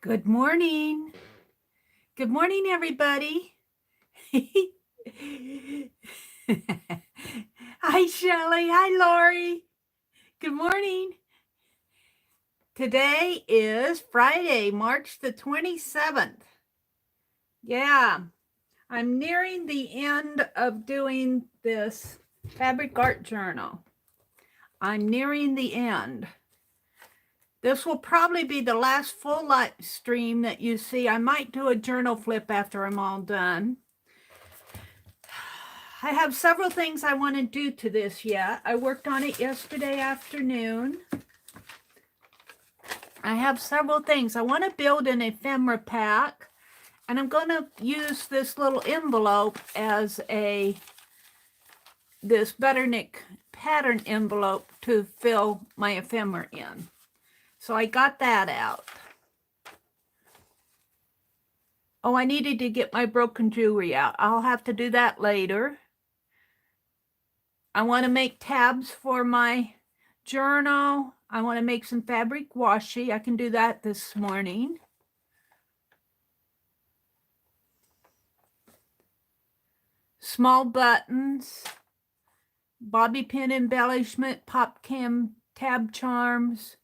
Good morning. Good morning, everybody. Hi, Shelley. Hi, Lori. Good morning. Today is Friday, March the 27th. Yeah, I'm nearing the end of doing this fabric art journal. I'm nearing the end. This will probably be the last full live stream that you see. I might do a journal flip after I'm all done. I have several things I want to do to this yet. I worked on it yesterday afternoon. I have several things. I want to build an ephemera pack, and I'm going to use this little envelope as this Butternick pattern envelope to fill my ephemera in. So I got that out. Oh, I needed to get my broken jewelry out. I'll have to do that later. I want to make tabs for my journal. I want to make some fabric washi. I can do that this morning. Small buttons, bobby pin embellishment, pop cam tab charms,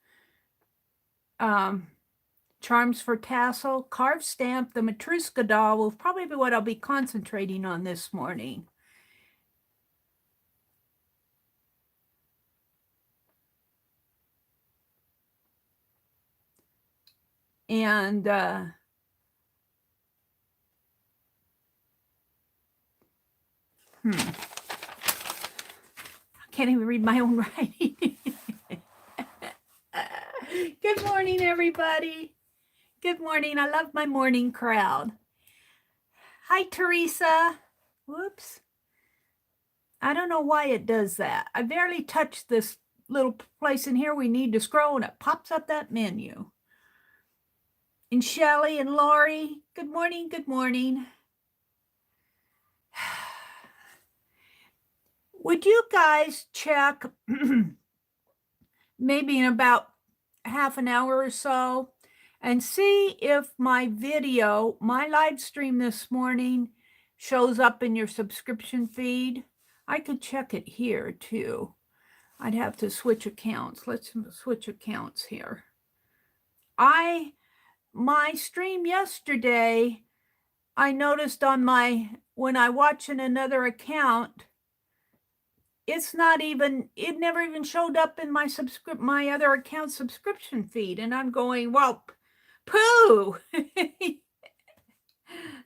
charms for tassel, carved stamp. The Matryoshka doll will probably be what I'll be concentrating on this morning. And I can't even read my own writing. Good morning, everybody. Good morning. I love my morning crowd. Hi, Teresa. Whoops. I don't know why it does that. I barely touched this little place in here we need to scroll, and it pops up that menu. And Shelley and Lori, good morning, good morning. Would you guys check maybe in about half an hour or so and see if my video, my live stream this morning, shows up in your subscription feed? I could check it here too. I'd have to switch accounts. Let's switch accounts here. My stream yesterday, I noticed on when I watch in another account, it never even showed up in my other account subscription feed. And I'm going, well, pooh.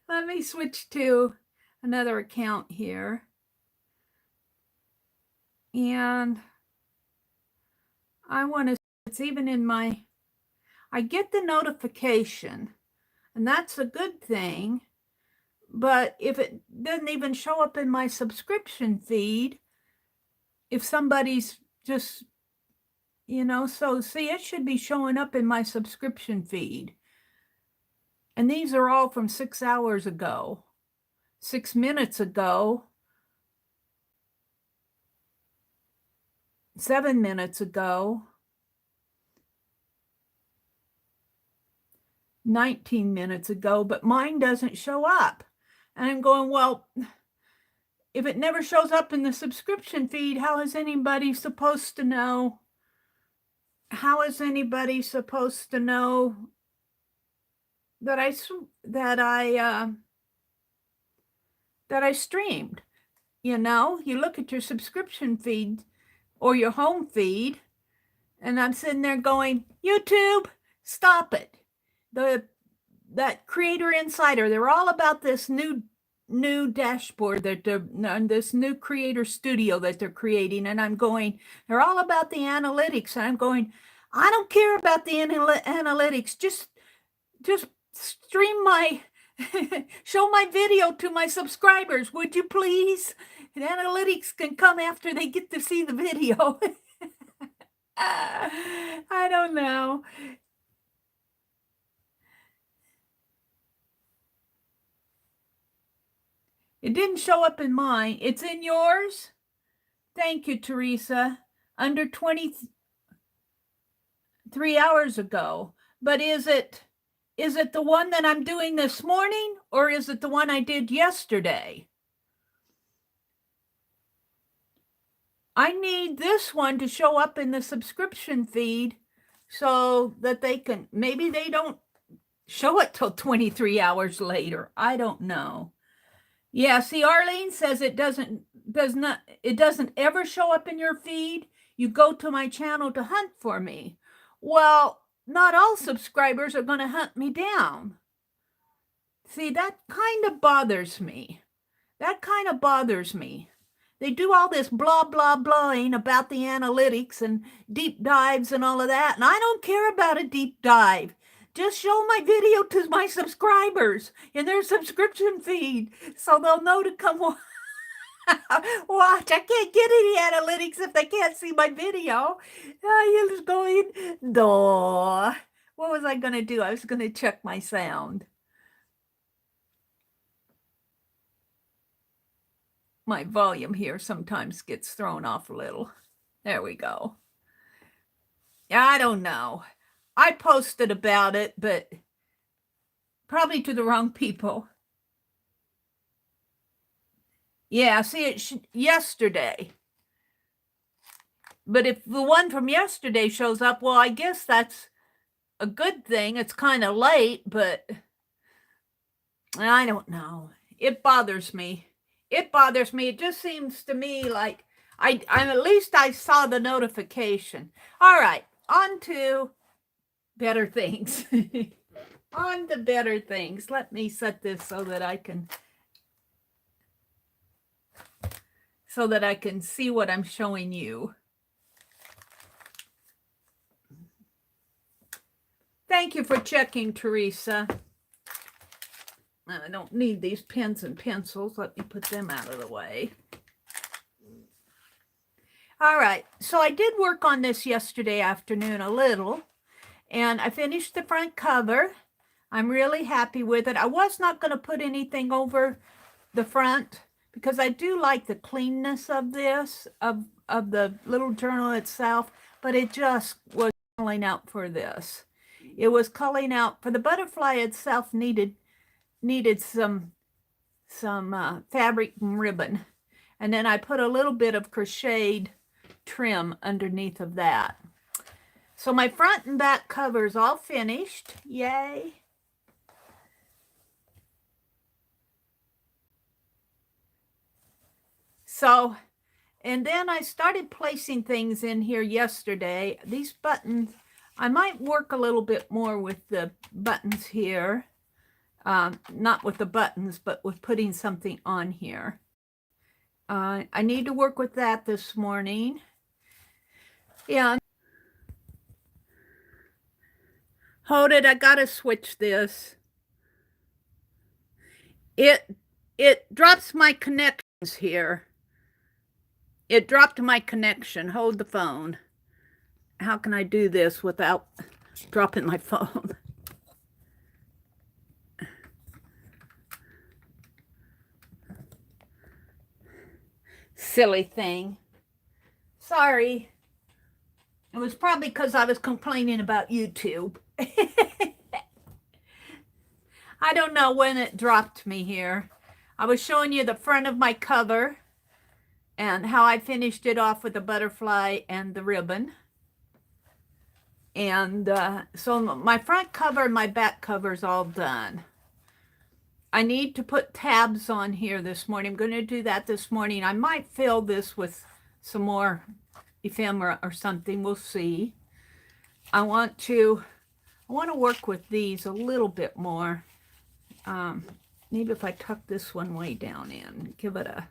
Let me switch to another account here. And I want to, it's even in I get the notification, and that's a good thing. But if it doesn't even show up in my subscription feed, if somebody's just, so see, it should be showing up in my subscription feed. And these are all from 6 hours ago, 6 minutes ago, 7 minutes ago, 19 minutes ago, but mine doesn't show up. And I'm going, well, if it never shows up in the subscription feed, how is anybody supposed to know? How is anybody supposed to know that I streamed? You look at your subscription feed or your home feed, and I'm sitting there going, YouTube, stop it. That Creator Insider, they're all about this new dashboard this new creator studio that they're creating, and I'm going, they're all about the analytics, and I'm going, I don't care about the analytics. Just stream show my video to my subscribers, would you please? And analytics can come after they get to see the video. I don't know. It didn't show up in mine. It's in yours? Thank you, Teresa. Under 23 hours ago. But is it Is it the one that I'm doing this morning, or is it the one I did yesterday? I need this one to show up in the subscription feed so that they can, maybe they don't show it till 23 hours later. I don't know. Yeah, see, Arlene says it doesn't ever show up in your feed. You go to my channel to hunt for me. Well, not all subscribers are going to hunt me down. See, that kind of bothers me. That kind of bothers me. They do all this blah, blah, blahing about the analytics and deep dives and all of that, and I don't care about a deep dive. Just show my video to my subscribers in their subscription feed so they'll know to come watch. I can't get any analytics if they can't see my video. You're just going, duh. What was I going to do? I was going to check my sound. My volume here sometimes gets thrown off a little. There we go. I don't know. I posted about it, but probably to the wrong people. Yeah, see, it yesterday. But if the one from yesterday shows up, well, I guess that's a good thing. It's kind of late, but I don't know. It bothers me. It bothers me. It just seems to me like I'm at least I saw the notification. All right, on to better things. On to better things. Let me set this so that I can see what I'm showing you. Thank you for checking, Teresa. I don't need these pens and pencils. Let me put them out of the way. All right, so I did work on this yesterday afternoon a little, and I finished the front cover. I'm really happy with it. I was not going to put anything over the front because I do like the cleanness of this, of the little journal itself, but it just was calling out for this. It was calling out for the butterfly itself needed some fabric and ribbon, and then I put a little bit of crocheted trim underneath of that. So my front and back cover's all finished. Yay. So, and then I started placing things in here yesterday. These buttons, I might work a little bit more with the buttons here. Not with the buttons, but with putting something on here. I need to work with that this morning. Yeah. Hold it, I gotta switch this. It drops my connections here. It dropped my connection. Hold the phone. How can I do this without dropping my phone? Silly thing. Sorry. It was probably because I was complaining about YouTube. I don't know when it dropped me here. I was showing you the front of my cover and how I finished it off with the butterfly and the ribbon. And so my front cover and my back cover is all done. I need to put tabs on here this morning. I'm going to do that this morning. I might fill this with some more ephemera or something. We'll see. I want to work with these a little bit more. Maybe if I tuck this one way down in, give it a,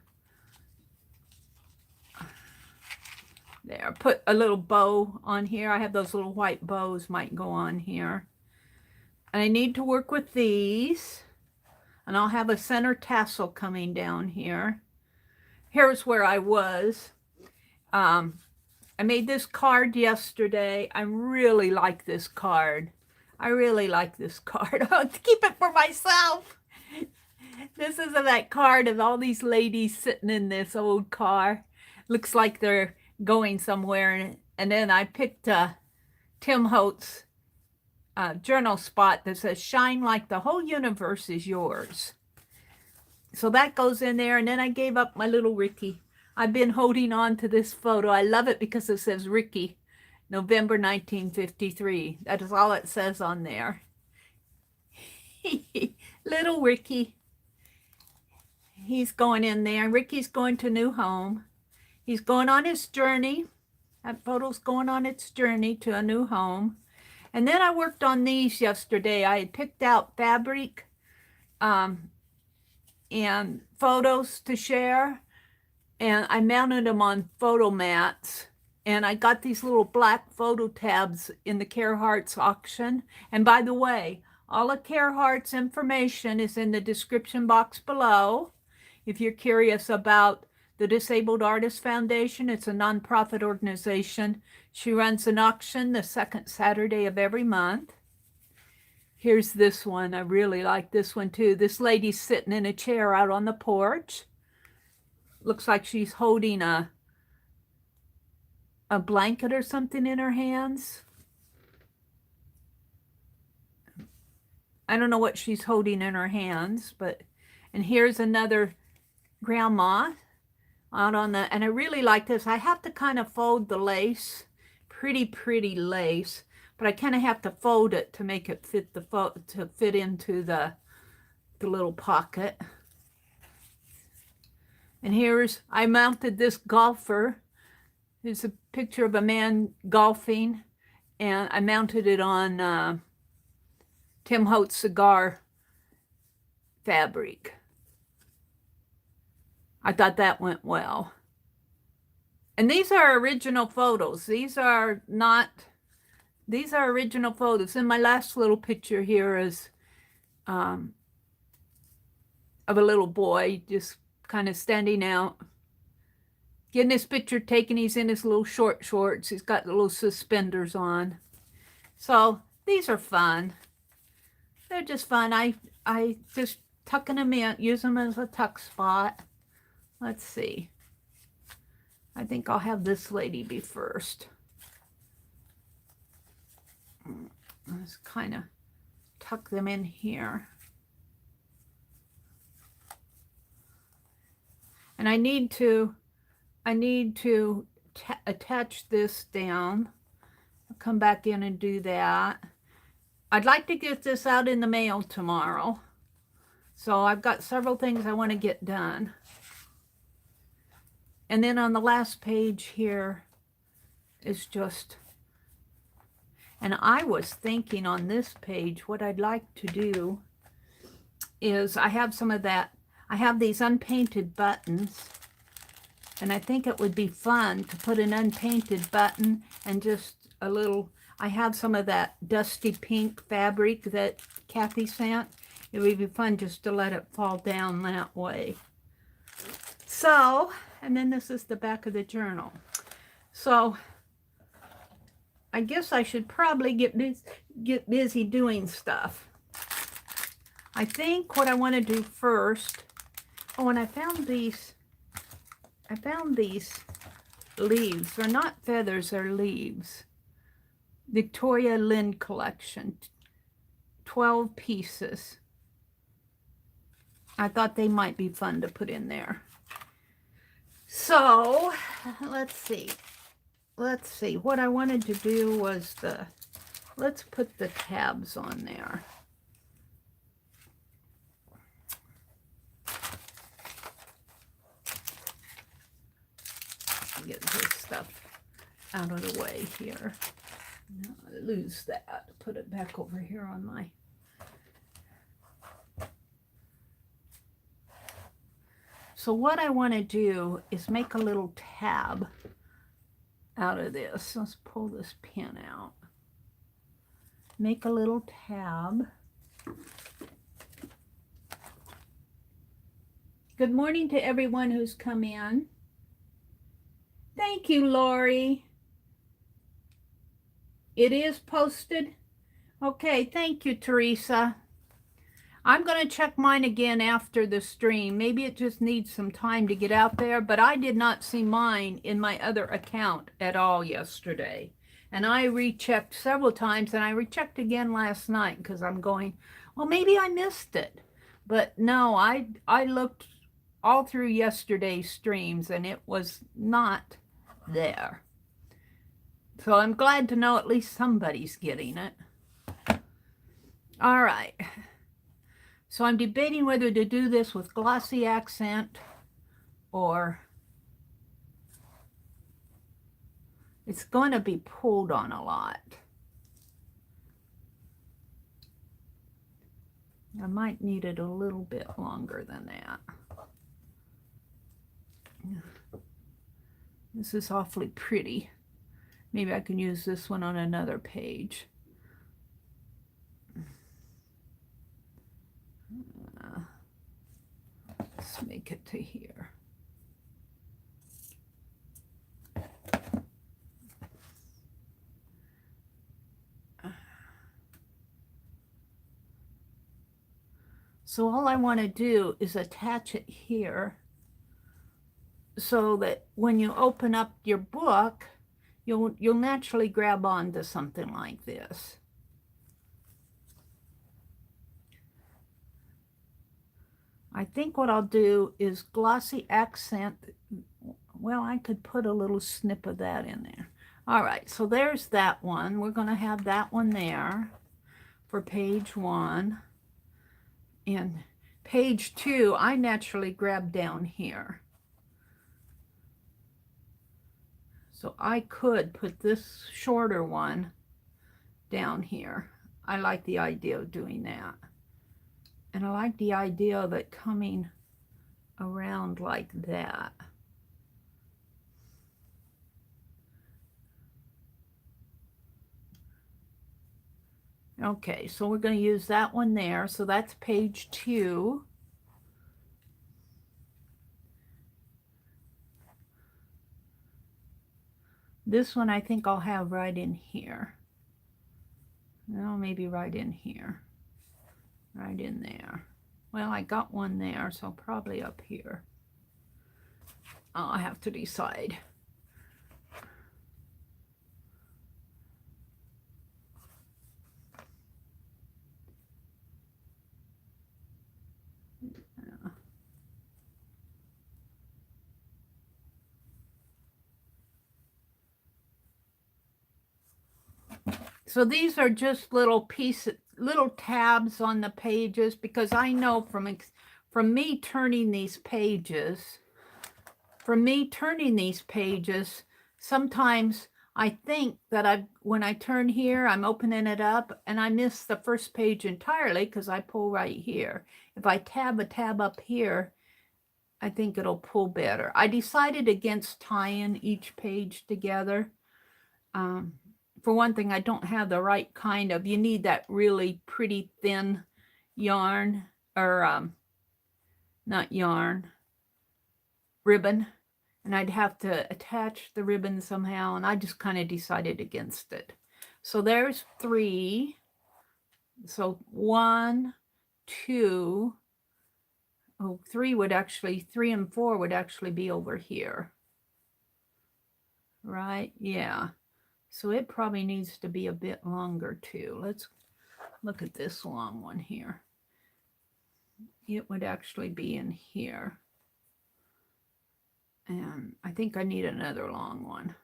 there, put a little bow on here. I have those little white bows might go on here. And I need to work with these. And I'll have a center tassel coming down here. Here's where I was. I made this card yesterday. I really like this card. I really like this card. I'll keep it for myself. This is that card of all these ladies sitting in this old car. Looks like they're going somewhere. And then I picked Tim Holtz journal spot that says shine like the whole universe is yours. So that goes in there. And then I gave up my little Ricky. I've been holding on to this photo. I love it because it says Ricky, November 1953. That is all it says on there. Little Ricky. He's going in there. Ricky's going to a new home. He's going on his journey. That photo's going on its journey to a new home. And then I worked on these yesterday. I had picked out fabric and photos to share. And I mounted them on photo mats. And I got these little black photo tabs in the Carhartt's auction. And by the way, all of Carhartt's information is in the description box below. If you're curious about the Disabled Artists Foundation, it's a nonprofit organization. She runs an auction the second Saturday of every month. Here's this one. I really like this one too. This lady's sitting in a chair out on the porch. Looks like she's holding a blanket or something in her hands. I don't know what she's holding in her hands, but, and here's another grandma out on the, and I really like this. I have to kind of fold the lace, pretty lace, but I kind of have to fold it to make it fit to fit into the little pocket. And here's, I mounted this golfer. There's a picture of a man golfing, and I mounted it on Tim Holtz cigar fabric. I thought that went well. And these are original photos. These are original photos. And my last little picture here is of a little boy just kind of standing out, getting his picture taken. He's in his little short shorts. He's got little suspenders on. So these are fun. They're just fun. I just tucking them in, use them as a tuck spot. Let's see. I think I'll have this lady be first. Let's kind of tuck them in here. And I need to attach this down. I'll come back in and do that. I'd like to get this out in the mail tomorrow. So I've got several things I want to get done. And then on the last page here is just, and I was thinking on this page, what I'd like to do is I have some of that, I have these unpainted buttons, and I think it would be fun to put an unpainted button and just a little, I have some of that dusty pink fabric that Kathy sent. It would be fun just to let it fall down that way. So, and then this is the back of the journal. So, I guess I should probably get busy doing stuff. I think what I want to do first, oh, and I found these leaves. They're not feathers, they're leaves. Victoria Lynn collection, 12 pieces. I thought they might be fun to put in there. So, let's see. What I wanted to do was let's put the tabs on there. Get this stuff out of the way here. No, I lose that. Put it back over here on my... So what I want to do is make a little tab out of this. Let's pull this pin out. Make a little tab. Good morning to everyone who's come in. Thank you, Lori. It is posted. Okay, thank you, Teresa. I'm going to check mine again after the stream. Maybe it just needs some time to get out there, but I did not see mine in my other account at all yesterday. And I rechecked several times, and I rechecked again last night because I'm going, well, maybe I missed it. But no, I looked all through yesterday's streams, and it was not there. So I'm glad to know at least somebody's getting it. All right. So I'm debating whether to do this with glossy accent or it's going to be pulled on a lot. I might need it a little bit longer than that. This is awfully pretty. Maybe I can use this one on another page. Let's make it to here. So all I want to do is attach it here so that when you open up your book, you'll naturally grab onto something like this. I think what I'll do is glossy accent. Well, I could put a little snip of that in there. All right, so there's that one. We're going to have that one there for page 1. And page 2, I naturally grab down here. So I could put this shorter one down here. I like the idea of doing that. And I like the idea of it coming around like that. Okay, so we're going to use that one there. So that's page 2. This one I think I'll have right in here. No, maybe right in here. Right in there. Well, I got one there, so probably up here. I'll have to decide. So these are just little pieces, little tabs on the pages, because I know from me turning these pages, sometimes I think that when I turn here, I'm opening it up and I miss the first page entirely because I pull right here. If I tab a tab up here, I think it'll pull better. I decided against tying each page together. For one thing, I don't have the right kind of, you need that really pretty thin yarn, or not yarn, ribbon. And I'd have to attach the ribbon somehow, and I just kind of decided against it. So there's 3. So 1, 2, 3 would actually, 3 and 4 would actually be over here. Right? Yeah. So it probably needs to be a bit longer too. Let's look at this long one here. It would actually be in here. And I think I need another long one.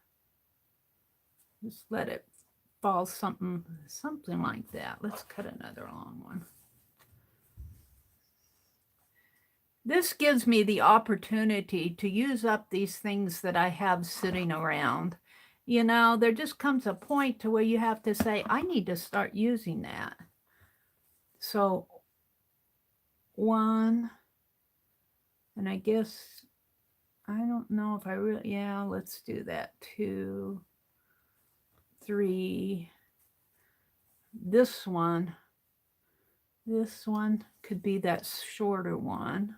Just let it fall something like that. Let's cut another long one. This gives me the opportunity to use up these things that I have sitting around. You know, there just comes a point to where you have to say, I need to start using that. So 1, and I guess, I don't know if I really, yeah, let's do that. 2, 3, this one could be that shorter one.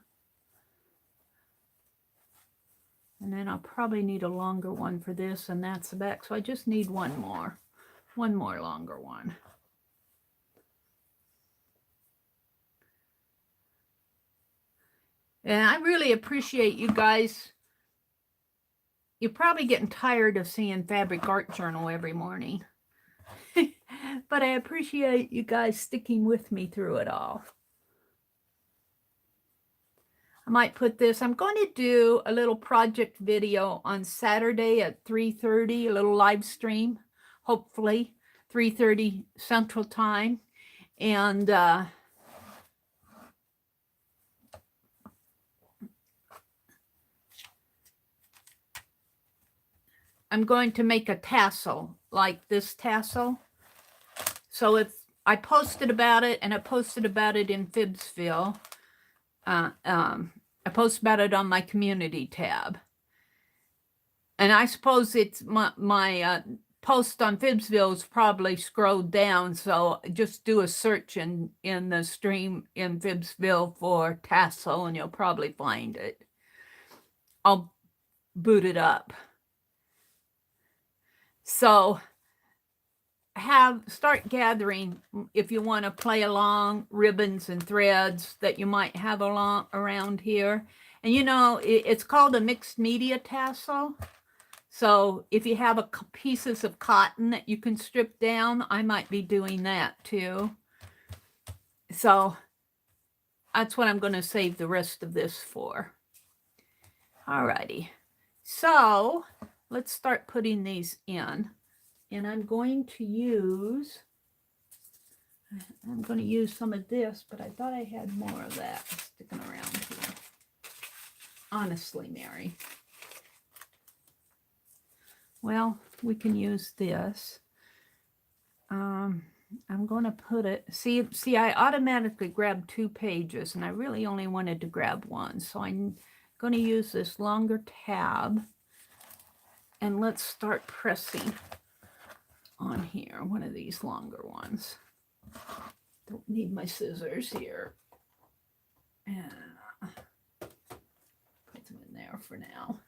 And then I'll probably need a longer one for this, and that's the back. So I just need one more longer one. And I really appreciate you guys, You're probably getting tired of seeing Fabric Art Journal every morning. But I appreciate you guys sticking with me through it all. I might put this, I'm going to do a little project video on Saturday at 3:30, a little live stream, hopefully 3:30 Central Time. And I'm going to make a tassel, like this tassel. So if I posted about it, and I posted about it in Fibsville, I post about it on my community tab. And I suppose it's my post on Fibsville is probably scrolled down. So just do a search in the stream in Fibsville for tassel and you'll probably find it. I'll boot it up. So start gathering, if you want to play along, ribbons and threads that you might have around here. And you know, it's called a mixed media tassel. So if you have pieces of cotton that you can strip down, I might be doing that too. So that's what I'm going to save the rest of this for. Alrighty. So let's start putting these in. And I'm going to use some of this, but I thought I had more of that sticking around here. Honestly, Mary. Well, we can use this. I'm going to put it, see, I automatically grabbed 2 pages, and I really only wanted to grab one. So I'm going to use this longer tab, and let's start pressing on here, one of these longer ones. Don't need my scissors here. And put them in there for now.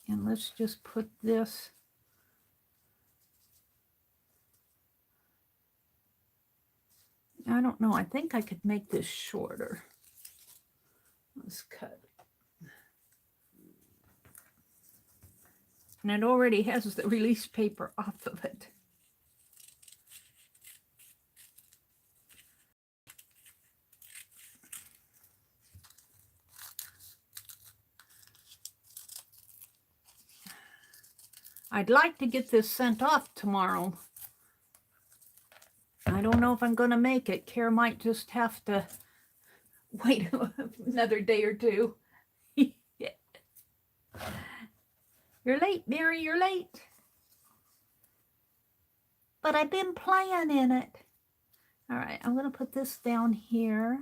And let's just put this I don't know, I think I could make this shorter. Let's cut. And it already has the release paper off of it. I'd like to get this sent off tomorrow. I don't know if I'm going to make it. Care might just have to wait another day or two. Yeah. You're late, Mary, you're late. But I've been playing in it. All right, I'm going to put this down here.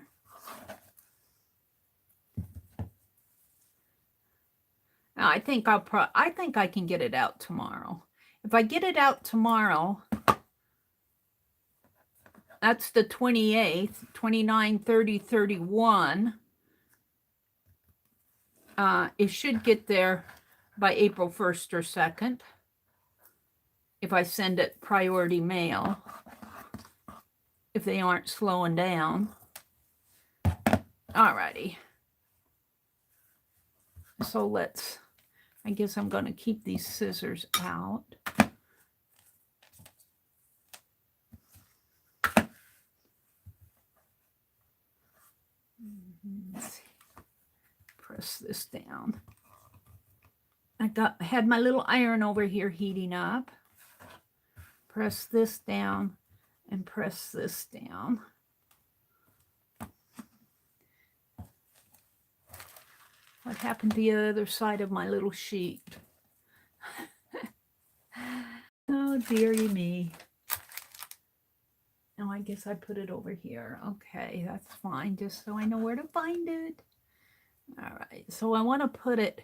Now, I think I can get it out tomorrow. If I get it out tomorrow, that's the 28th, 29, 30, 31. It should get there by April 1st or 2nd. If I send it priority mail, if they aren't slowing down. Alrighty. So I guess I'm going to keep these scissors out. Let's see. Press this down. I had my little iron over here heating up. Press this down and press this down. What happened to the other side of my little sheet? Oh, dearie me. Oh, I guess I put it over here. Okay, that's fine, just so I know where to find it. All right, so I want to put it,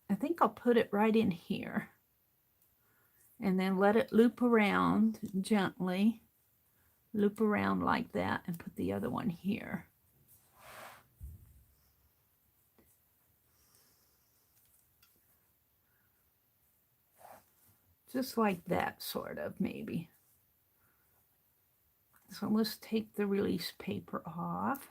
I think I'll put it right in here. And then let it loop around gently. Loop around like that and put the other one here. Just like that, sort of, maybe. So let's take the release paper off.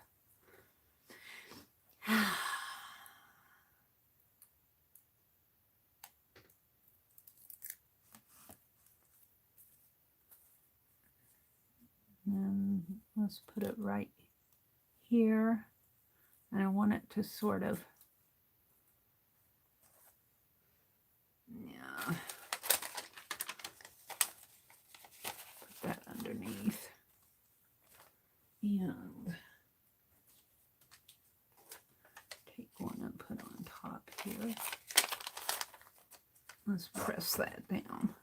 let's put it right here. And I want it to sort of, yeah, put that underneath. And take one and put on top here. Let's press that down.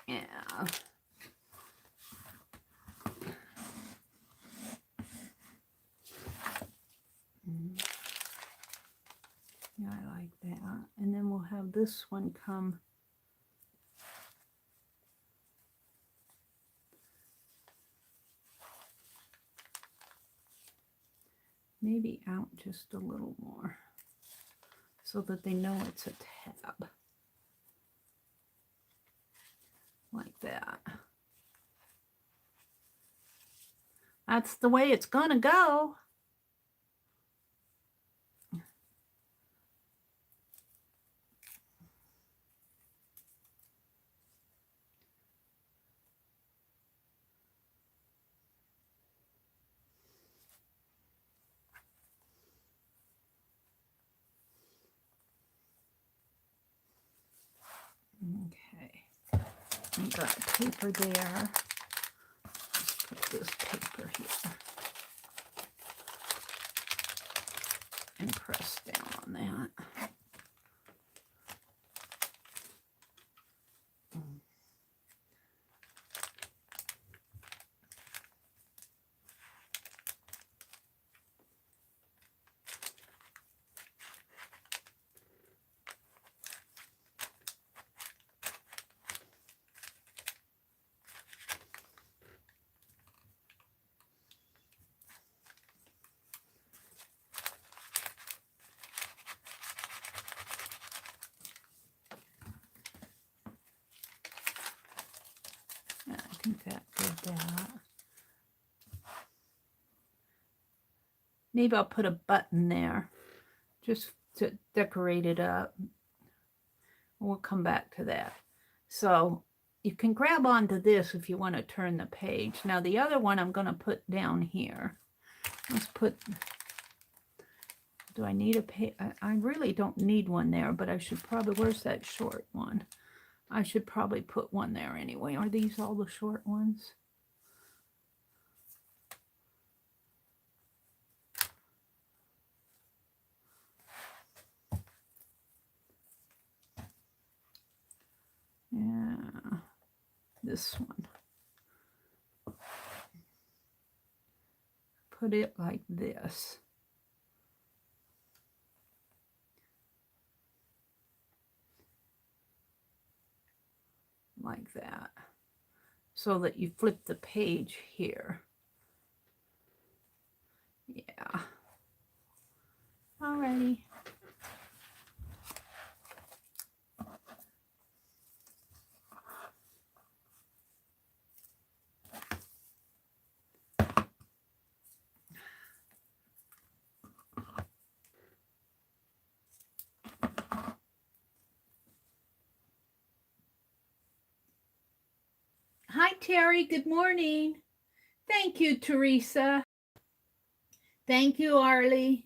Yeah. Yeah, I like that. And then we'll have this one come maybe out just a little more so that they know it's a tab. Like that. That's the way it's gonna go. Okay, I've got paper there. Let's put this paper here and press down on that. Yeah, I think that did that. Maybe I'll put a button there just to decorate it up. We'll come back to that. So you can grab onto this if you want to turn the page. Now the other one I'm going to put down here. Let's put, do I need a page? I really don't need one there, but I should probably, where's that short one? I should probably put one there anyway. Are these all the short ones? Yeah, this one. Put it like this. Like that. So that you flip the page here. Yeah. Alrighty. Hi, Terry. Good morning. Thank you, Teresa. Thank you, Arlene.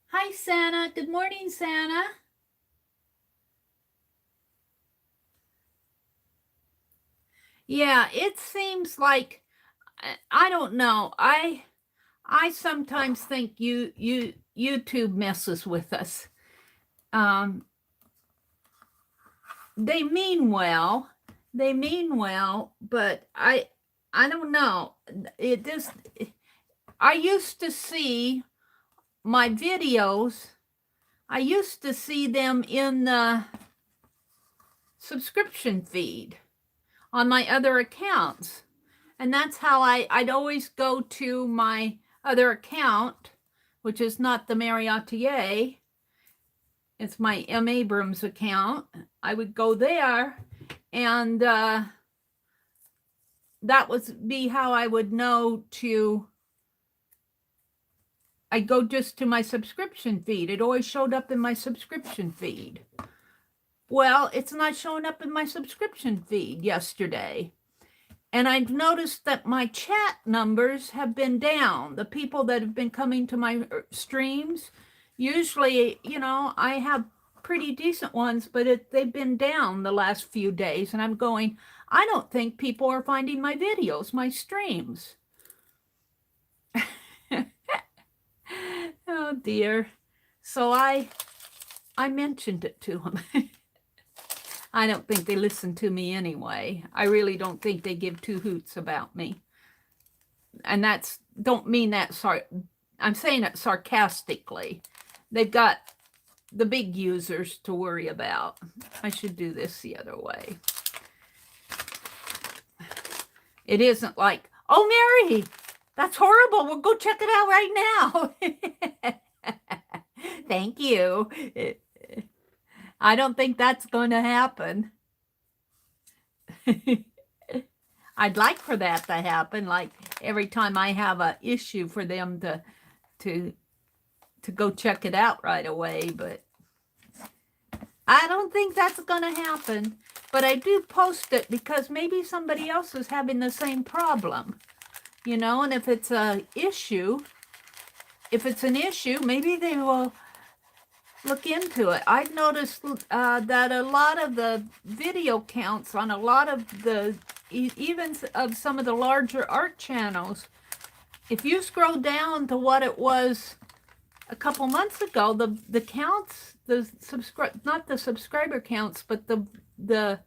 Hi, Santa. Good morning, Santa. Yeah, it seems like, I don't know. I sometimes think YouTube messes with us. They mean well, but I don't know. It just, I used to see my videos, I used to see them in the subscription feed on my other accounts. And that's how I'd always go to my other account, which is not the.meri.atelier. It's my M. Abrams account. I would go there, and that would be how I would know to. I'd go just to my subscription feed. It always showed up in my subscription feed. Well, it's not showing up in my subscription feed yesterday. And I've noticed that my chat numbers have been down. The people that have been coming to my streams, usually, you know, I have pretty decent ones, but they've been down the last few days. And I'm going, I don't think people are finding my videos, my streams. Oh, dear. So I mentioned it to them. I don't think they listen to me anyway. I really don't think they give two hoots about me. And don't mean that, I'm saying it sarcastically. They've got the big users to worry about. I should do this the other way. It isn't like, oh, Mary, that's horrible. We'll go check it out right now. Thank you. I don't think that's going to happen. I'd like for that to happen, like every time I have an issue for them to go check it out right away, but I don't think that's going to happen. But I do post it because maybe somebody else is having the same problem, you know, and if it's an issue, maybe they will look into it. I've noticed that a lot of the video counts on a lot of the, even of some of the larger art channels, if you scroll down to what it was a couple months ago, the counts, not the subscriber counts, but the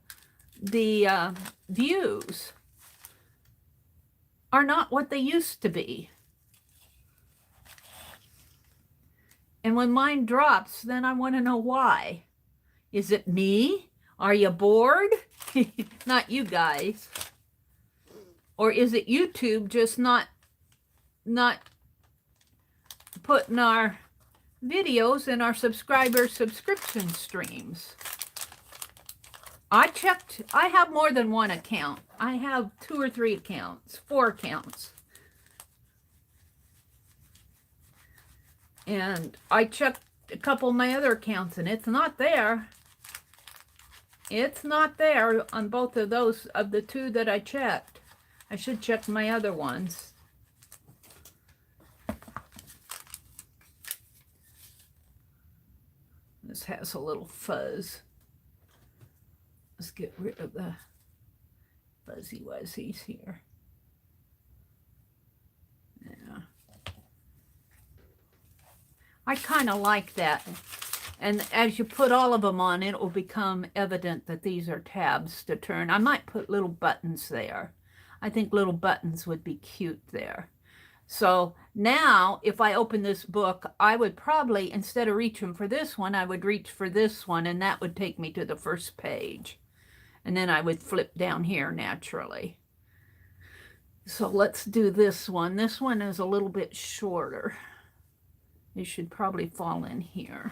views are not what they used to be. And when mine drops, then I want to know why. Is it me? Are you bored? Not you guys. Or is it YouTube just not putting our videos in our subscriber subscription streams? I checked. I have more than one account. I have 2 or 3 accounts, 4 accounts. And I checked a couple of my other accounts, and it's not there. It's not there on both of those, of the 2 that I checked. I should check my other ones. This has a little fuzz. Let's get rid of the fuzzy wuzzies here. Yeah. I kind of like that. And as you put all of them on, it will become evident that these are tabs to turn. I might put little buttons there. I think little buttons would be cute there. So now, if I open this book, I would probably, instead of reaching for this one, I would reach for this one, and that would take me to the first page. And then I would flip down here naturally. So let's do this one. This one is a little bit shorter. It should probably fall in here.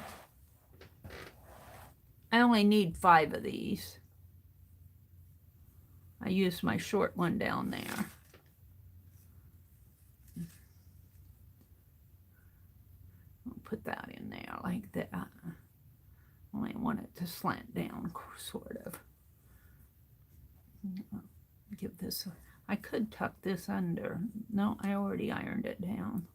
I only need 5 of these. I used my short one down there. I'll put that in there like that. Only want it to slant down, sort of. Give this, I could tuck this under. No, I already ironed it down.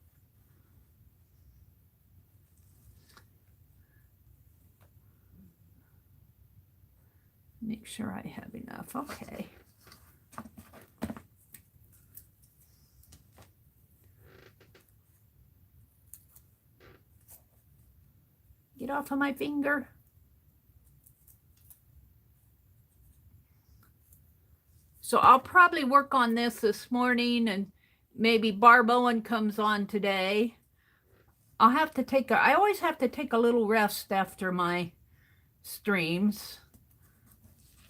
Make sure I have enough. Okay. Get off of my finger. So I'll probably work on this morning, and maybe Barb Owen comes on today. I'll have to take I always have to take a little rest after my streams.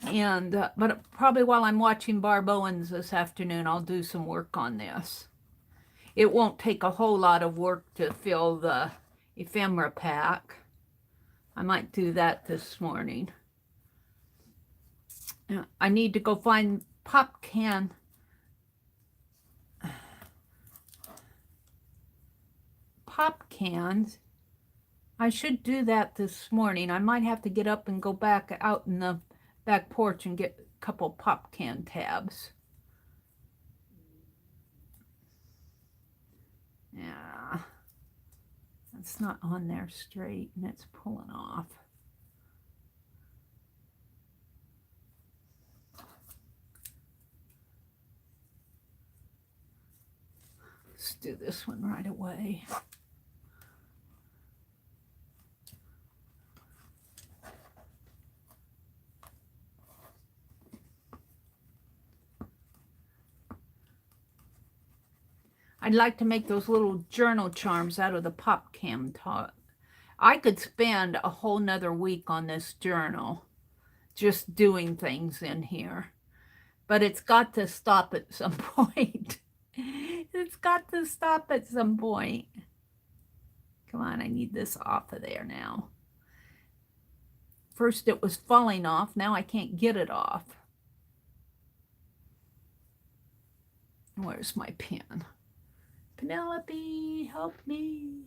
And but probably while I'm watching Barb Owens this afternoon, I'll do some work on this. It won't take a whole lot of work to fill the ephemera pack. I might do that this morning. I need to go find pop cans. I should do that this morning. I might have to get up and go back out in the back porch and get a couple pop can tabs. Yeah, it's not on there straight and it's pulling off. Let's do this one right away. I'd like to make those little journal charms out of the pop can top. I could spend a whole nother week on this journal just doing things in here, but it's got to stop at some point. It's got to stop at some point. Come on, I need this off of there now. First it was falling off, now I can't get it off. Where's my pen? Penelope, help me.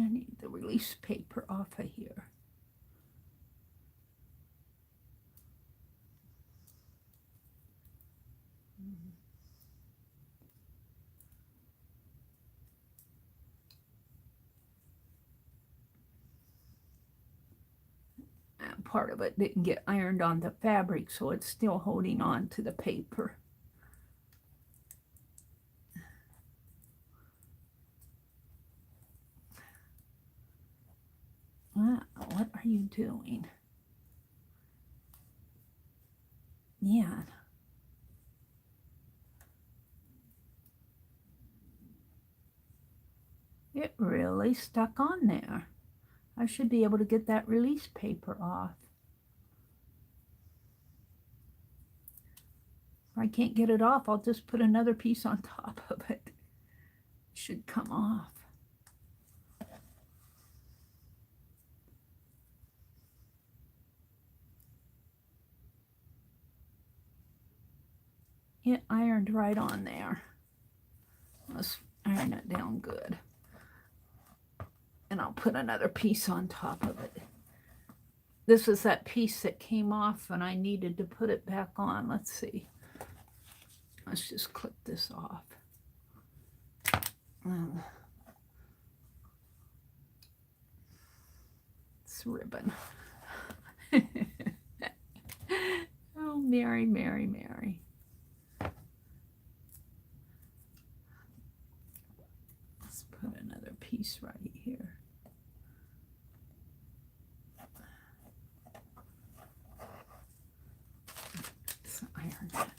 I need the release paper off of here. And part of it didn't get ironed on the fabric, so it's still holding on to the paper. Wow, what are you doing? Yeah. It really stuck on there. I should be able to get that release paper off. If I can't get it off, I'll just put another piece on top of it. It should come off. It ironed right on there. Let's iron it down good. And I'll put another piece on top of it. This is that piece that came off and I needed to put it back on. Let's see. Let's just clip this off. It's ribbon. Oh, Mary, Mary, Mary. Let's put another piece right here. Let's iron that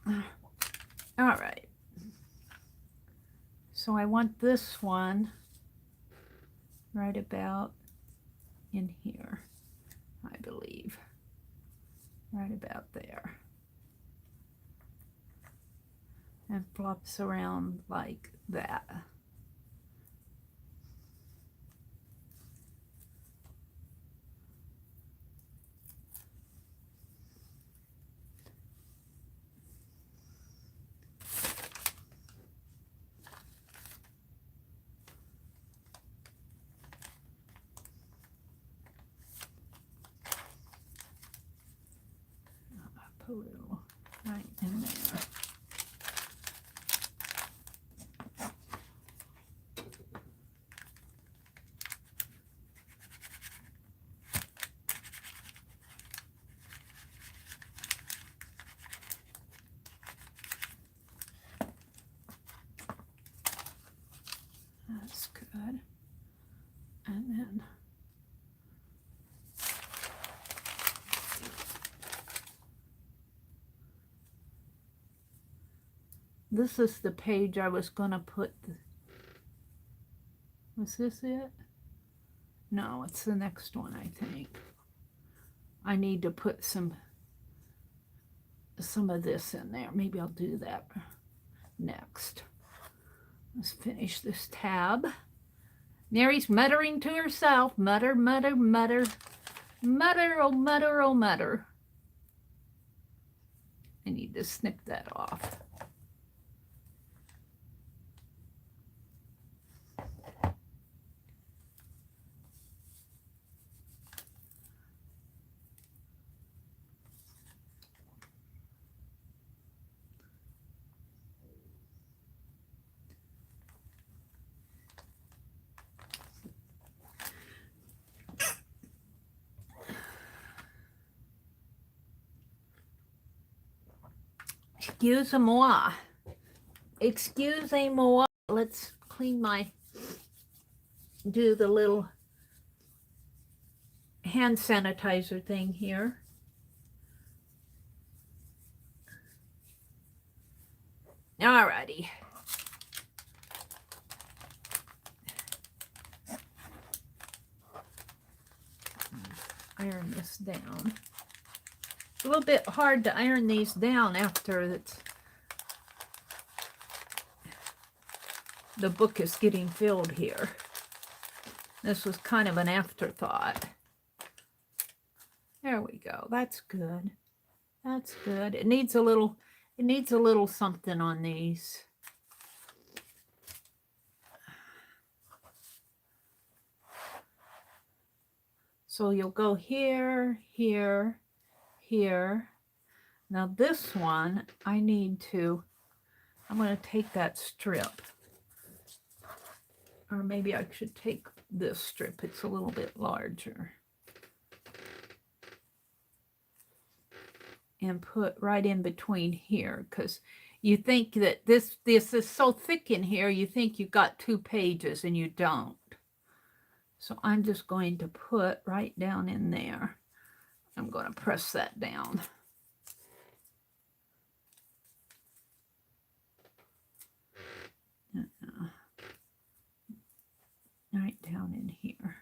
down. All right. So I want this one right about in here, I believe. Right about there. And flops around like that. Peru right in there. This is the page I was going to put. Was this it? No, it's the next one, I think. I need to put some of this in there. Maybe I'll do that next. Let's finish this tab. Mary's muttering to herself. Mutter, mutter, mutter. Mutter, oh mutter, oh mutter. I need to snip that off. Excuse-moi. Excuse-moi. Let's clean do the little hand sanitizer thing here. Alrighty. Iron this down. It's a little bit hard to iron these down after the book is getting filled here. This was kind of an afterthought. There we go. That's good. That's good. It needs a little something on these. So you'll go here, here, here. Now this one, I'm going to take that strip. Or maybe I should take this strip. It's a little bit larger. And put right in between here, because you think that this is so thick in here, you think you've got 2 pages and you don't. So I'm just going to put right down in there. I'm going to press that down. Right down in here.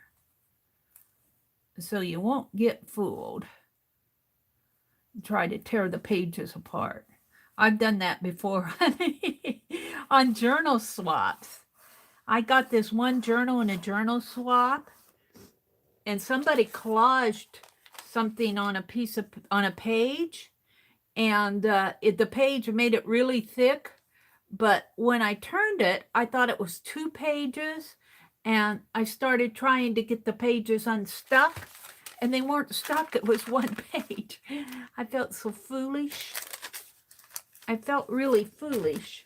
So you won't get fooled. Try to tear the pages apart. I've done that before on journal swaps. I got this one journal in a journal swap, and somebody collaged something on a page, and the page made it really thick. But when I turned it, I thought it was 2 pages, and I started trying to get the pages unstuck, and they weren't stuck. It was 1 page. I felt so foolish. I felt really foolish.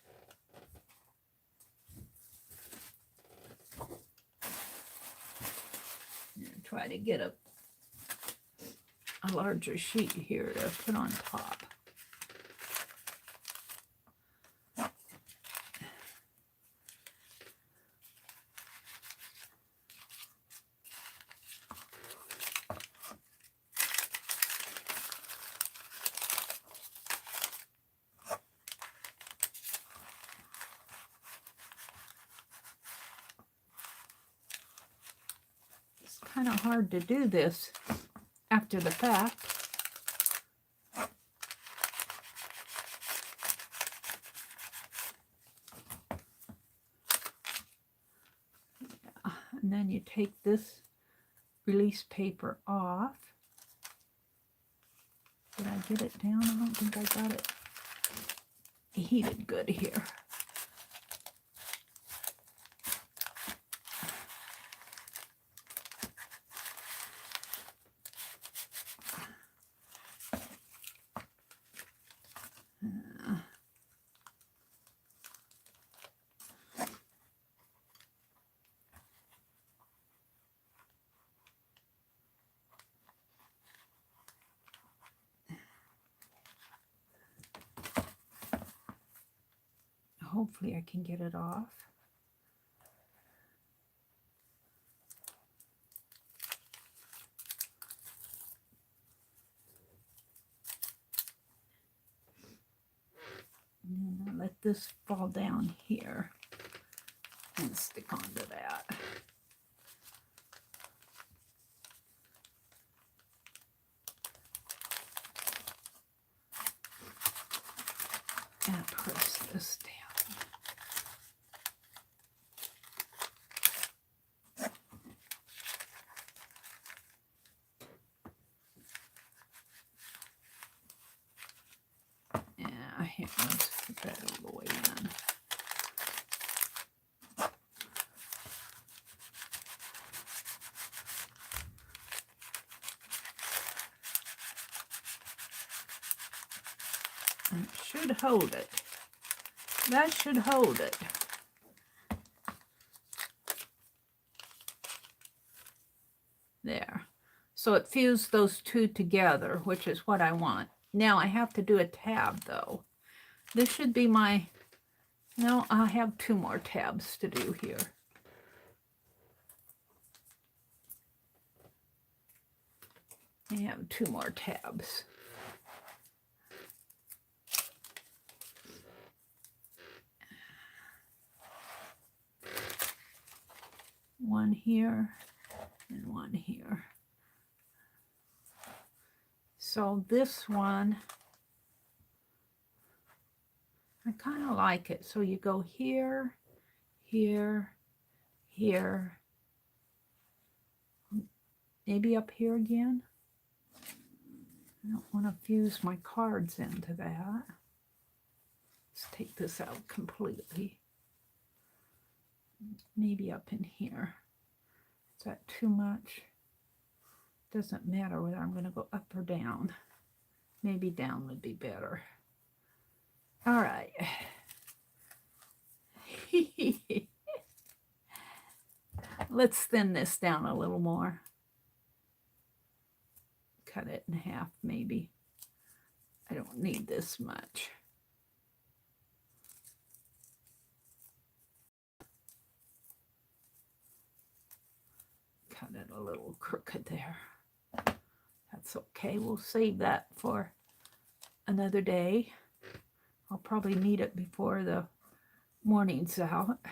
Try to get a larger sheet here to put on top. Kind of hard to do this after the fact. Yeah. And then you take this release paper off. Did I get it down? I don't think I got it heated good here. Hopefully I can get it off. And I'll let this fall down here and stick onto that. And press this down. Yeah, here, let's put that all the way in. And it should hold it. That should hold it. There. So it fused those two together, which is what I want. Now I have to do a tab though. This should be my, no, I have 2 more tabs to do here. I have 2 more tabs. One here and one here. So this one, I kind of like it. So you go here, here, here, maybe up here again. I don't want to fuse my cards into that. Let's take this out completely. Maybe up in here. Is that too much? Doesn't matter whether I'm going to go up or down. Maybe down would be better. All right. Let's thin this down a little more. Cut it in half, maybe. I don't need this much. Cut it a little crooked there. That's okay. We'll save that for another day. I'll probably need it before the morning's out. Put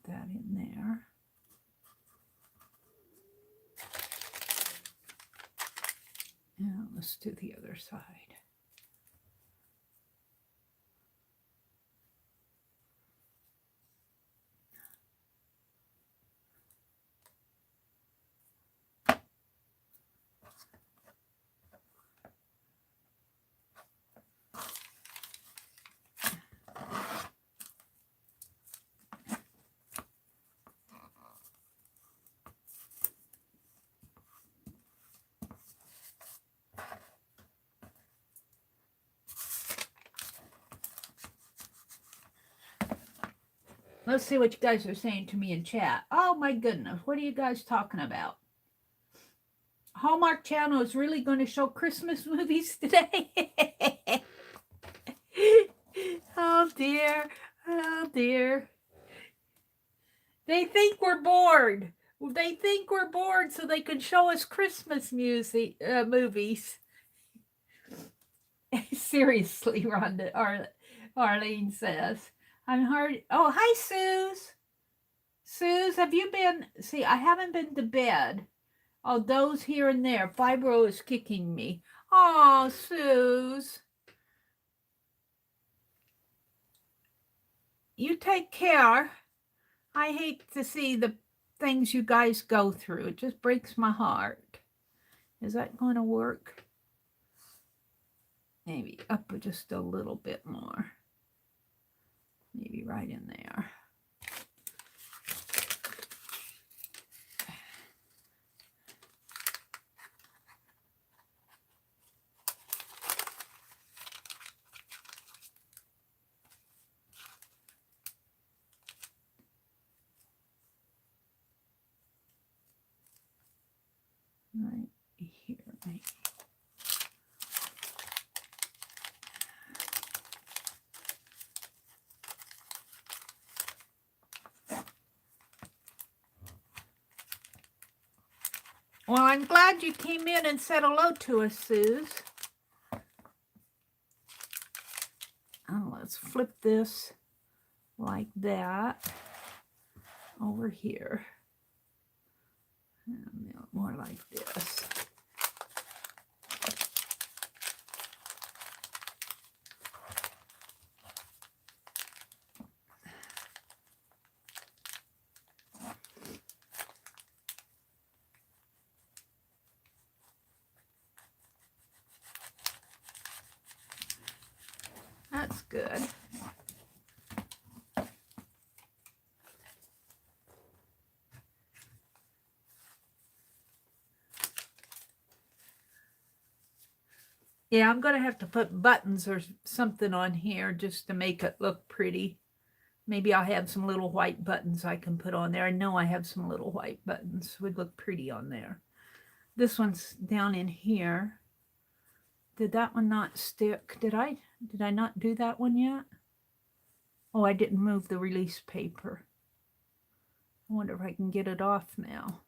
that in there. And let's do the other side. Let's see what you guys are saying to me in chat. Oh my goodness, what are you guys talking about? Hallmark Channel is really going to show Christmas movies today? Oh dear, oh dear. They think we're bored. They think we're bored so they can show us Christmas movies. Seriously, Rhonda, Arlene says. I'm hard. Oh, hi, Suze. Suze, have you been? See, I haven't been to bed. I'll doze here and there. Fibro is kicking me. Oh, Suze. You take care. I hate to see the things you guys go through. It just breaks my heart. Is that going to work? Maybe up just a little bit more. Maybe right in there. Right here, maybe. Well, I'm glad you came in and said hello to us, Suze. Oh, let's flip this like that over here. And more like this. That's good. Yeah, I'm going to have to put buttons or something on here just to make it look pretty. Maybe I'll have some little white buttons I can put on there. I know I have some little white buttons. Would look pretty on there. This one's down in here. Did that one not stick? Did I not do that one yet? Oh, I didn't move the release paper. I wonder if I can get it off now.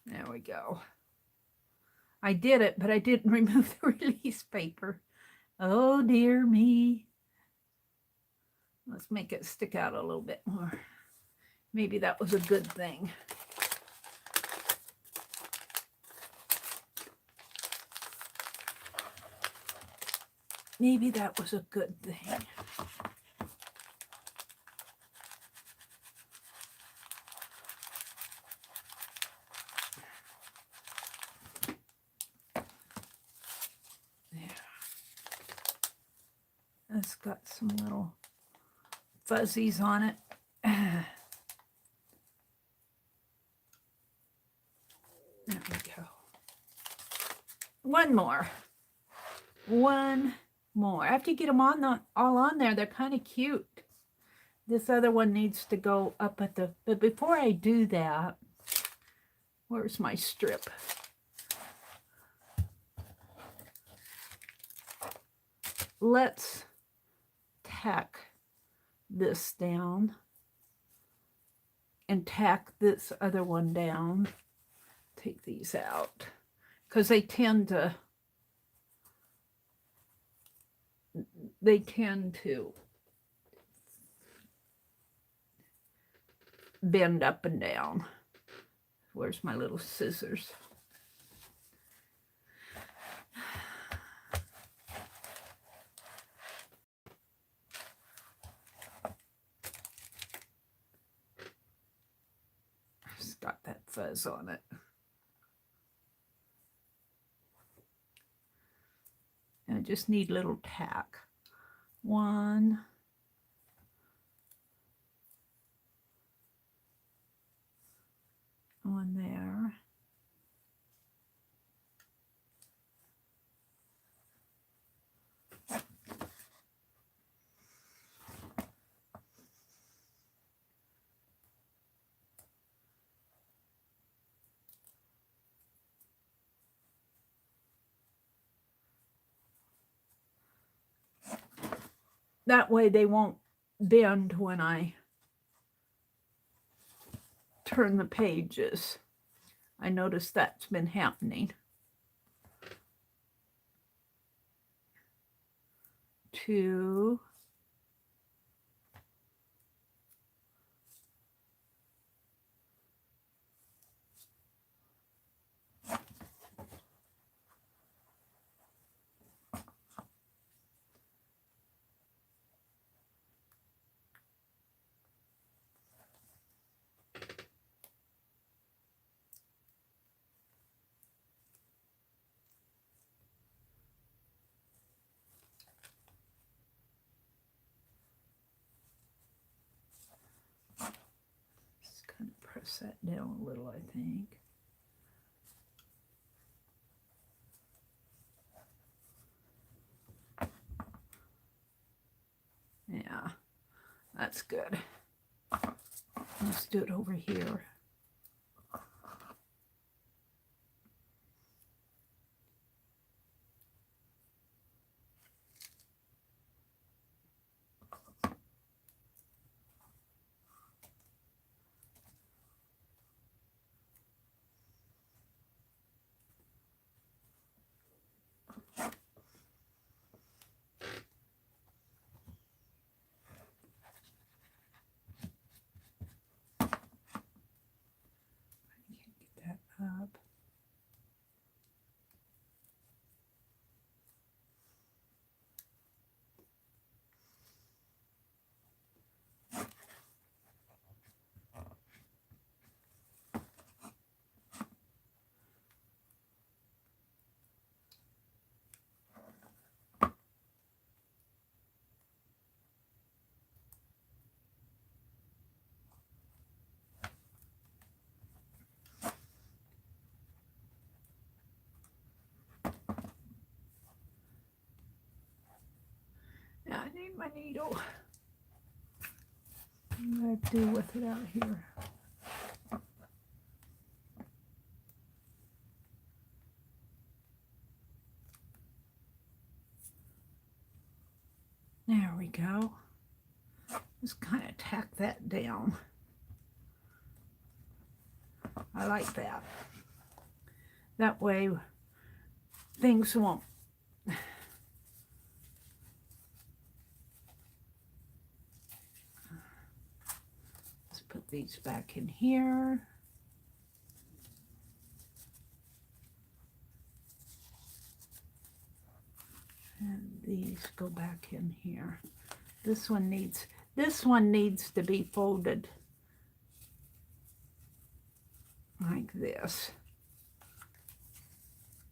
There we go. I did it, but I didn't remove the release paper. Oh, dear me. Let's make it stick out a little bit more. Maybe that was a good thing. Maybe that was a good thing. There. It's got some little fuzzies on it. There we go. One more. One more. After you get them on all on there, they're kind of cute. This other one needs to go up at the, but before I do that, where's my strip? Let's tack this down and tack this other one down. Take these out because they tend to bend up and down. Where's my little scissors? It's got that fuzz on it. And I just need a little tack. One. On there. That way they won't bend when I turn the pages. I noticed that's been happening. Two. Kind of press that down a little, I think. Yeah, that's good. Let's do it over here. my needle. What do I do with it out here? There we go. Just kind of tack that down. I like that. That way things won't. Let's put these back in here. And these go back in here. This one needs to be folded like this.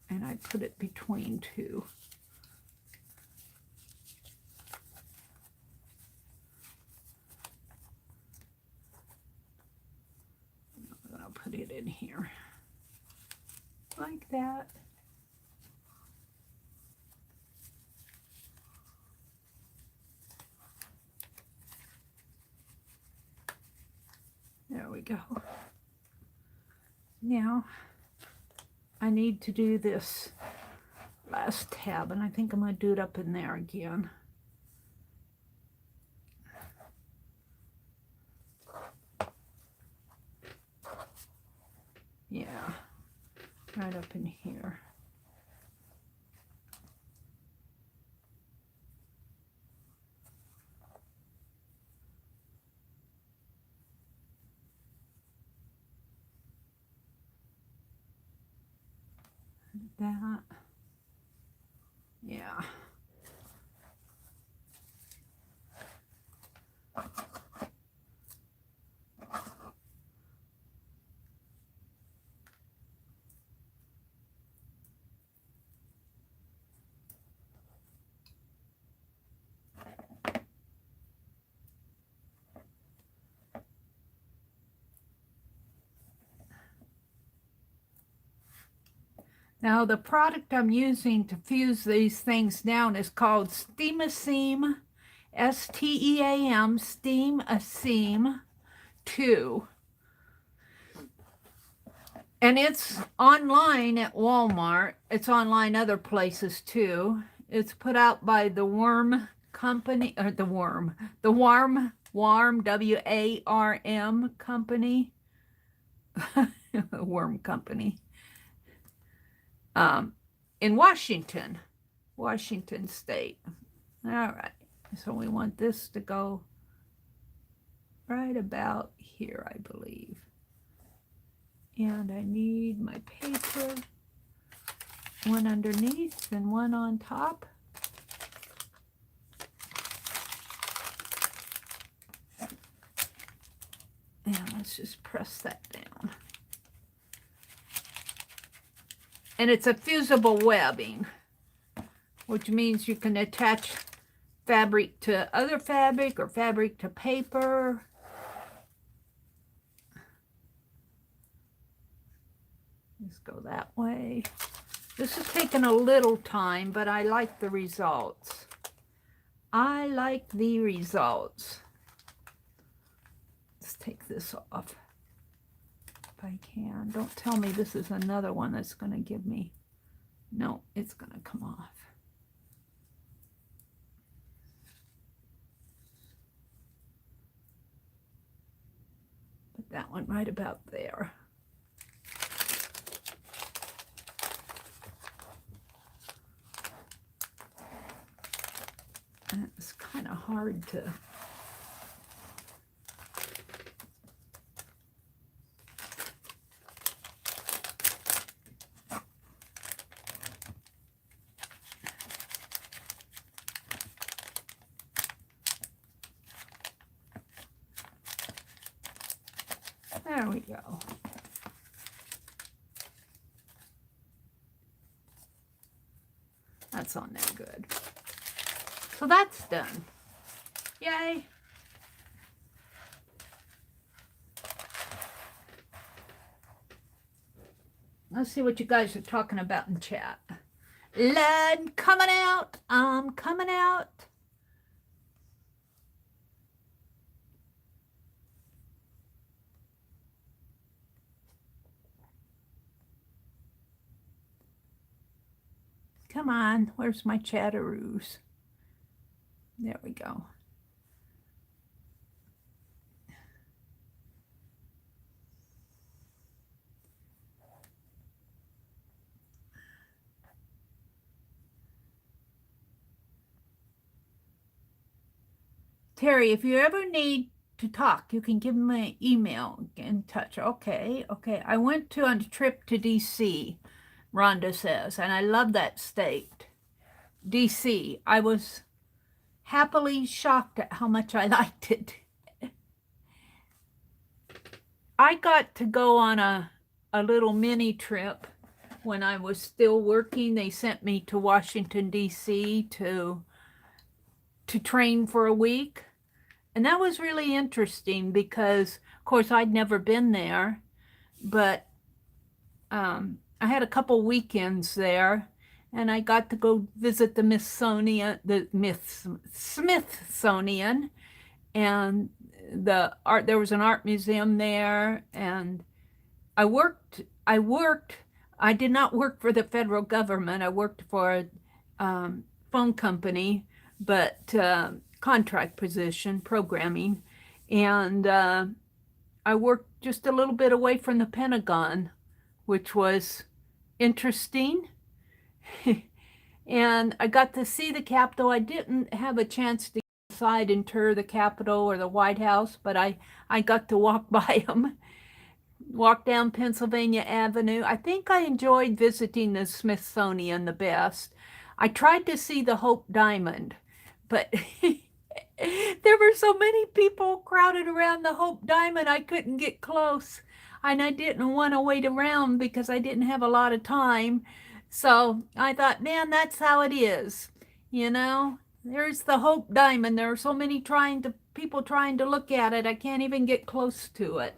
And I put it between two. I'll put it in here like that. There we go. Now I need to do this last tab, and I think I'm going to do it up in there again. Yeah, right up in here. That. Yeah. Now the product I'm using to fuse these things down is called Steam-A-Seam, S-T-E-A-M, Steam-A-Seam 2. And it's online at Walmart. It's online other places too. It's put out by the Worm Company, or the Worm, W-A-R-M Company. Worm Company. In Washington State. All right, so we want this to go right about here, I believe. And I need my paper, one underneath and one on top. And let's just press that down. And it's a fusible webbing, which means you can attach fabric to other fabric or fabric to paper. Let's go that way. This is taking a little time, but I like the results. I like the results. Let's take this off. If I can. Don't tell me this is another one that's going to give me. No, it's going to come off. Put that one right about there. And it's kind of hard to. There we go. That's on there good. So that's done. Yay. Let's see what you guys are talking about in chat. Lud coming out. I'm coming out. Come on, where's my chatteroos? There we go. Terry, if you ever need to talk, you can give me an email, get in touch. Okay. I went on a trip to DC, Rhonda says, and I love that state. DC. I was happily shocked at how much I liked it. I got to go on a little mini trip when I was still working. They sent me to Washington, D.C. to train for a week. And that was really interesting because, of course, I'd never been there, but I had a couple weekends there, and I got to go visit the Smithsonian, and there was an art museum there, and I did not work for the federal government. I worked for a phone company, but contract position, programming. And I worked just a little bit away from the Pentagon, which was interesting. And I got to see the Capitol. I didn't have a chance to go inside and tour the Capitol or the White House, but I got to walk by them. Walk down Pennsylvania Avenue. I think I enjoyed visiting the Smithsonian the best. I tried to see the Hope Diamond, but there were so many people crowded around the Hope Diamond, I couldn't get close. And I didn't want to wait around because I didn't have a lot of time. So I thought, man, that's how it is. You know, there's the Hope Diamond. There are so many people trying to look at it. I can't even get close to it.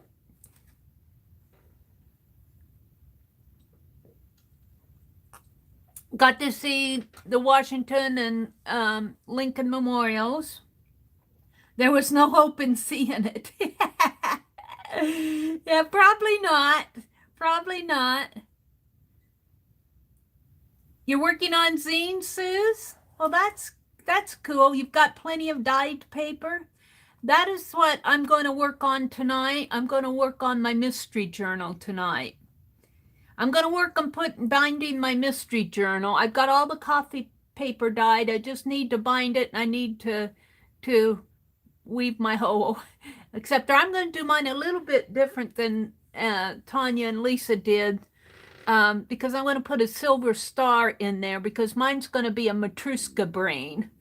Got to see the Washington and Lincoln memorials. There was no hope in seeing it. Yeah, probably not. Probably not. You're working on zines, Suze? Well, that's cool. You've got plenty of dyed paper. That is what I'm going to work on tonight. I'm going to work on my mystery journal tonight. I'm going to work on binding my mystery journal. I've got all the coffee paper dyed. I just need to bind it, and I need to weave my hole. Except I'm going to do mine a little bit different than Tanya and Lisa did, because I'm going to put a silver star in there because mine's going to be a Matryoshka brain.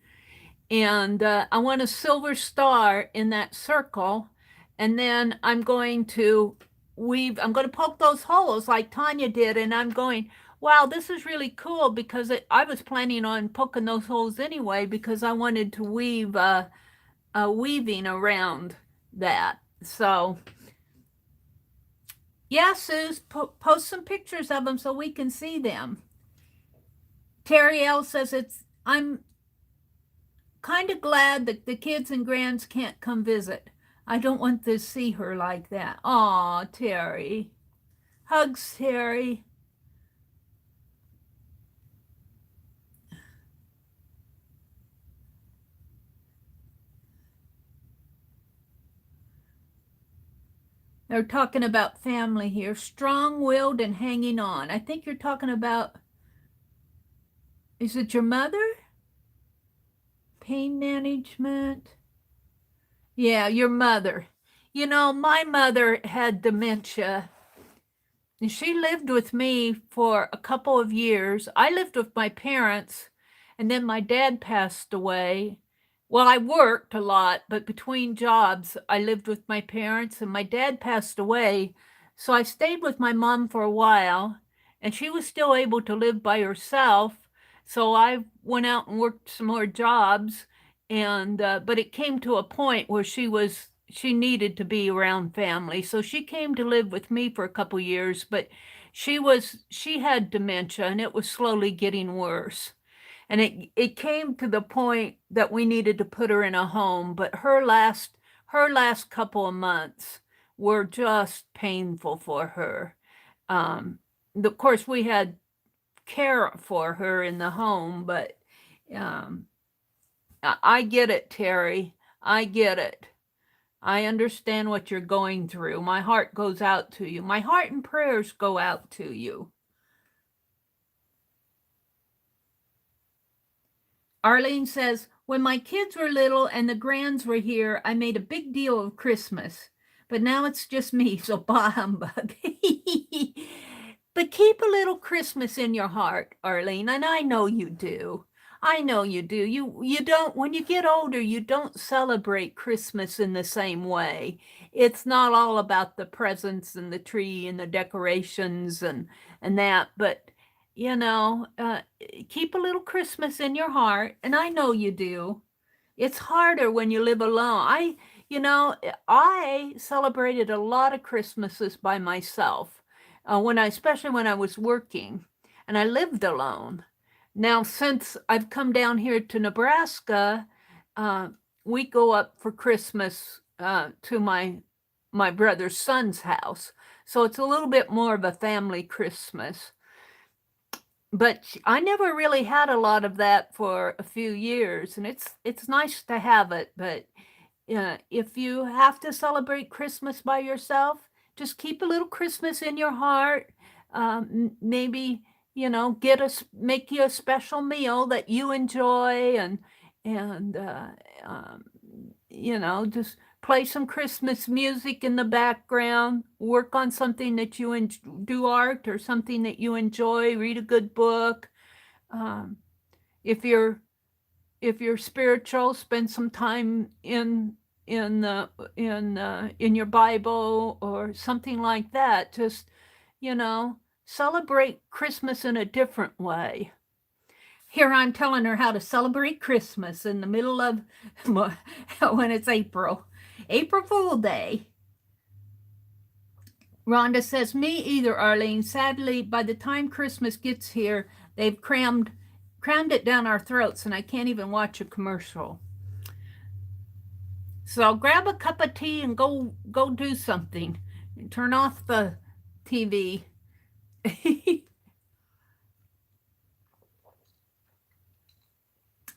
And I want a silver star in that circle. And then I'm going to poke those holes like Tanya did. And I'm going, wow, this is really cool because I was planning on poking those holes anyway because I wanted to weave weaving around that. So yeah, Suze, post some pictures of them so we can see them. Terry L says I'm kind of glad that the kids and grands can't come visit. I don't want to see her like that. Aw, Terry. Hugs, Terry. They're talking about family here. Strong-willed and hanging on. I think you're talking about, is it your mother? Pain management. Yeah, your mother. You know, my mother had dementia. And she lived with me for a couple of years. I lived with my parents, and then my dad passed away. Well, I worked a lot, but between jobs, I lived with my parents, and my dad passed away. So I stayed with my mom for a while, and she was still able to live by herself. So I went out and worked some more jobs, and but it came to a point where she needed to be around family. So she came to live with me for a couple years, but she had dementia, and it was slowly getting worse. And it came to the point that we needed to put her in a home, but her last couple of months were just painful for her. Of course, we had care for her in the home, but um, I get it, Terry. I get it. I understand what you're going through. My heart goes out to you. My heart and prayers go out to you. Arlene says, when my kids were little and the grands were here, I made a big deal of Christmas. But now it's just me, so bah humbug. But keep a little Christmas in your heart, Arlene, and I know you do. I know you do. You don't, when you get older, you don't celebrate Christmas in the same way. It's not all about the presents and the tree and the decorations and that, but keep a little Christmas in your heart, and I know you do. It's harder when you live alone. I celebrated a lot of Christmases by myself, especially when I was working, and I lived alone. Now, since I've come down here to Nebraska, we go up for Christmas to my brother's son's house, so it's a little bit more of a family Christmas. But I never really had a lot of that for a few years, and it's nice to have it. But if you have to celebrate Christmas by yourself, just keep a little Christmas in your heart. Maybe make you a special meal that you enjoy, and just play some Christmas music in the background, work on something that you do art or something that you enjoy, read a good book. If you're spiritual, spend some time in your Bible or something like that. Just celebrate Christmas in a different way. Here I'm telling her how to celebrate Christmas in the middle of when it's April Fool Day. Rhonda says, me either, Arlene. Sadly, by the time Christmas gets here, they've crammed it down our throats, and I can't even watch a commercial. So I'll grab a cup of tea and go do something. Turn off the TV.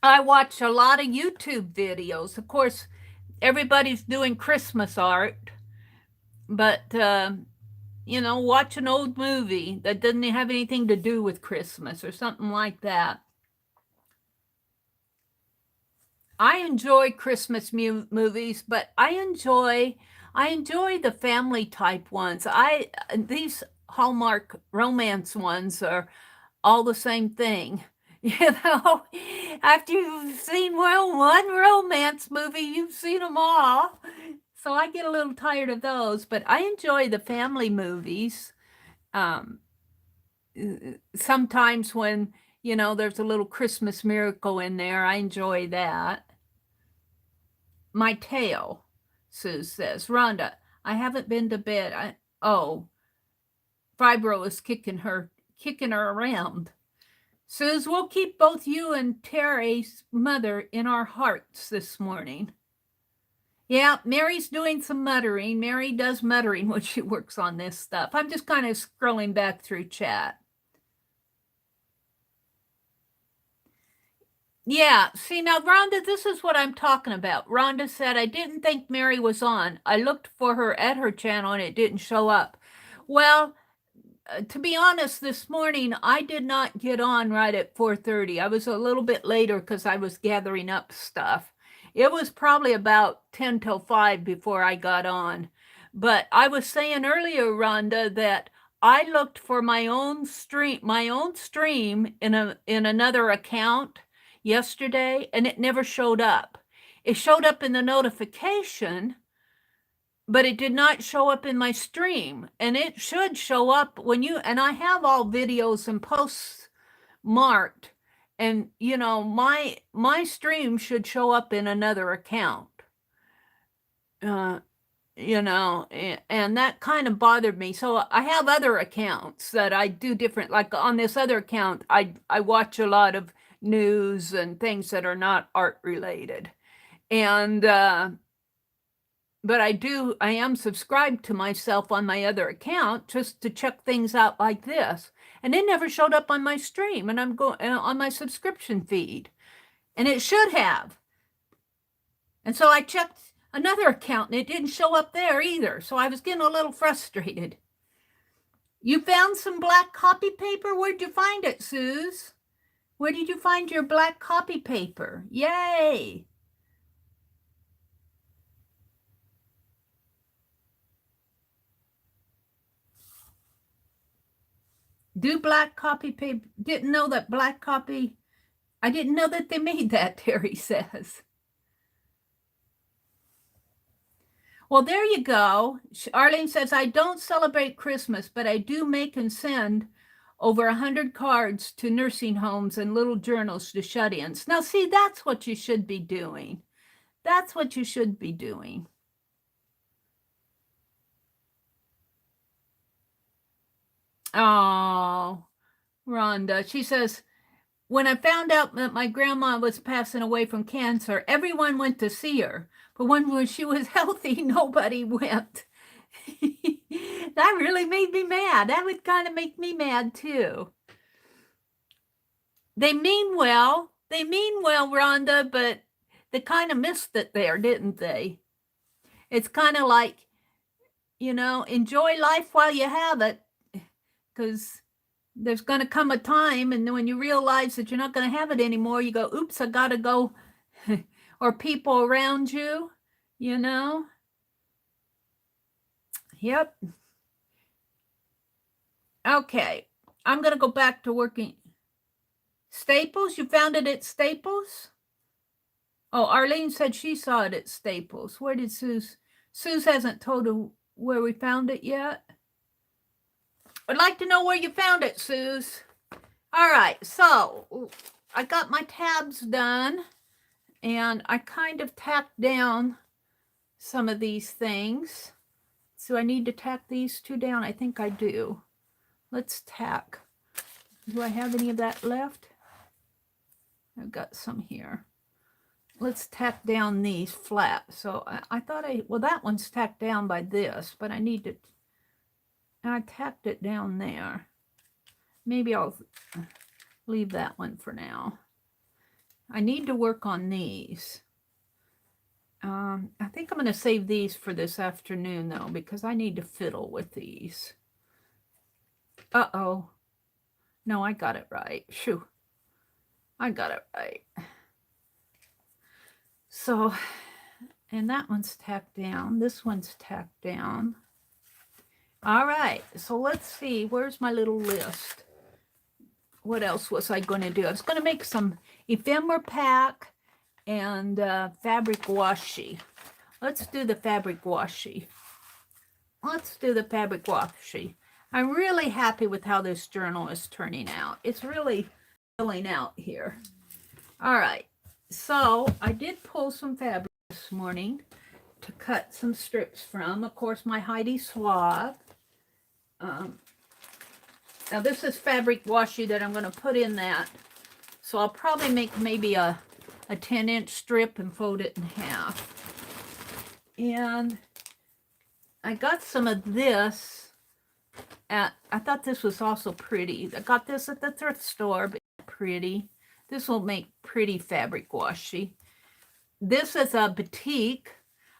I watch a lot of YouTube videos. Of course, everybody's doing Christmas art, but watch an old movie that doesn't have anything to do with Christmas or something like that. I enjoy Christmas movies, but I enjoy the family type ones. These Hallmark romance ones are all the same thing. After you've seen one romance movie, you've seen them all. So I get a little tired of those, but I enjoy the family movies. Sometimes when, there's a little Christmas miracle in there, I enjoy that. My tail, Sue says. Rhonda, I haven't been to bed. Fibro is kicking her around. Suze, we'll keep both you and Terry's mother in our hearts this morning. Yeah, Mary's doing some muttering. Mary does muttering when she works on this stuff. I'm just kind of scrolling back through chat. Yeah, see now, Rhonda, this is what I'm talking about. Rhonda said, I didn't think Mary was on. I looked for her at her channel and it didn't show up. Well, to be honest, this morning I did not get on right at 4:30. I was a little bit later because I was gathering up stuff. It was probably about 10 till 5 before I got on. But I was saying earlier, Rhonda, that I looked for my own stream in another account yesterday, and it never showed up. It showed up in the notification, but it did not show up in my stream, and it should show up and I have all videos and posts marked, and my stream should show up in another account. And that kind of bothered me. So I have other accounts that I do different, like on this other account, I watch a lot of news and things that are not art related. And But I am subscribed to myself on my other account just to check things out like this. And it never showed up on my stream, and I'm going on my subscription feed. And it should have. And so I checked another account and it didn't show up there either. So I was getting a little frustrated. You found some black copy paper? Where'd you find it, Suze? Where did you find your black copy paper? Yay! Do black copy paper? Didn't know that black copy. I didn't know that they made that, Terry says. Well, there you go. Arlene says, I don't celebrate Christmas, but I do make and send over 100 cards to nursing homes and little journals to shut-ins. Now, see, that's what you should be doing. That's what you should be doing. Oh, Rhonda. She says, when I found out that my grandma was passing away from cancer, everyone went to see her. But when she was healthy, nobody went. That really made me mad. That would kind of make me mad too. They mean well, Rhonda, but they kind of missed it there, didn't they? It's kind of like, enjoy life while you have it, because there's going to come a time, and when you realize that you're not going to have it anymore, you go, oops, I got to go. Or people around you, Yep. Okay, I'm going to go back to working. Staples? You found it at Staples? Oh, Arlene said she saw it at Staples. Where did Suze? Suze hasn't told her where we found it yet. I'd like to know where you found it, Suze. All right, so I got my tabs done, and I kind of tacked down some of these things. So I need to tack these two down. I think I do. Let's tack. Do I have any of that left? I've got some here. Let's tack down these flat. So I thought well, that one's tacked down by this, but I need to, I tacked it down there. Maybe I'll leave that one for now. I need to work on these. I think I'm going to save these for this afternoon, though, because I need to fiddle with these. Uh-oh. No, I got it right. Shoo. I got it right. So, and that one's tacked down. This one's tacked down. All right. So let's see. Where's my little list? What else was I going to do? I was going to make some ephemera pack and fabric washi. Let's do the fabric washi. Let's do the fabric washi. I'm really happy with how this journal is turning out. It's really filling out here. All right. So I did pull some fabric this morning to cut some strips from. Of course, my Heidi Swath. Now this is fabric washi that I'm going to put in that. So I'll probably make maybe a 10-inch strip and fold it in half. And I got some of this at, I thought this was also pretty. I got this at the thrift store, but pretty. This will make pretty fabric washi. This is a batik.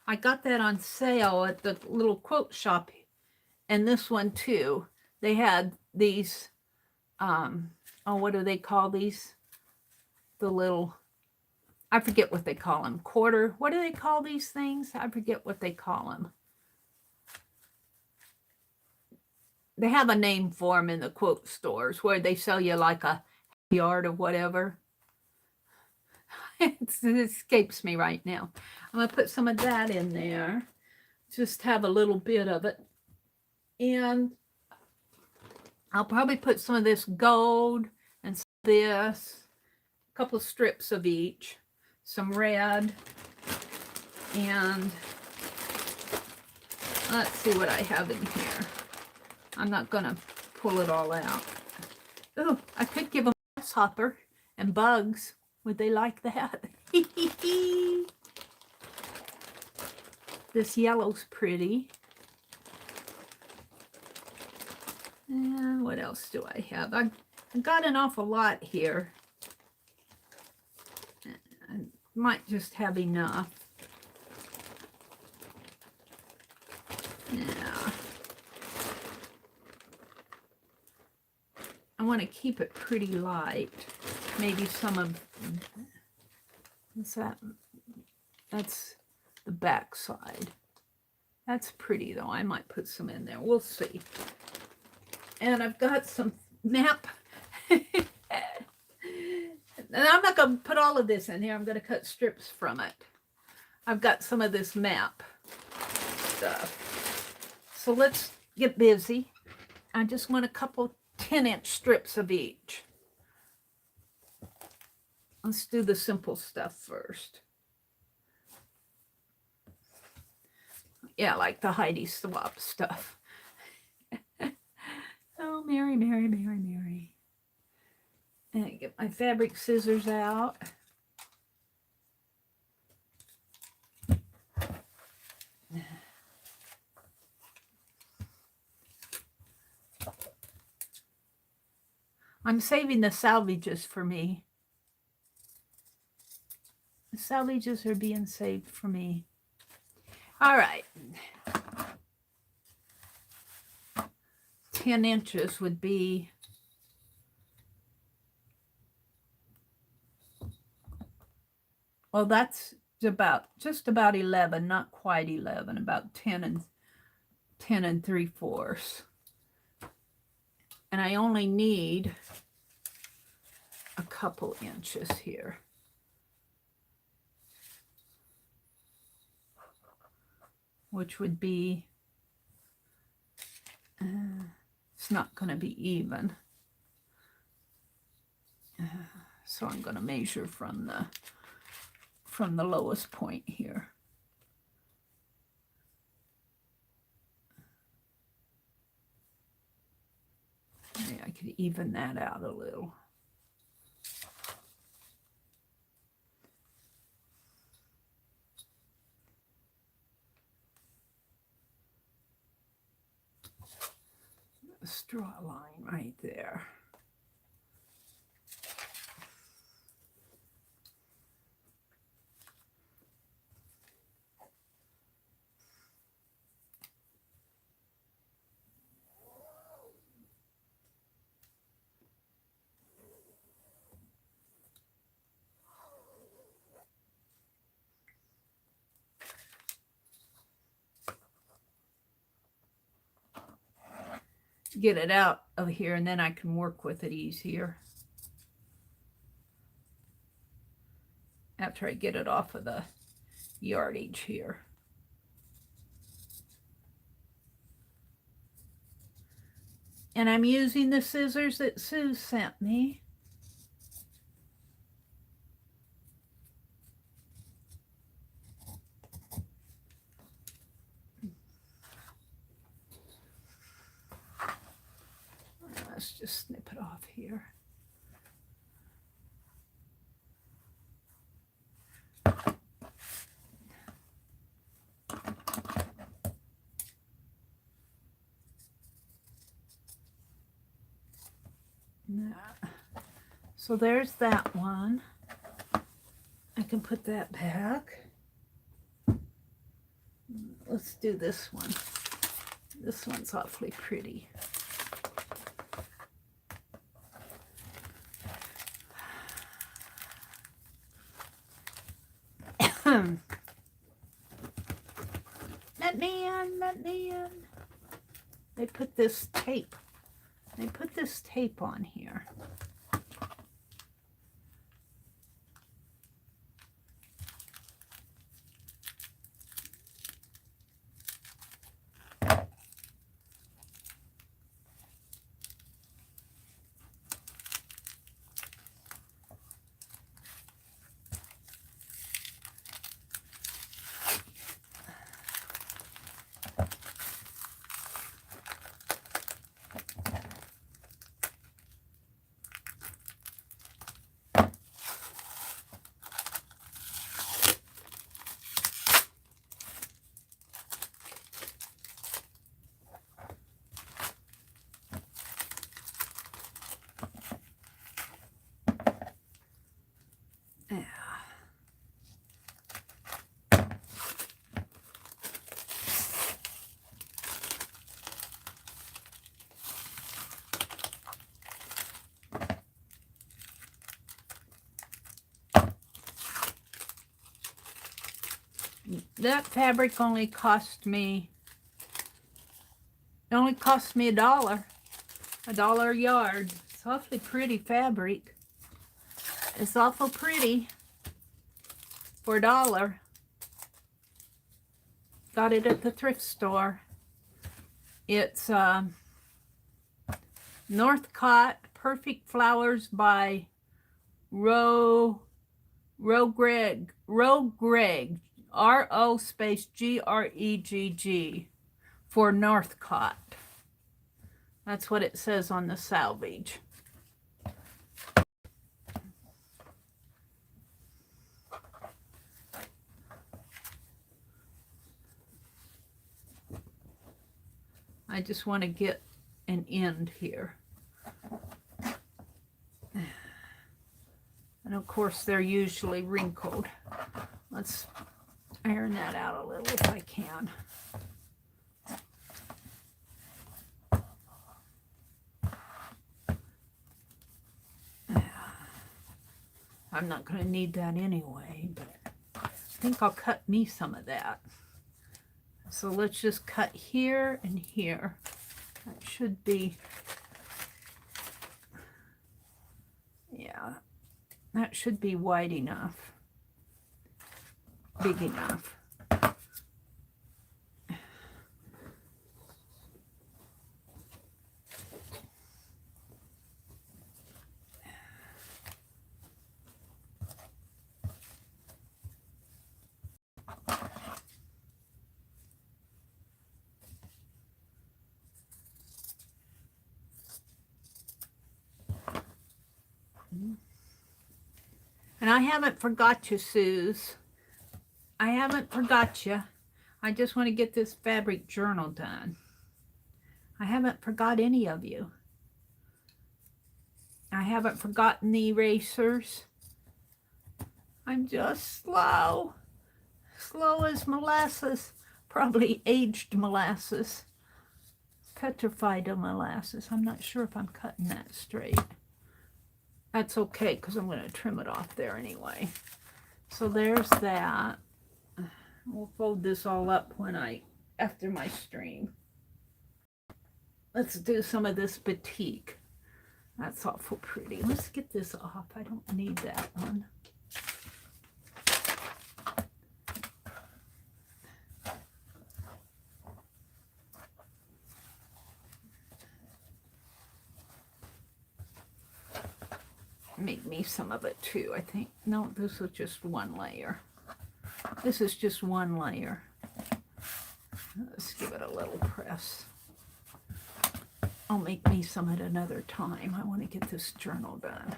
I got that on sale at the little quote shop. And this one too. They had these, what do they call these? The little, I forget what they call them. Quarter, what do they call these things? I forget what they call them. They have a name for them in the quote stores where they sell you like a yard or whatever. It escapes me right now. I'm going to put some of that in there. Just have a little bit of it. And I'll probably put some of this gold and some of this. A couple of strips of each. Some red. And let's see what I have in here. I'm not going to pull it all out. Oh, I could give them a grasshopper and bugs. Would they like that? This yellow's pretty. And what else do I have? I got an awful lot here. I might just have enough. Yeah. I want to keep it pretty light. Maybe some of, what's that? That's the back side. That's pretty though. I might put some in there. We'll see. And I've got some map. And I'm not going to put all of this in here. I'm going to cut strips from it. I've got some of this map stuff. So let's get busy. I just want a couple 10-inch strips of each. Let's do the simple stuff first. Yeah, like the Heidi Swap stuff. Oh, Mary, Mary, Mary, Mary. And I get my fabric scissors out. I'm saving the salvages for me. The salvages are being saved for me. All right. 10 inches would be well, that's just about 11, not quite 11, about 10 and 3/4. And I only need a couple inches here. Which would be, it's not going to be even. So I'm going to measure from the lowest point here. Maybe I could even that out a little. Let's draw a line right there. Get it out of here, and then I can work with it easier after I get it off of the yardage here. And I'm using the scissors that Sue sent me. Let's just snip it off here. So there's that one. I can put that back. Let's do this one. This one's awfully pretty. Let me in, let me in. They put this tape. They put this tape on here. That fabric only cost me $1. $1 a yard. It's awfully pretty fabric. It's awful pretty for $1. Got it at the thrift store. It's Northcott Perfect Flowers by Greg, R-O space G-R-E-G-G for Northcott. That's what it says on the salvage. I just want to get an end here. And of course they're usually wrinkled. Let's iron that out a little if I can. I'm not going to need that anyway, but I think I'll cut me some of that. So let's just cut here and here. That should be, yeah, that should be wide enough, big enough. And I haven't forgot you, Suze. I haven't forgot you. I just want to get this fabric journal done. I haven't forgot any of you. I haven't forgotten the erasers. I'm just slow. Slow as molasses. Probably aged molasses. Petrified molasses. I'm not sure if I'm cutting that straight. That's okay, because I'm going to trim it off there anyway. So there's that. We'll fold this all up after my stream. Let's do some of this batik. That's awful pretty. Let's get this off. I don't need that one. Make me some of it too, I think. No, this was just one layer. This is just one layer. Let's give it a little press. I'll make me some at another time. I want to get this journal done.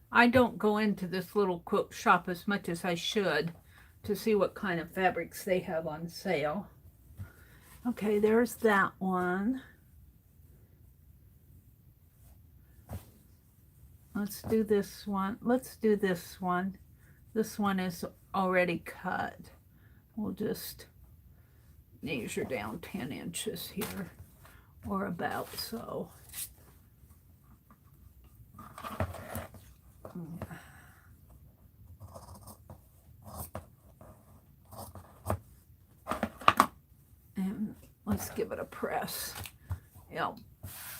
I don't go into this little quilt shop as much as I should to see what kind of fabrics they have on sale. Okay, there's that one. Let's do this one. Let's do this one. This one is already cut. We'll just measure down 10 inches here, or about so. And let's give it a press. You know,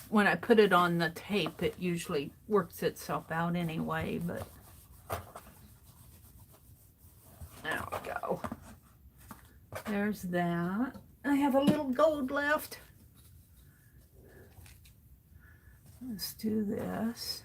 when I put it on the tape, it usually works itself out anyway, but there we go. There's that. I have a little gold left. Let's do this.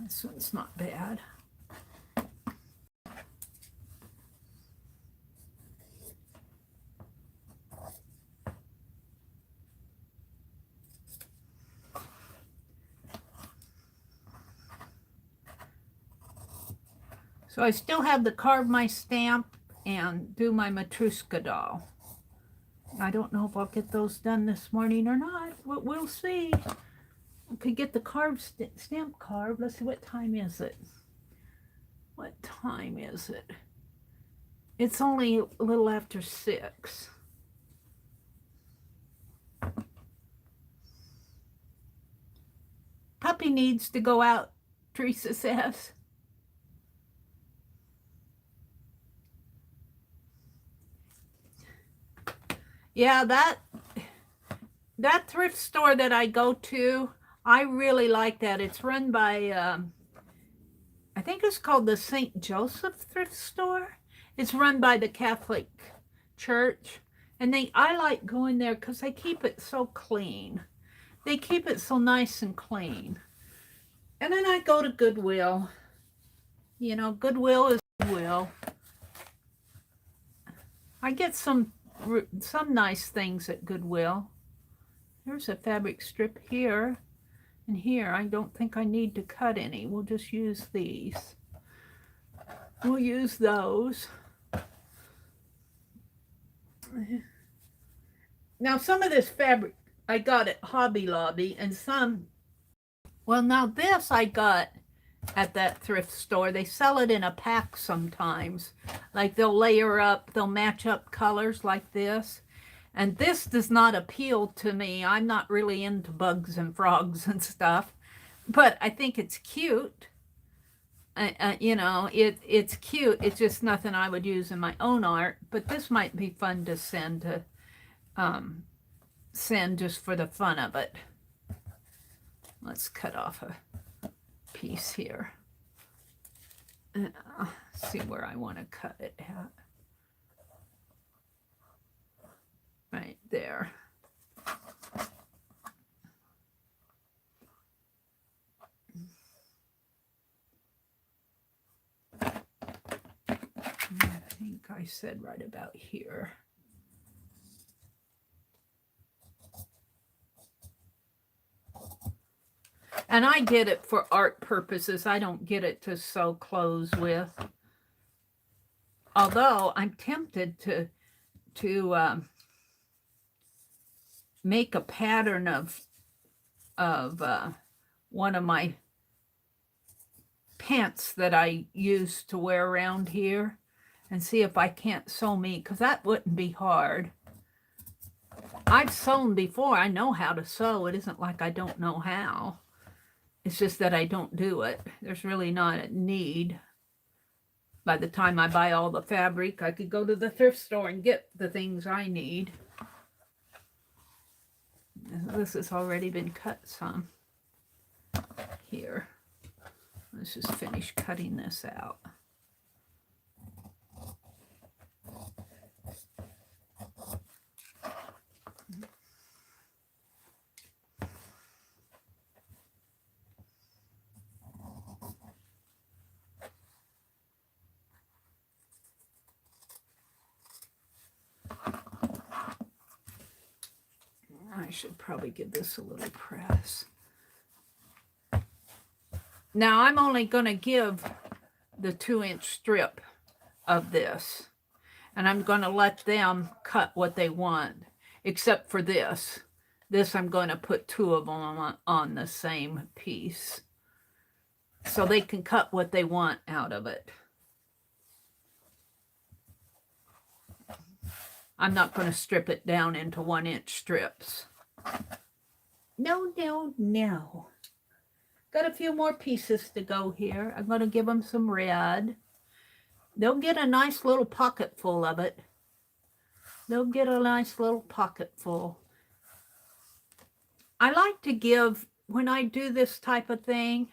This one's not bad. So I still have to carve my stamp and do my Matryoshka doll. I don't know if I'll get those done this morning or not. We'll see. I could get the stamp carved. Let's see, what time is it? What time is it? It's only a little after 6. Puppy needs to go out, Teresa says. Yeah, that thrift store that I go to, I really like that. It's run by, I think it's called the St. Joseph Thrift Store. It's run by the Catholic Church. And I like going there because they keep it so clean. They keep it so nice and clean. And then I go to Goodwill. You know, Goodwill is Goodwill. I get some nice things at Goodwill. There's a fabric strip here and here. I don't think I need to cut any. We'll just use these. We'll use those. Now, some of this fabric I got at Hobby Lobby, and some, well, now this I got at that thrift store. They sell it in a pack sometimes. Like they'll layer up, they'll match up colors like this. And this does not appeal to me. I'm not really into bugs and frogs and stuff, but I think it's cute. You know, it's cute. It's just nothing I would use in my own art, but this might be fun to send just for the fun of it. Let's cut off a piece here. See where I want to cut it at. Right there. I think I said right about here. And I get it for art purposes. I don't get it to sew clothes with. Although I'm tempted to make a pattern of one of my pants that I used to wear around here and see if I can't sew me, because that wouldn't be hard. I've sewn before. I know how to sew. It isn't like I don't know how. It's just that I don't do it. There's really not a need. By the time I buy all the fabric, I could go to the thrift store and get the things I need. This has already been cut some. Here. Let's just finish cutting this out. I should probably give this a little press. Now I'm only going to give the 2-inch strip of this, and I'm going to let them cut what they want, except for this. This I'm going to put 2 of them on the same piece, so they can cut what they want out of it. I'm not going to strip it down into 1-inch strips. No, no, no. Got a few more pieces to go here. I'm going to give them some red. They'll get a nice little pocket full of it. They'll get a nice little pocket full. I like to give, when I do this type of thing,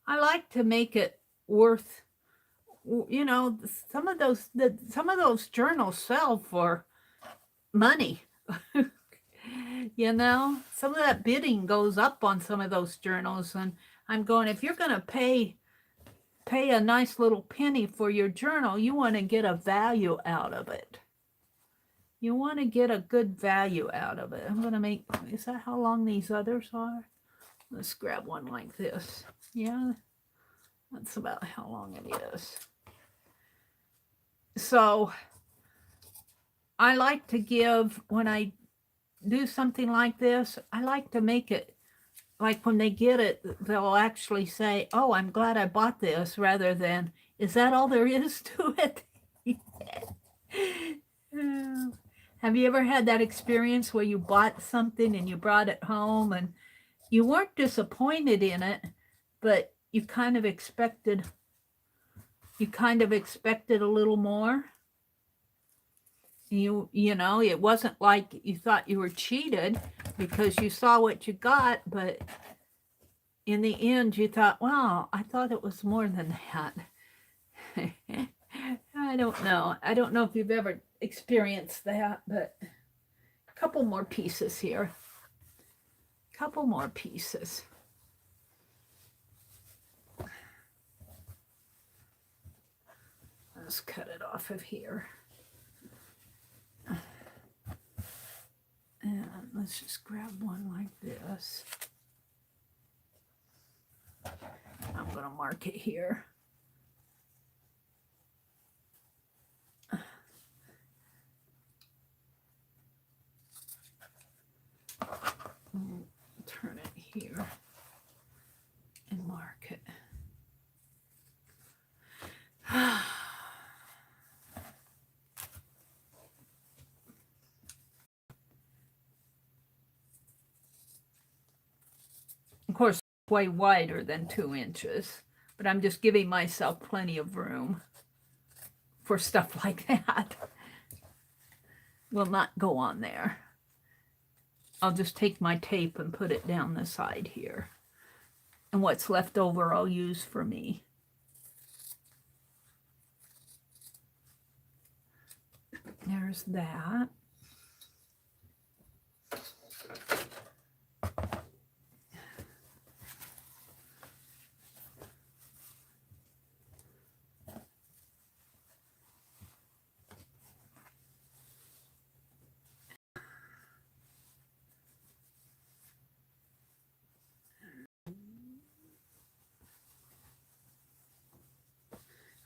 I like to make it worth you know, some of those journals sell for money. You know, some of that bidding goes up on some of those journals, and I'm going, if you're going to pay a nice little penny for your journal, you want to get a value out of it. You want to get a good value out of it. I'm going to make, is that how long these others are? Let's grab one like this. Yeah, that's about how long it is. So I like to give, when I do something like this, I like to make it like when they get it, they'll actually say, oh, I'm glad I bought this, rather than, is that all there is to it? Have you ever had that experience where you bought something and you brought it home and you weren't disappointed in it, but you kind of expected a little more? You know, it wasn't like you thought you were cheated because you saw what you got, but in the end you thought, wow, I thought it was more than that. I don't know if you've ever experienced that, but a couple more pieces here. Couple more pieces. Let's cut it off of here. And let's just grab one like this. I'm going to mark it here. Turn it here and mark it. Of course, way wider than 2 inches, but I'm just giving myself plenty of room for stuff like that. Will not go on there. I'll just take my tape and put it down the side here. And what's left over I'll use for me. There's that.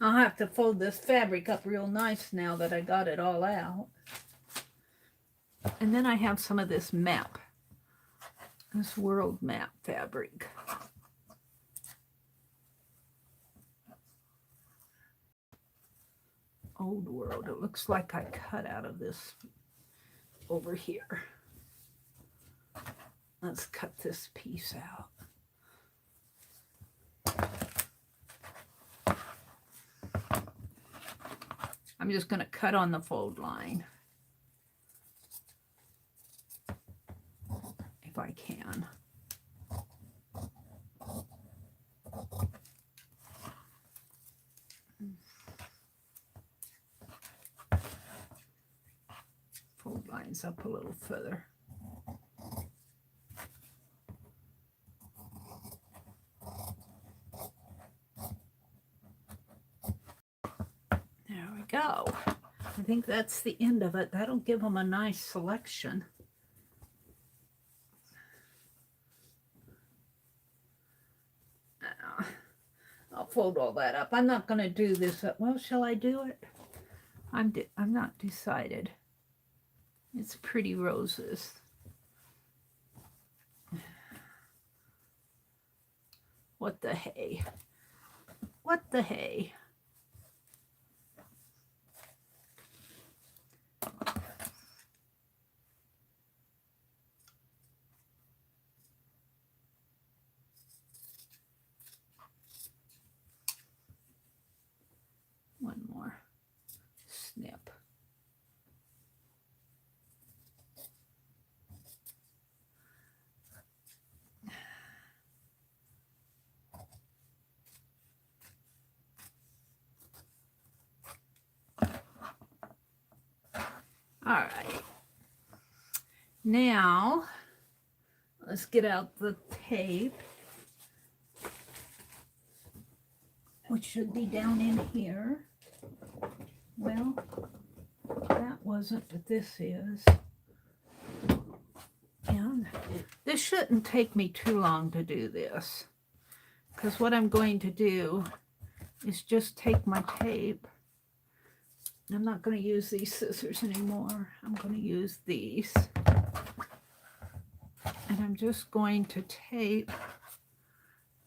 I'll have to fold this fabric up real nice now that I got it all out. And then I have some of this map, this world map fabric. Old world. It looks like I cut out of this over here. Let's cut this piece out. I'm just going to cut on the fold line, if I can. Fold lines up a little further. There we go. I think that's the end of it. That'll give them a nice selection. I'll fold all that up. I'm not going to do this. Well, shall I do it? I'm not decided. It's pretty roses. What the hey? What the hey? One more snip. right. Now, let's get out the tape, which should be down in here. Well, that wasn't, but this is. And this shouldn't take me too long to do this, because what I'm going to do is just take my tape. I'm not going to use these scissors anymore. I'm going to use these. And I'm just going to tape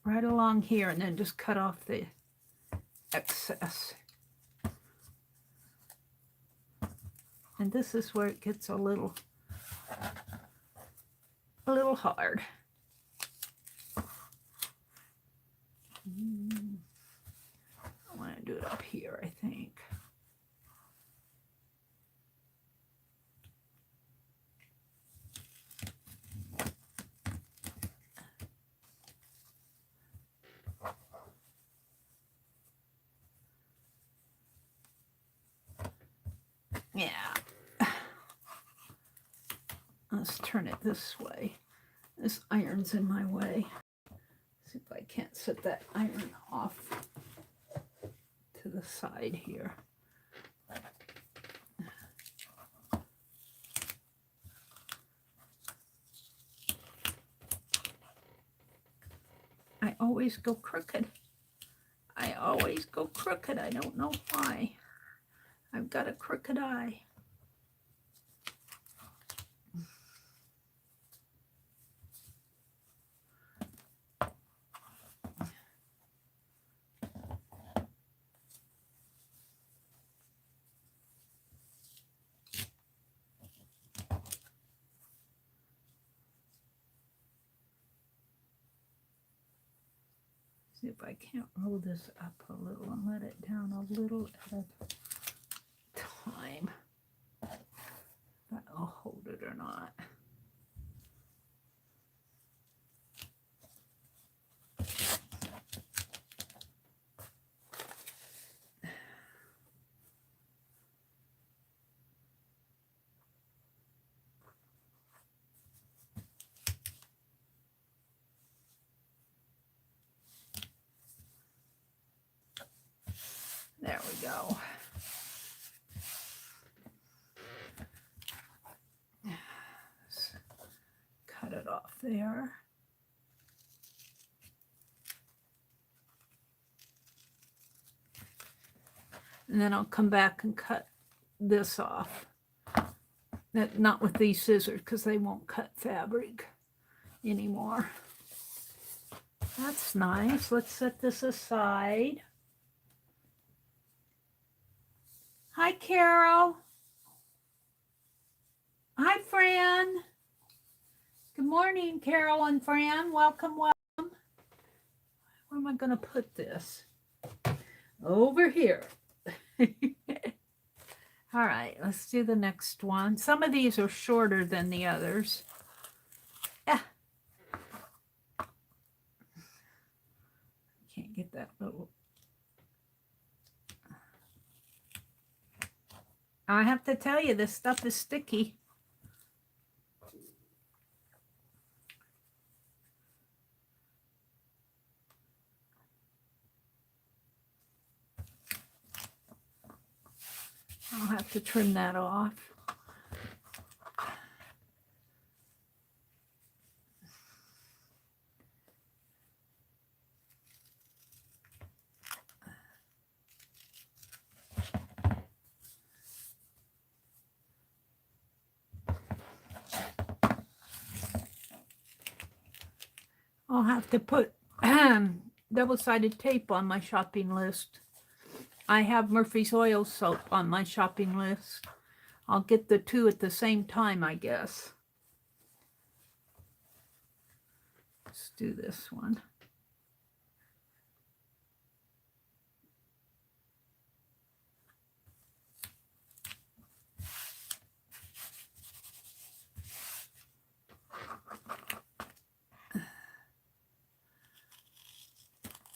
right along here and then just cut off the excess. And this is where it gets a little hard. I want to do it up here, I think. Yeah. Let's turn it this way. This iron's in my way. See if I can't set that iron off to the side here. I always go crooked. I always go crooked. I don't know why. I've got a crooked eye. See if I can't roll this up a little and let it down a little at a time. If I'll hold it or not. There we go. Cut it off there. And then I'll come back and cut this off. Not with these scissors, because they won't cut fabric anymore. That's nice. Let's set this aside. Hi, Carol. Hi, Fran. Good morning, Carol and Fran. Welcome, welcome. Where am I going to put this? Over here. All right, let's do the next one. Some of these are shorter than the others. Yeah. Can't get that little. I have to tell you, this stuff is sticky. I'll have to trim that off. I'll have to put double-sided tape on my shopping list. I have Murphy's Oil soap on my shopping list. I'll get the two at the same time, I guess. Let's do this one.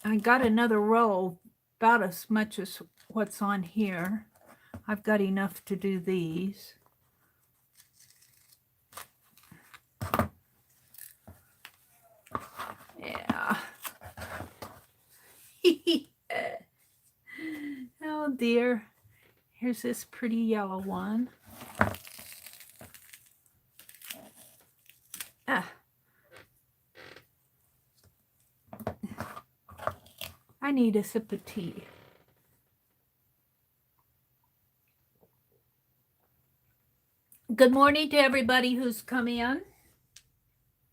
I got another roll, about as much as what's on here. I've got enough to do these. dear. Here's this pretty yellow one. I need a sip of tea. Good morning to everybody who's come in.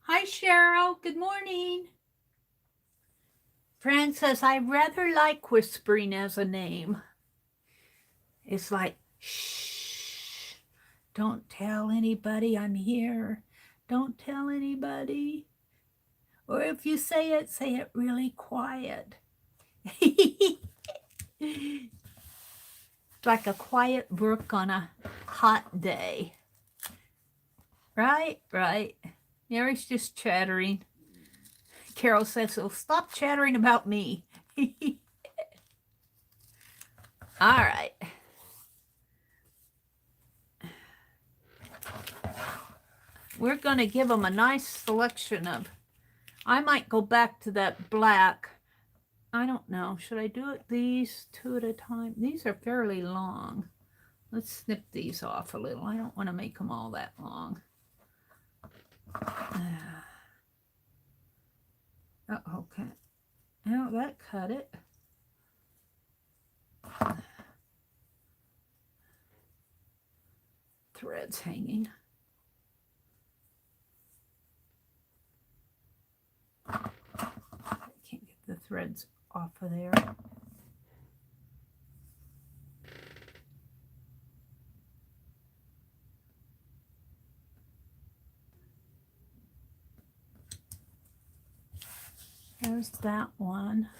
Hi, Cheryl. Good morning. Fran says, I rather like whispering as a name. It's like, shh, don't tell anybody I'm here. Don't tell anybody. Or if you say it really quiet. It's like a quiet brook on a hot day. Right, right. Mary's just chattering. Carol says, so stop chattering about me. All right. We're going to give them a nice selection of, I might go back to that black. I don't know. Should I do it these two at a time? These are fairly long. Let's snip these off a little. I don't want to make them all that long. Okay. Now that cut it. Threads hanging. I can't get the threads off of there. There's that one.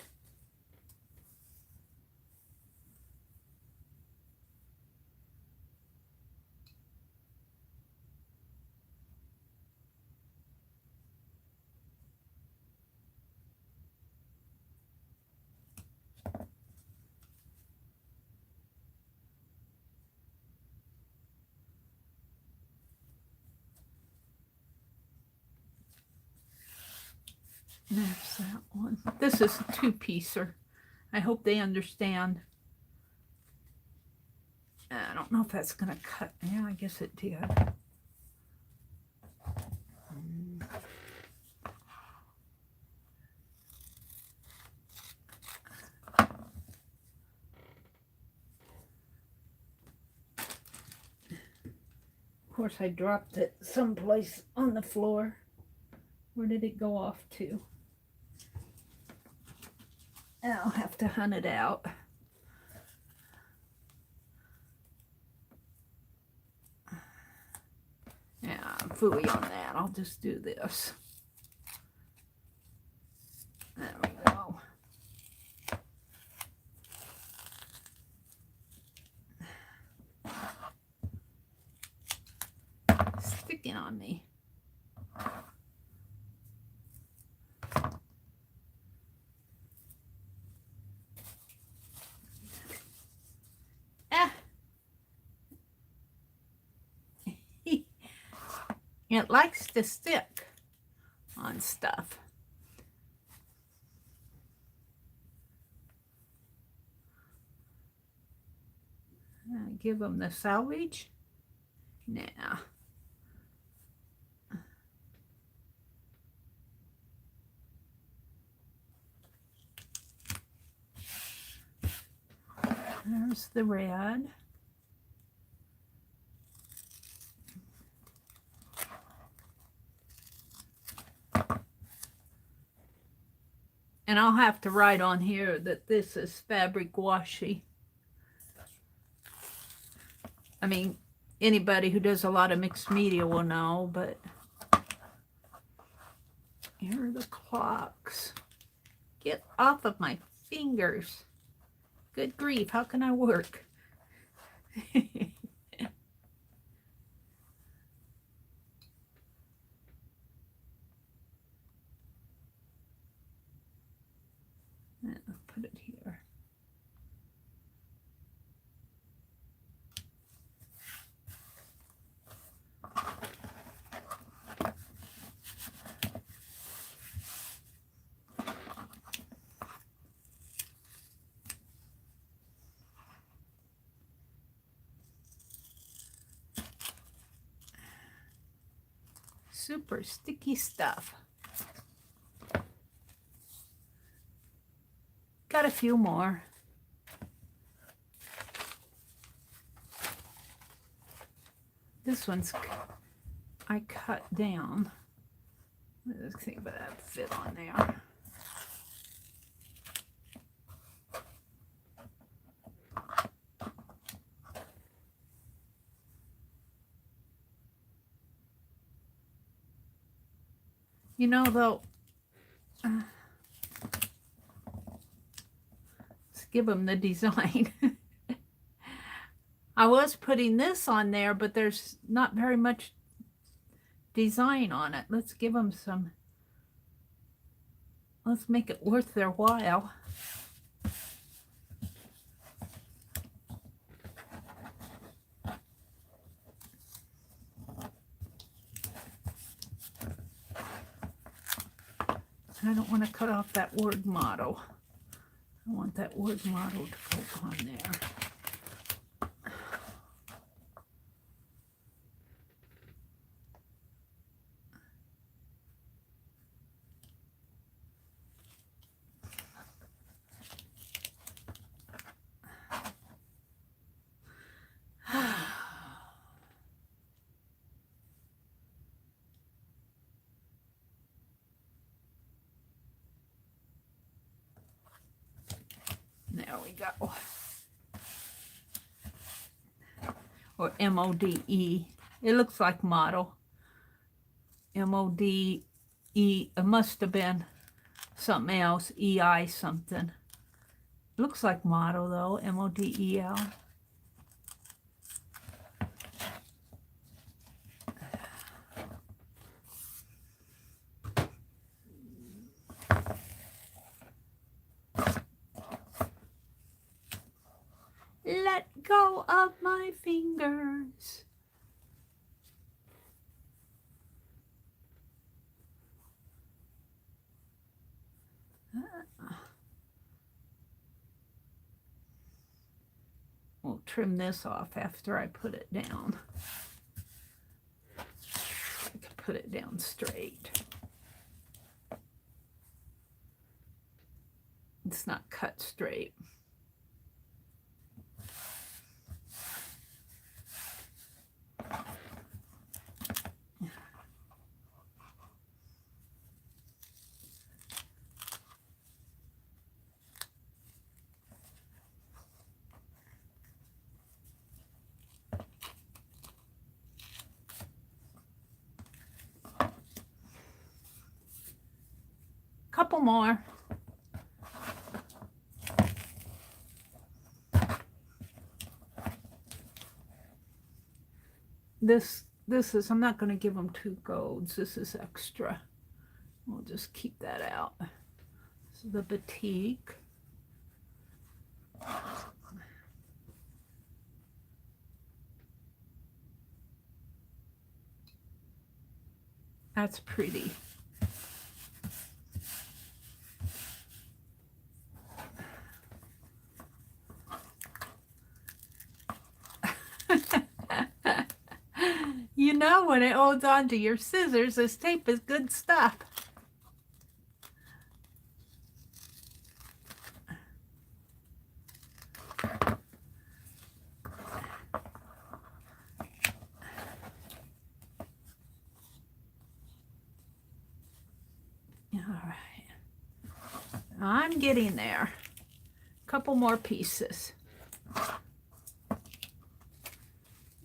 There's that one. This is a two-piecer. I hope they understand. I don't know if that's going to cut. Yeah, I guess it did. Of course, I dropped it someplace on the floor. Where did it go off to? I'll have to hunt it out. Yeah, I'm phooey on that. I'll just do this. There we go. Sticking on me. It likes to stick on stuff. Give them the salvage. Now. There's the red. And I'll have to write on here that this is fabric washi. I mean, anybody who does a lot of mixed media will know, but here are the clocks. Get off of my fingers. Good grief, how can I work? I'll put it here. super sticky stuff. Got a few more. This one's I cut down. Let's see if that fit on there. You know, though, let's give them the design. I was putting this on there, but there's not very much design on it. Let's give them some, let's make it worth their while. I don't want to cut off that word motto. I want that word motto to go on there. There we go. Or M-O-D-E. It looks like model. M-O-D-E. It must have been something else. E-I something. Looks like model though. M-O-D-E-L. Let go of my fingers. We'll trim this off after I put it down. I can put it down straight. It's not cut straight. Couple more. This is, I'm not going to give them 2 golds. This is extra. We'll just keep that out. This is the batik. That's pretty. You know, when it holds on to your scissors, this tape is good stuff. All right. I'm getting there. Couple more pieces.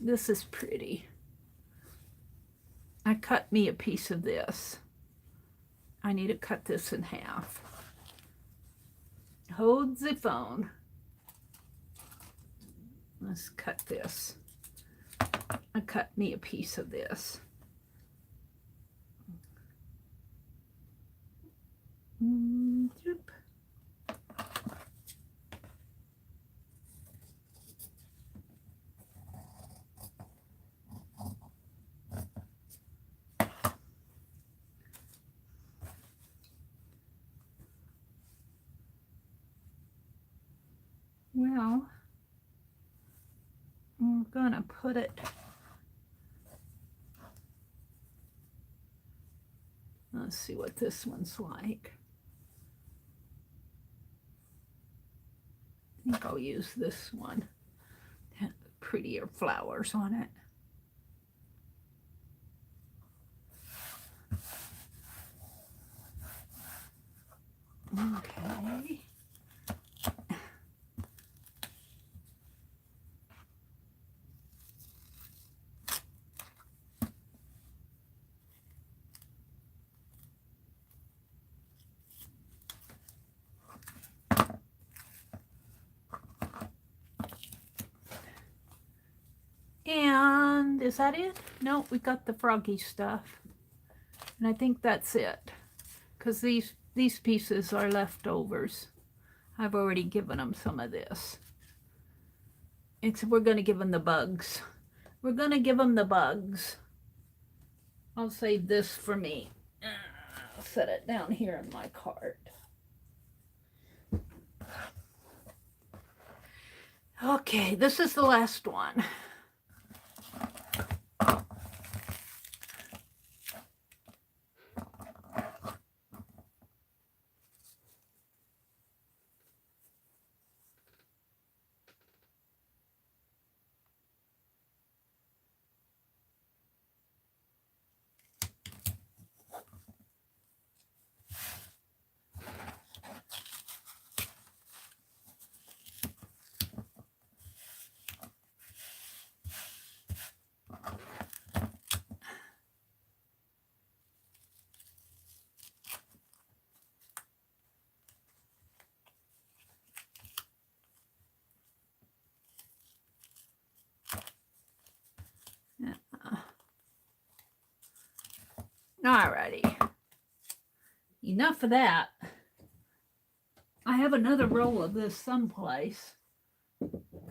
This is pretty. I cut me a piece of this. I need to cut this in half. Hold the phone. Let's cut this. I cut me a piece of this. Doop. Well, I'm gonna put it Let's see what this one's like. I think I'll use this one. Have prettier flowers on it. Okay. And is that it? No, we got the froggy stuff. And I think that's it. Because these pieces are leftovers. I've already given them some of this. We're going to give them the bugs. We're going to give them the bugs. I'll save this for me. I'll set it down here in my cart. Okay, this is the last one. Alrighty. Enough of that. I have another roll of this someplace.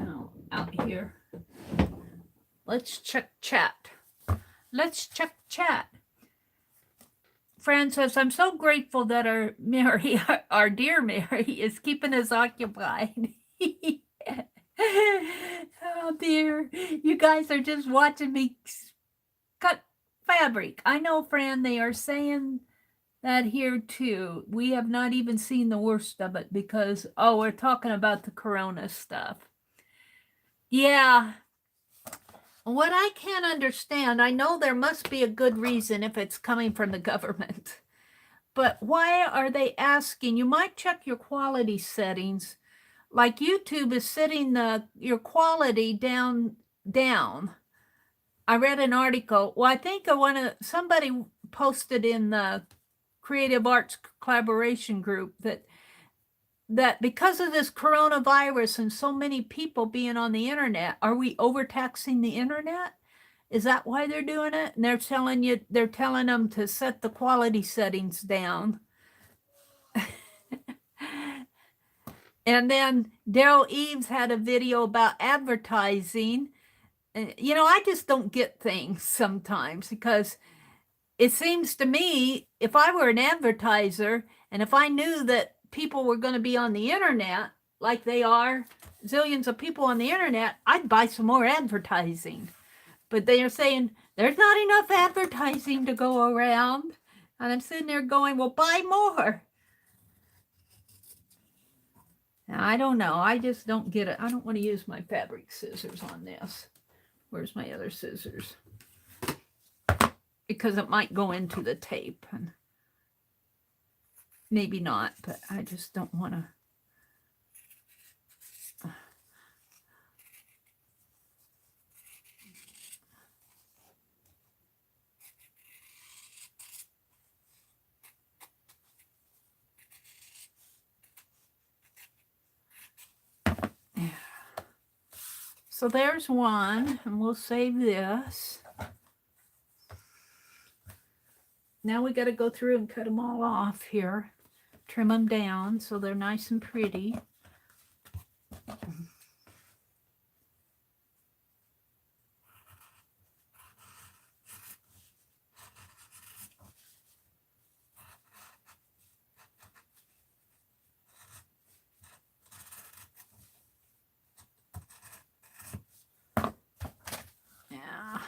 Oh, out here. Let's check chat. Let's check chat. Fran says, I'm so grateful that our Mary, our dear Mary, is keeping us occupied. Oh dear. You guys are just watching me cut fabric. I know, Fran, they are saying that here too. We have not even seen the worst of it because, oh, we're talking about the corona stuff. Yeah. What I can't understand, I know there must be a good reason if it's coming from the government, but why are they asking? You might check your quality settings. Like YouTube is setting your quality down. I read an article. Well, I think somebody posted in the Creative Arts Collaboration Group that because of this coronavirus and so many people being on the internet, are we overtaxing the internet? Is that why they're doing it? And they're telling them to set the quality settings down. And then Daryl Eves had a video about advertising. And, you know, I just don't get things sometimes because it seems to me, if I were an advertiser and if I knew that people were going to be on the internet, like they are, zillions of people on the internet, I'd buy some more advertising. But they are saying there's not enough advertising to go around. And I'm sitting there going, well, buy more. Now, I don't know. I just don't get it. I don't want to use my fabric scissors on this. Where's my other scissors? Because it might go into the tape. And maybe not, but I just don't want to. So there's one, and we'll save this. Now we got to go through and cut them all off here. Trim them down so they're nice and pretty. Yeah.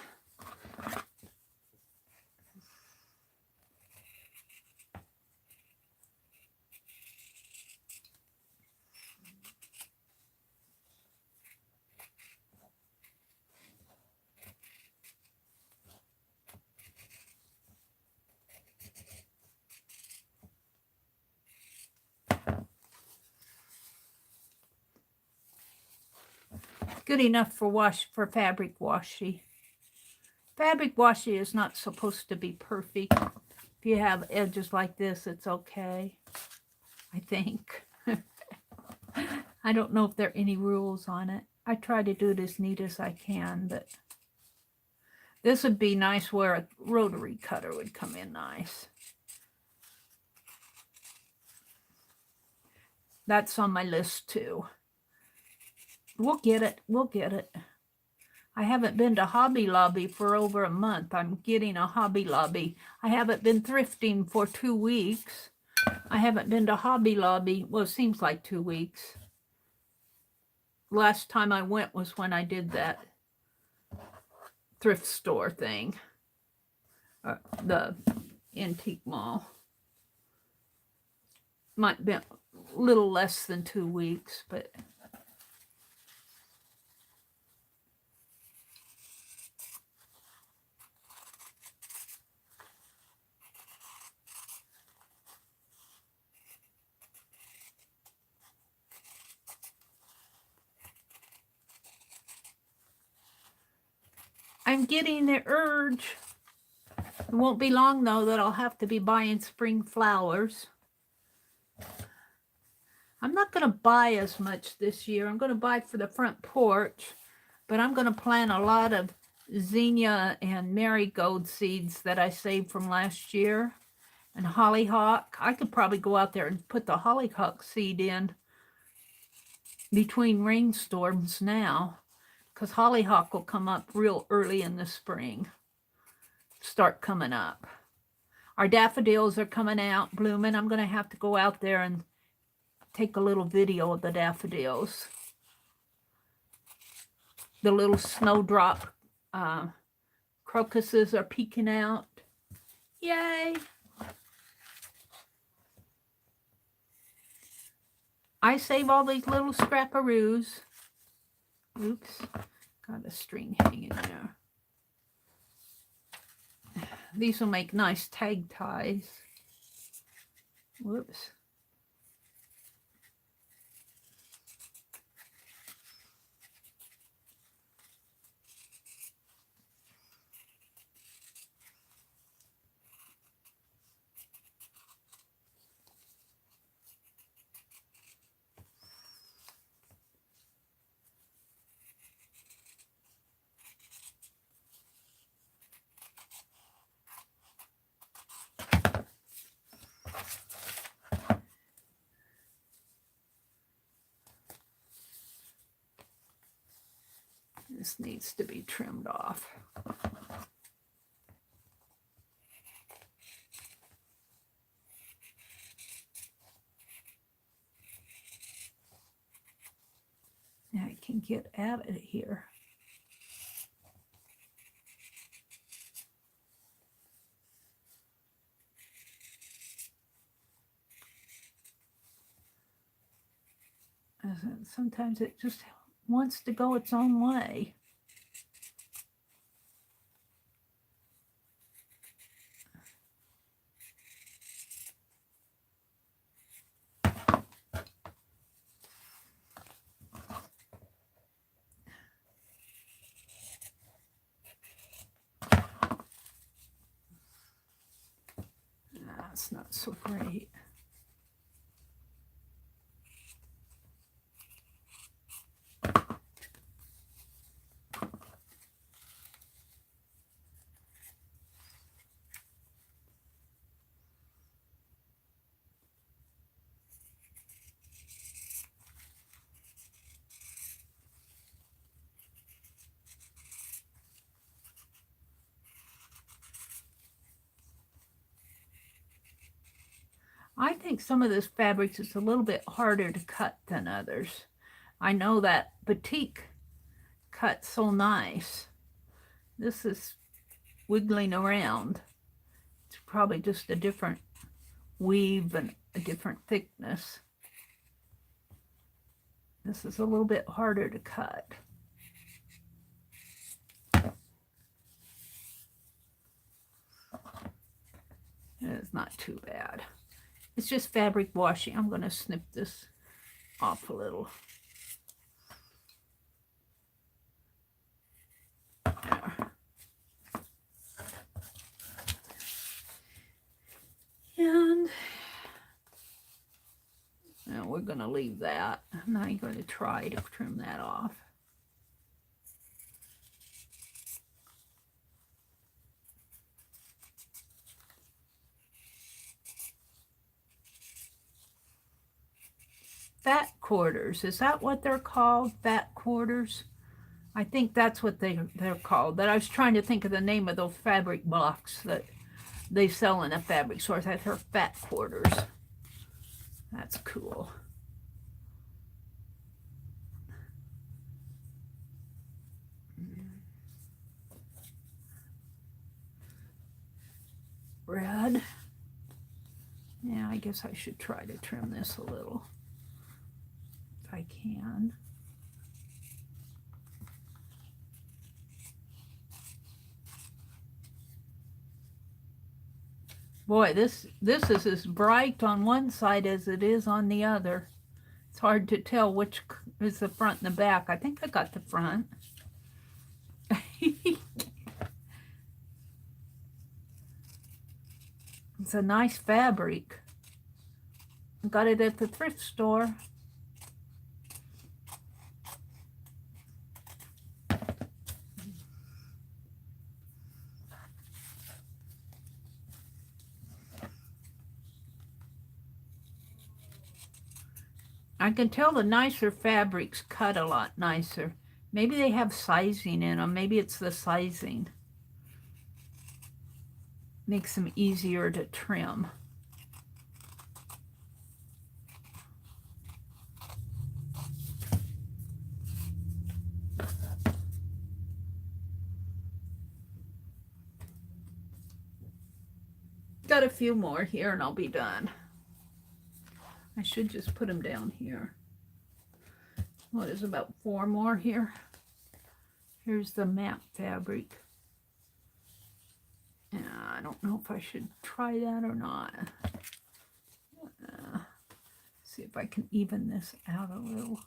good enough for fabric washi. Fabric washi is not supposed to be perfect. If you have edges like this, it's okay, I think. I don't know if there are any rules on it. I try to do it as neat as I can, but this would be nice where a rotary cutter would come in nice. That's on my list too. We'll get it. We'll get it. I haven't been to Hobby Lobby for over a month. I'm getting a Hobby Lobby. I haven't been thrifting for 2 weeks. I haven't been to Hobby Lobby. Well, it seems like 2 weeks. Last time I went was when I did that thrift store thing. The antique mall. Might be a little less than 2 weeks, but... I'm getting the urge. It won't be long, though, that I'll have to be buying spring flowers. I'm not going to buy as much this year. I'm going to buy for the front porch, but I'm going to plant a lot of zinnia and marigold seeds that I saved from last year, and hollyhock. I could probably go out there and put the hollyhock seed in between rainstorms now, because hollyhock will come up real early in the spring, start coming up. Our daffodils are coming out, blooming. I'm going to have to go out there and take a little video of the daffodils. The little snowdrop crocuses are peeking out. Yay! I save all these little scraparoos. Oops, got a string hanging there. These will make nice tag ties. Whoops. This needs to be trimmed off. Now I can get at it here. Sometimes it just wants to go its own way. That's not so great. I think some of this fabric is a little bit harder to cut than others. I know that batik cuts so nice. This is wiggling around. It's probably just a different weave and a different thickness. This is a little bit harder to cut. It's not too bad. It's just fabric washing. I'm going to snip this off a little. we're going to leave that. Now I'm going to try to trim that off. Fat quarters, is that what they're called? Fat quarters? I think that's what they're called. But I was trying to think of the name of those fabric blocks that they sell in a fabric store. I thought they're fat quarters. That's cool. Red. Yeah, I guess I should try to trim this a little if I can. Boy, this is as bright on one side as it is on the other. It's hard to tell which is the front and the back. I think I got the front. It's a nice fabric. I got it at the thrift store. I can tell the nicer fabrics cut a lot nicer. Maybe they have sizing in them. Maybe it's the sizing. Makes them easier to trim. Got a few more here and I'll be done. I should just put them down here. What is about 4 more here? Here's the matte fabric. I don't know if I should try that or not. See if I can even this out a little.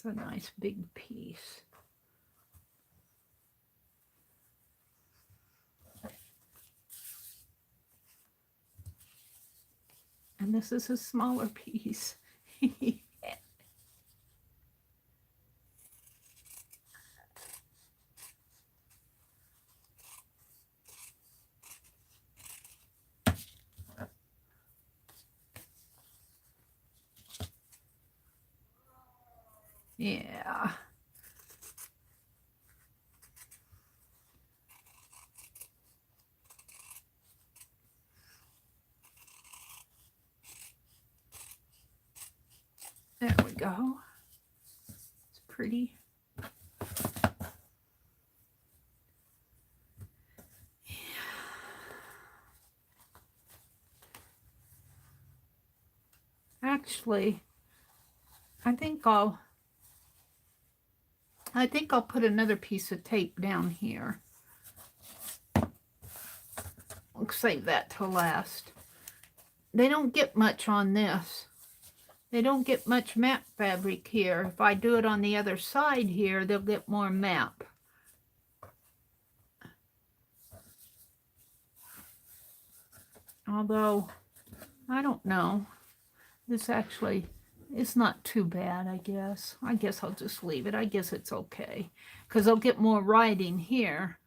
It's a nice big piece. And this is a smaller piece. Yeah. There we go. It's pretty. Actually, I think I'll put another piece of tape down here. I'll save that till last. They don't get much on this. They don't get much matte fabric here. If I do it on the other side here, they'll get more matte. Although, I don't know. This actually is not too bad, I guess. I guess I'll just leave it. I guess it's okay. Because I'll get more writing here.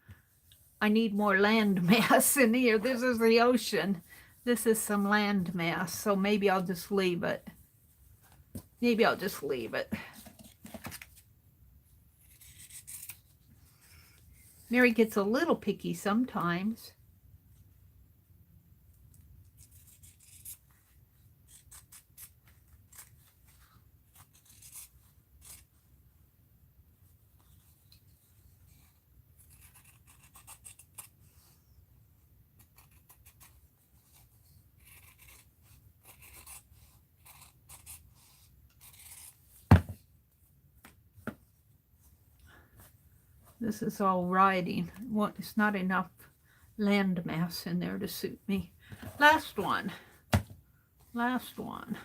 I need more land mass in here. This is the ocean. This is some land mass. So maybe I'll just leave it. Maybe I'll just leave it. Mary gets a little picky sometimes. This is all riding. It's not enough land mass in there to suit me. Last one. Last one.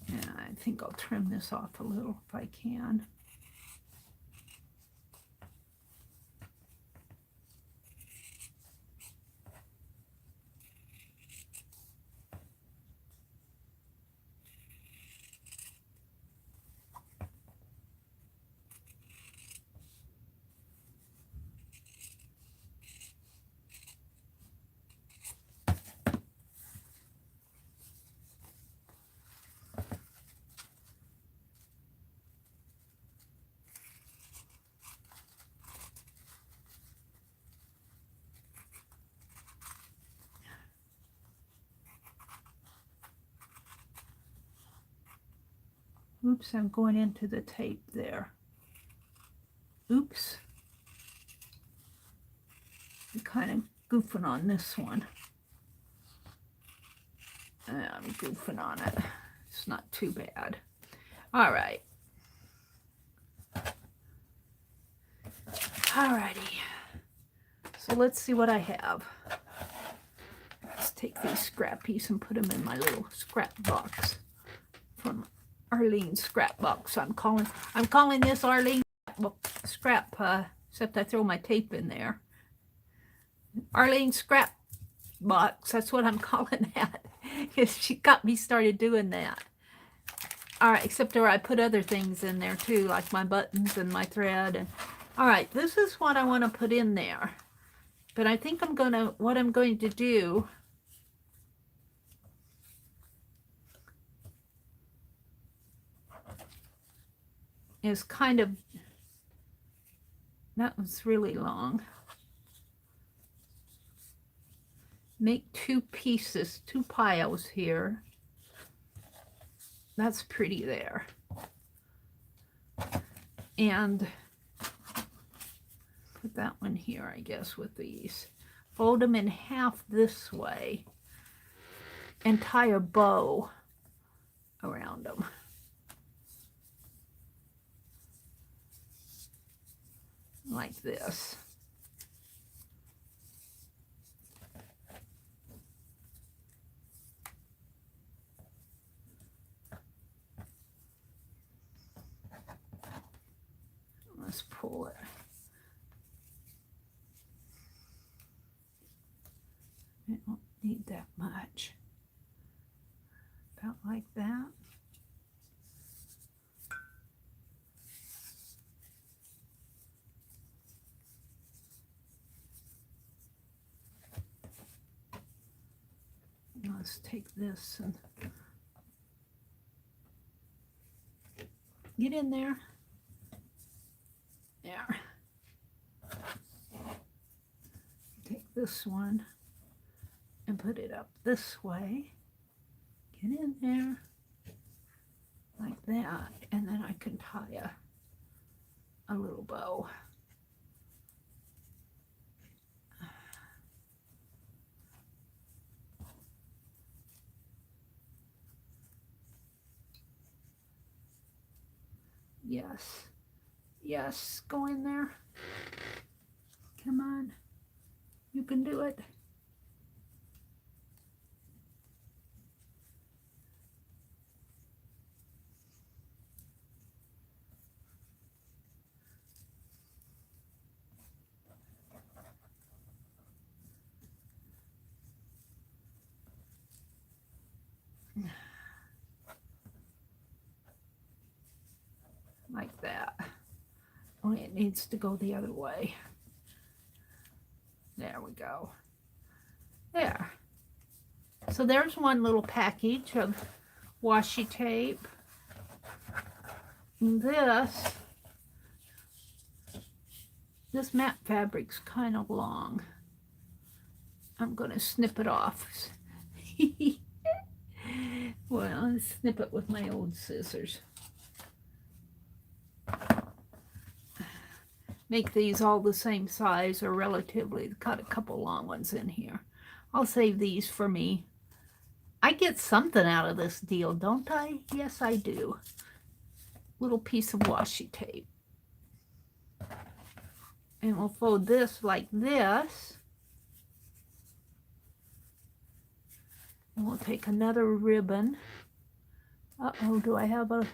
Yeah, I think I'll trim this off a little if I can. Oops, I'm going into the tape there. Oops. I'm kind of goofing on this one. I'm goofing on it. It's not too bad. All right. Alrighty. So let's see what I have. Let's take these scrappies and put them in my little scrap box from Arlene's scrap box. I'm calling this Arlene's scrap, except I throw my tape in there. Arlene's scrap box, that's what I'm calling that. Because she got me started doing that. All right, except where I put other things in there too, like my buttons and my thread. And all right, this is what I want to put in there. But I think what I'm going to do is kind of, that was really long. Make two pieces, two piles here. That's pretty there. And put that one here, I guess, with these. Fold them in half this way and tie a bow around them. Like this. Let's pull it. I don't need that much. About like that. Let's take this and get in there. There. Take this one and put it up this way. Get in there like that, and then I can tie a little bow. Yes. Yes, go in there. Come on. You can do it. Like that. Only it needs to go the other way. There we go. There. So there's one little package of washi tape. And this matte fabric's kind of long. I'm going to snip it off. Well, I'll snip it with my old scissors. Make these all the same size or relatively, cut a couple long ones in here. I'll save these for me. I get something out of this deal, don't I? Yes, I do. Little piece of washi tape. And we'll fold this like this. And we'll take another ribbon. Uh-oh, do I have a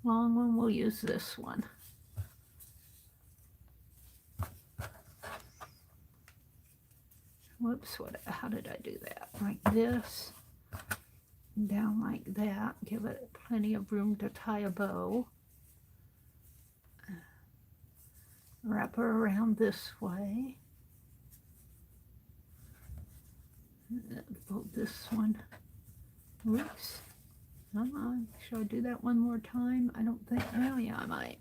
long one? We'll use this one. Whoops, how did I do that? Like this, down like that. Give it plenty of room to tie a bow. Wrap her around this way. Fold this one. Oops. Should I do that one more time? I don't think. Well, yeah, I might.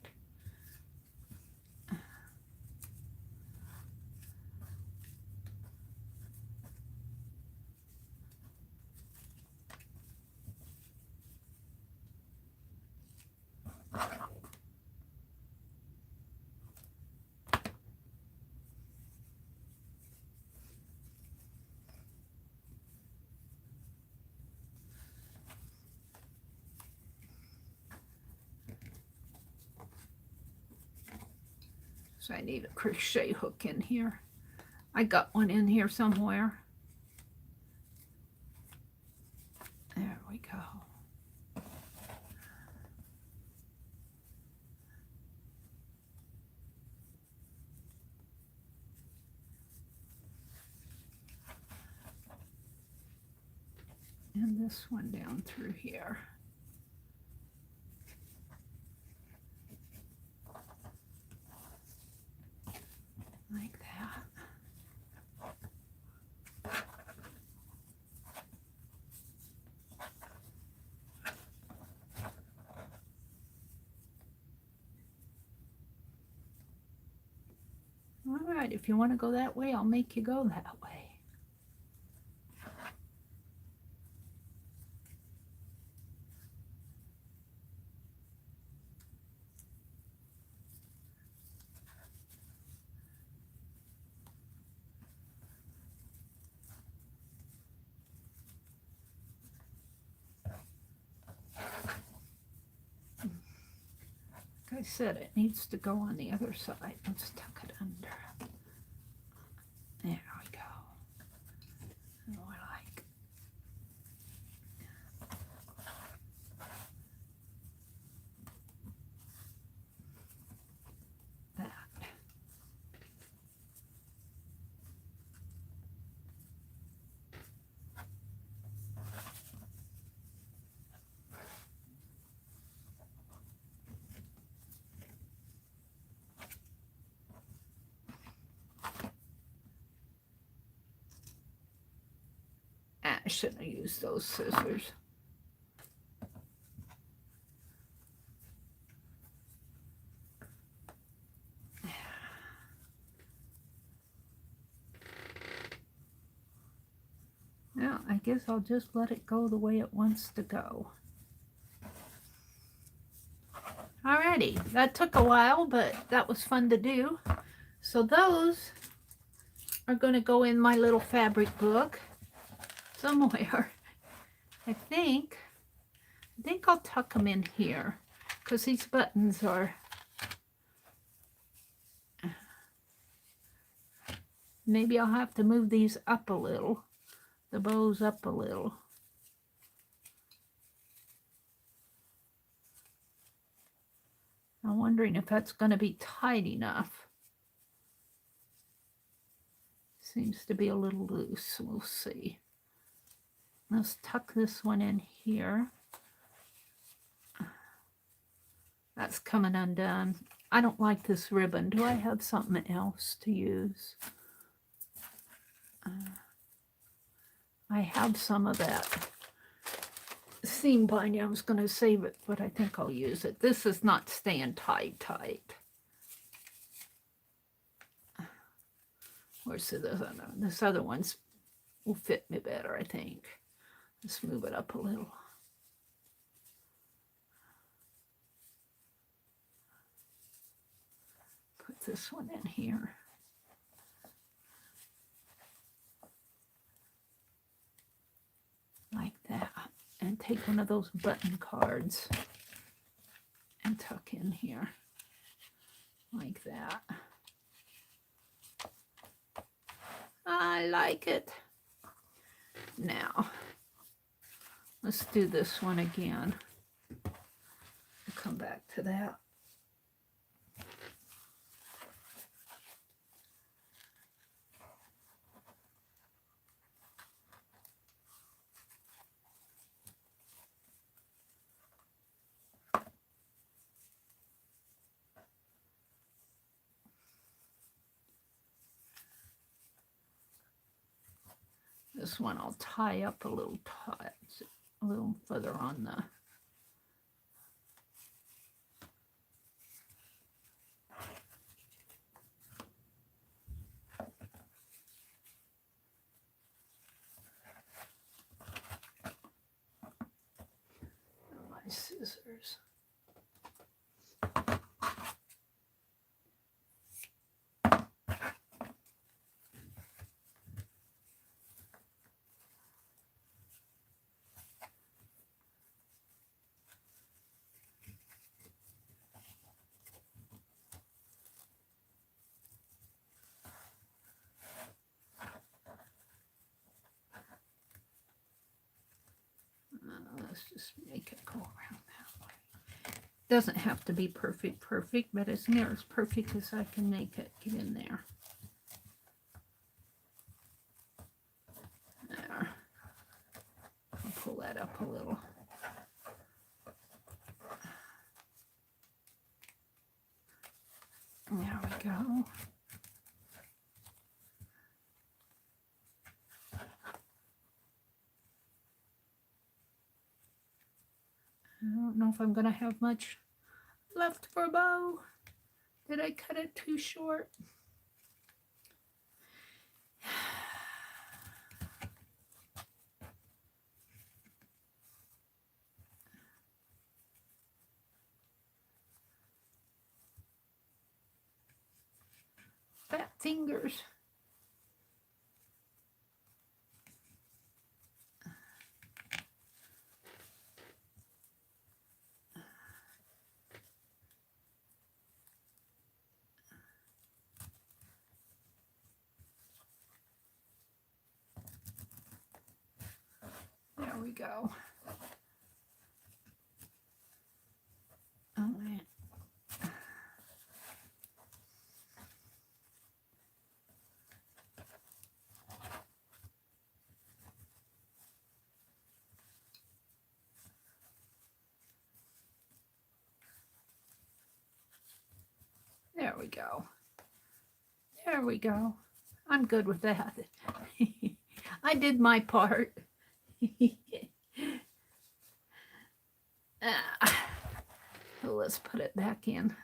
So I need a crochet hook in here. I got one in here somewhere. There we go. And this one down through here. Like that. All right, if you want to go that way, I'll make you go that way. Like I said, it needs to go on the other side. Let's tuck it under. There we go. More like that. I shouldn't have used those scissors. Now, I guess I'll just let it go the way it wants to go. Alrighty, that took a while, but that was fun to do. So those are going to go in my little fabric book somewhere. I think I'll tuck them in here because these buttons are maybe I'll have to move these up a little, the bows up a little. I'm wondering if that's going to be tight enough. Seems to be a little loose. We'll see. Let's tuck this one in here. That's coming undone. I don't like this ribbon. Do I have something else to use? I have some of that seam binding. I was going to save it, but I think I'll use it. This is not staying tight. Where's this other one's will fit me better, I think. Let's move it up a little. Put this one in here. Like that. And take one of those button cards and tuck in here. Like that. I like it. Now, let's do this one again. We'll come back to that. This one I'll tie up a little further on the my scissors. Let's just make it go around that way. Doesn't have to be perfect, but as near as perfect as I can make it. Get in there. There. I'll pull that up a little. There we go. I don't know if I'm going to have much left for a bow. Did I cut it too short? Fat fingers. There we go. All right. There we go. There we go. I'm good with that. I did my part. So let's put it back in.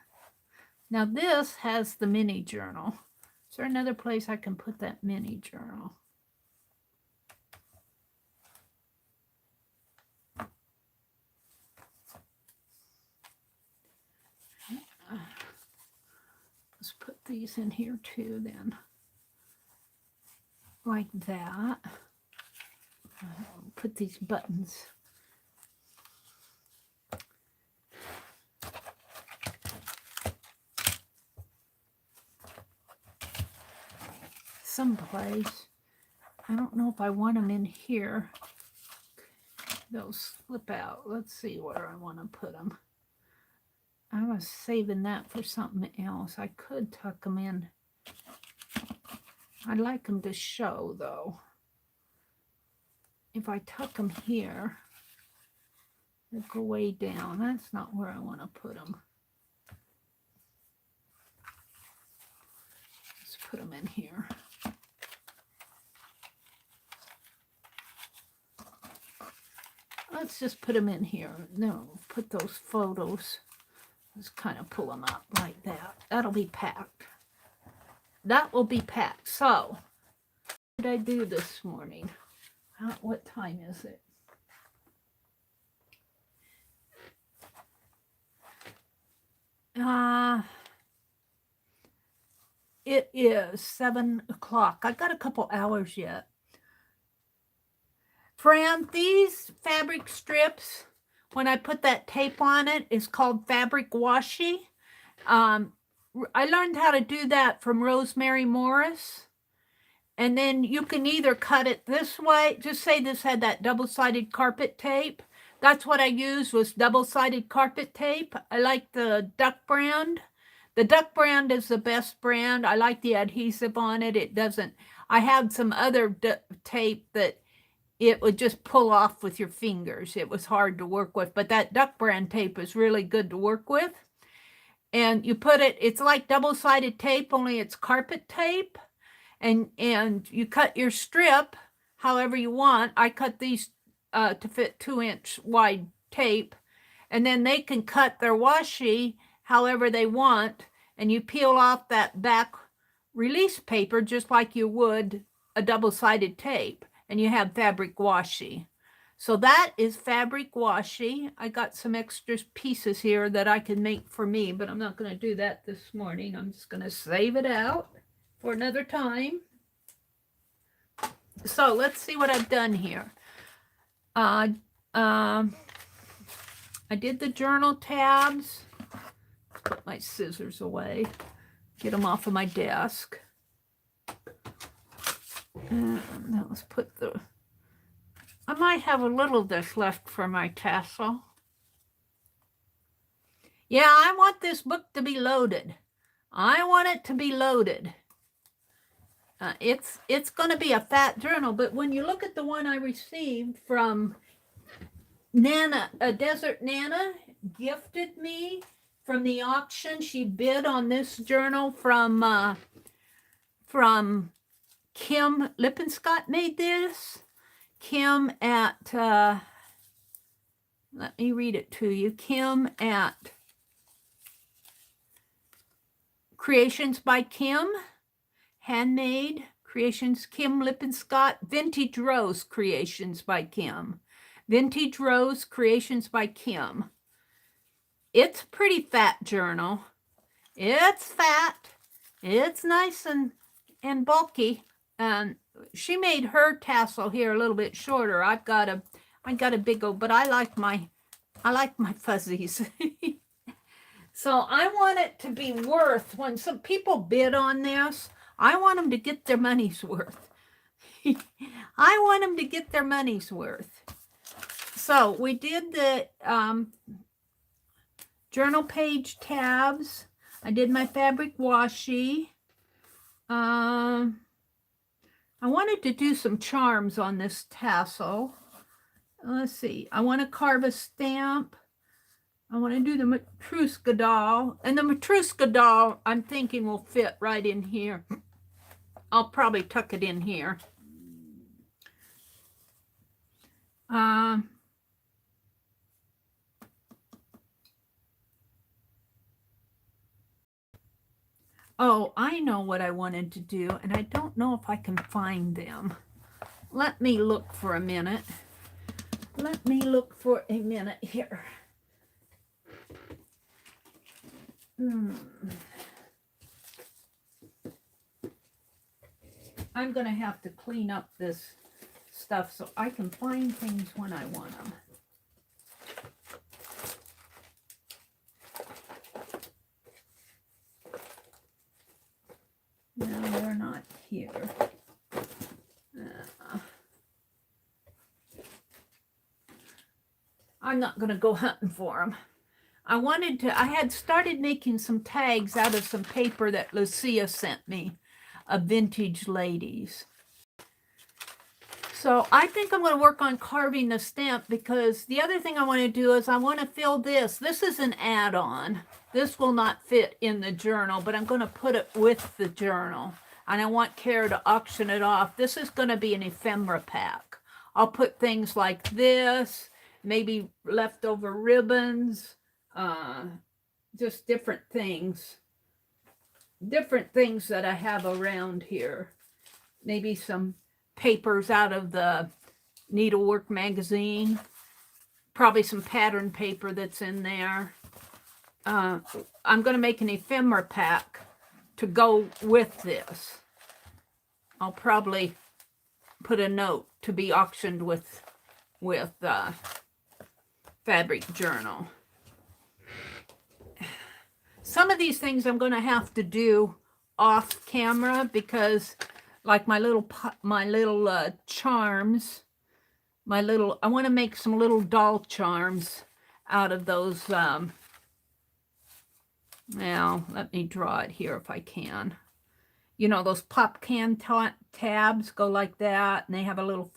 Now this has the mini journal. Is there another place I can put that mini journal? Let's put these in here too then. Like that. Put these buttons. Someplace. I don't know if I want them in here. They'll slip out. Let's see where I want to put them. I was saving that for something else. I could tuck them in. I like them to show though. If I tuck them here, they'll go way down. That's not where I want to put them. Let's put them in here. Let's just put them in here. No, put those photos. Just kind of pull them up like that. That'll be packed. That will be packed. So, what did I do this morning? What time is it? It is 7 o'clock. I got a couple hours yet. Fran, these fabric strips, when I put that tape on it, is called fabric washi. I learned how to do that from Rosemary Morris. And then you can either cut it this way. Just say this had that double-sided carpet tape. That's what I used, was double-sided carpet tape. I like the Duck brand. The Duck brand is the best brand. I like the adhesive on it. It doesn't, I had some other tape that it would just pull off with your fingers. It was hard to work with, but that Duck brand tape is really good to work with. And you put it, it's like double-sided tape, only it's carpet tape. And you cut your strip however you want. I cut these to fit 2-inch wide tape. And then they can cut their washi however they want. And you peel off that back release paper just like you would a double-sided tape. And you have fabric washi. So that is fabric washi. I got some extra pieces here that I can make for me, but I'm not going to do that this morning. I'm just going to save it out for another time. So let's see what I've done here. I did the journal tabs. Let's put my scissors away. Get them off of my desk. And now let's put the... I might have a little of this left for my tassel. Yeah, I want this book to be loaded. I want it to be loaded. It's going to be a fat journal, but when you look at the one I received from Nana, Desert Nana gifted me from the auction. She bid on this journal from Kim Lippenscott made this. Kim at, let me read it to you. Kim at Creations by Kim, Handmade Creations, Kim Lippenscott, Vintage Rose Creations by Kim. Vintage Rose Creations by Kim. It's a pretty fat journal. It's fat. It's nice and bulky. And she made her tassel here a little bit shorter. I got a big old, but I like my fuzzies. So I want it to be worth, when some people bid on this, I want them to get their money's worth. I want them to get their money's worth. So we did the journal page tabs. I did my fabric washi. I wanted to do some charms on this tassel. Let's see. I want to carve a stamp. I want to do the Matryoshka doll. And the Matryoshka doll, I'm thinking, will fit right in here. I'll probably tuck it in here. Oh, I know what I wanted to do, and I don't know if I can find them. Let me look for a minute. Let me look for a minute here. I'm going to have to clean up this stuff so I can find things when I want them. No, they're not here. I'm not going to go hunting for them. I had started making some tags out of some paper that Lucia sent me of vintage ladies. So I think I'm going to work on carving the stamp, because the other thing I want to do is I want to fill this. This is an add-on. This will not fit in the journal, but I'm going to put it with the journal. And I want Kara to auction it off. This is going to be an ephemera pack. I'll put things like this, maybe leftover ribbons, just different things that I have around here. Maybe some papers out of the Needlework magazine, probably some pattern paper that's in there. I'm going to make an ephemera pack to go with this. I'll probably put a note to be auctioned with fabric journal. Some of these things I'm going to have to do off camera, because like my little charms, I want to make some little doll charms out of those. Now, let me draw it here if I can. You know, those pop can tabs go like that, and they have a little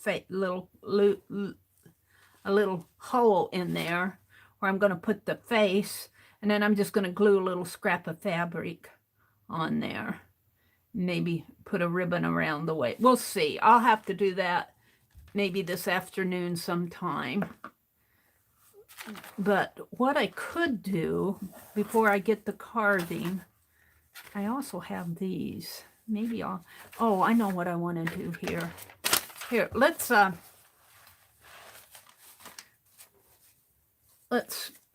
hole in there where I'm going to put the face, and then I'm just going to glue a little scrap of fabric on there. Maybe put a ribbon around the way. We'll see. I'll have to do that maybe this afternoon sometime. But what I could do before I get the carving, I also have these. Maybe oh, I know what I want to do here. Here, let's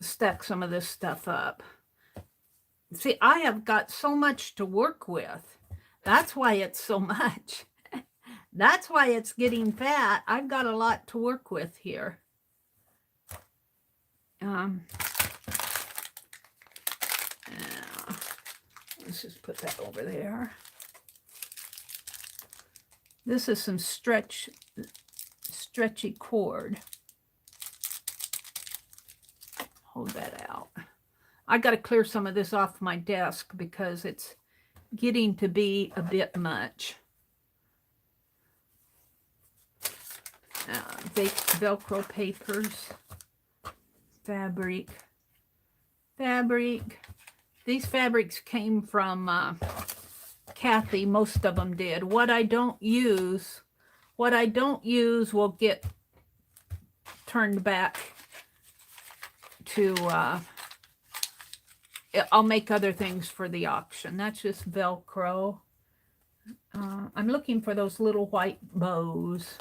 stack some of this stuff up. See, I have got so much to work with. That's why it's so much. That's why it's getting fat. I've got a lot to work with here. Let's just put that over there. This is some stretchy cord. Hold that out. I got to clear some of this off my desk because it's getting to be a bit much. Velcro papers, fabric. These fabrics came from Kathy. Most of them did. What I don't use will get turned back to, I'll make other things for the auction. That's just Velcro. I'm looking for those little white bows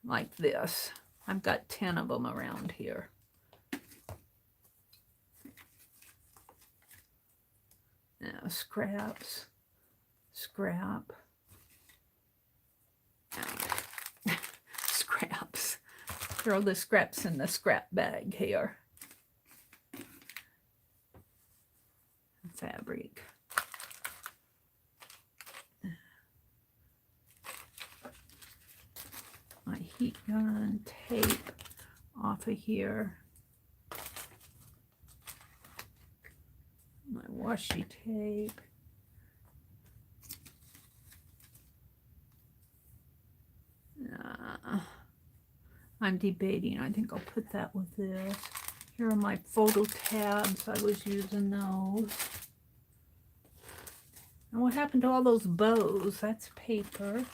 like this. I've got 10 of them around here. Now, scraps. Scraps. Throw the scraps in the scrap bag here. Fabric. My heat gun, tape off of here. My washi tape. I'm debating. I think I'll put that with this. Here are my photo tabs. I was using those. And what happened to all those bows? That's paper.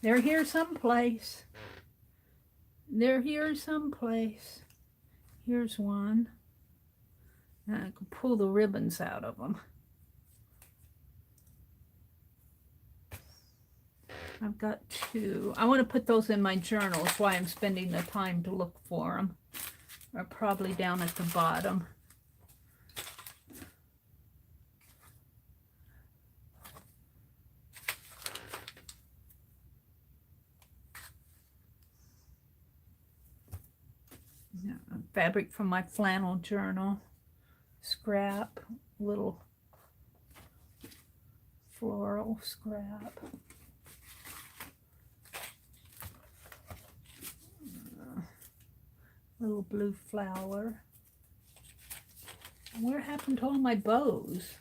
They're here someplace. Here's one. And I can pull the ribbons out of them. I've got 2. I want to put those in my journal. That's why I'm spending the time to look for them. They're probably down at the bottom. Fabric from my flannel journal. Scrap. Little floral scrap. Little blue flower. Where happened to all my bows?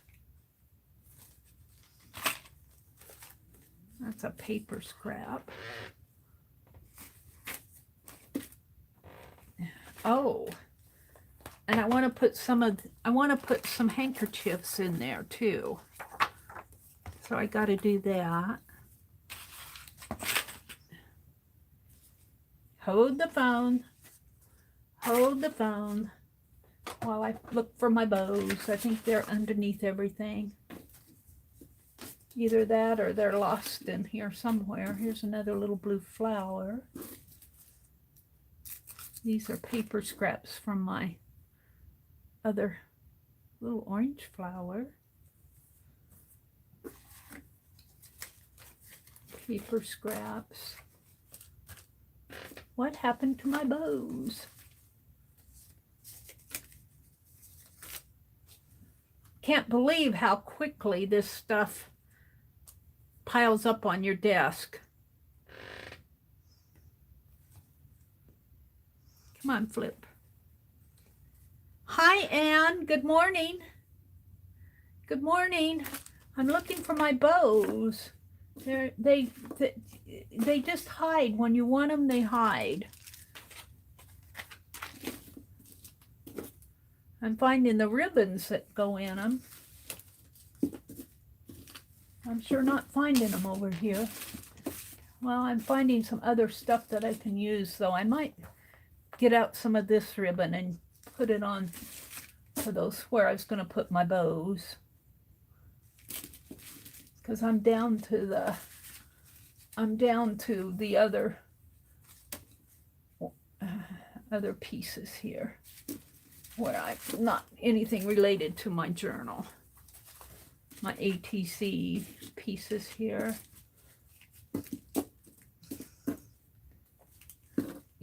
That's a paper scrap. Oh, and I want to put some handkerchiefs in there too. So I got to do that. Hold the phone while I look for my bows. I think they're underneath everything. Either that or they're lost in here somewhere. Here's another little blue flower. These are paper scraps from my other little orange flower. Paper scraps. What happened to my bows? can't believe how quickly this stuff piles up on your desk. Come on, Flip. Hi, Anne. Good morning. Good morning. I'm looking for my bows. They just hide. When you want them, they hide. I'm finding the ribbons that go in them. I'm sure not finding them over here. Well, I'm finding some other stuff that I can use, though. I might get out some of this ribbon and put it on for those where I was going to put my bows. Because I'm down to the other pieces here where I'm not anything related to my journal. My ATC pieces here.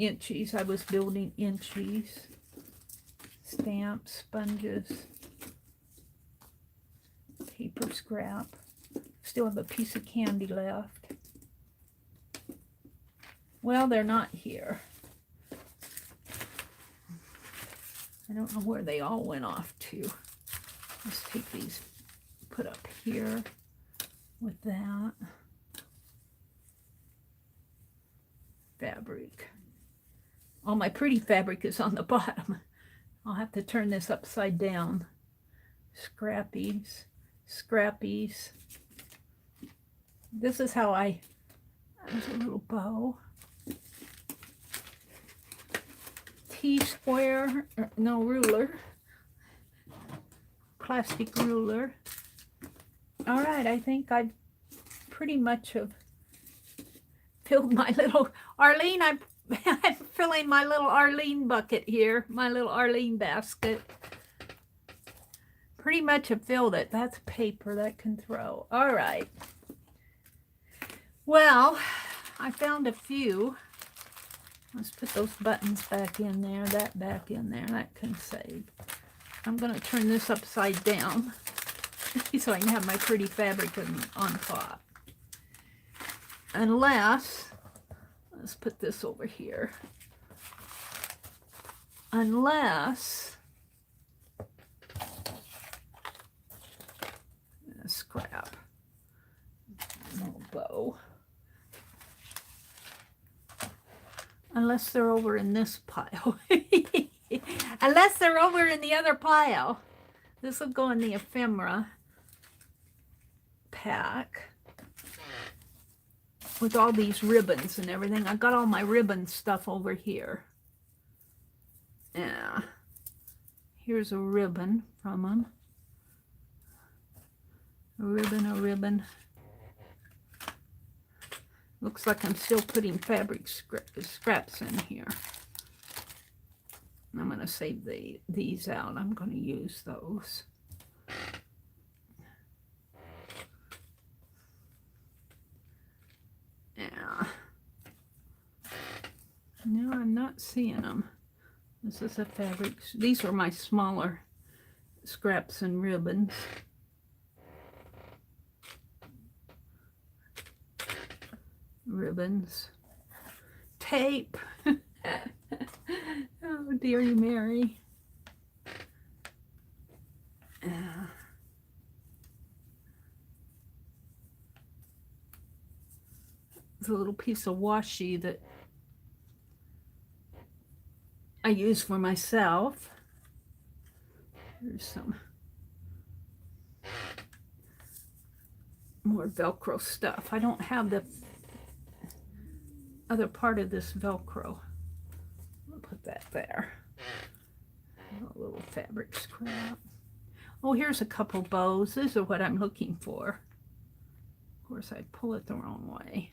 Inchies, I was building inchies. Stamps, sponges, paper scrap. Still have a piece of candy left. Well, they're not here. I don't know where they all went off to. Let's take these, put up here with that. Fabric. All my pretty fabric is on the bottom. I'll have to turn this upside down. Scrappies, scrappies. This is how there's a little bow. T-square, no, ruler. Plastic ruler. All right, I think I pretty much have filled my little, Arlene, I'm filling my little Arlene bucket here, my little Arlene basket. Pretty much have filled it. That's paper that can throw. All right. Well, I found a few. Let's put those buttons back in there, that back in there. That can save. I'm going to turn this upside down so I can have my pretty fabric on top. Unless, let's put this over here. Unless, scrap, no bow. Unless they're over in this pile. Unless they're over in the other pile. This will go in the ephemera pack with all these ribbons and everything. I got all my ribbon stuff over here. Yeah. Here's a ribbon from them. A ribbon. Looks like I'm still putting fabric scraps in here. I'm going to save these out. I'm going to use those. Yeah. No, I'm not seeing them. This is a fabric. These are my smaller scraps and ribbons. Ribbons. Tape. Oh, dearie Mary. It's a little piece of washi that I use for myself. There's some more Velcro stuff. I don't have the other part of this Velcro. I'll put that there. A little fabric scrap. Oh, here's a couple bows. These are what I'm looking for. Of course, I pull it the wrong way.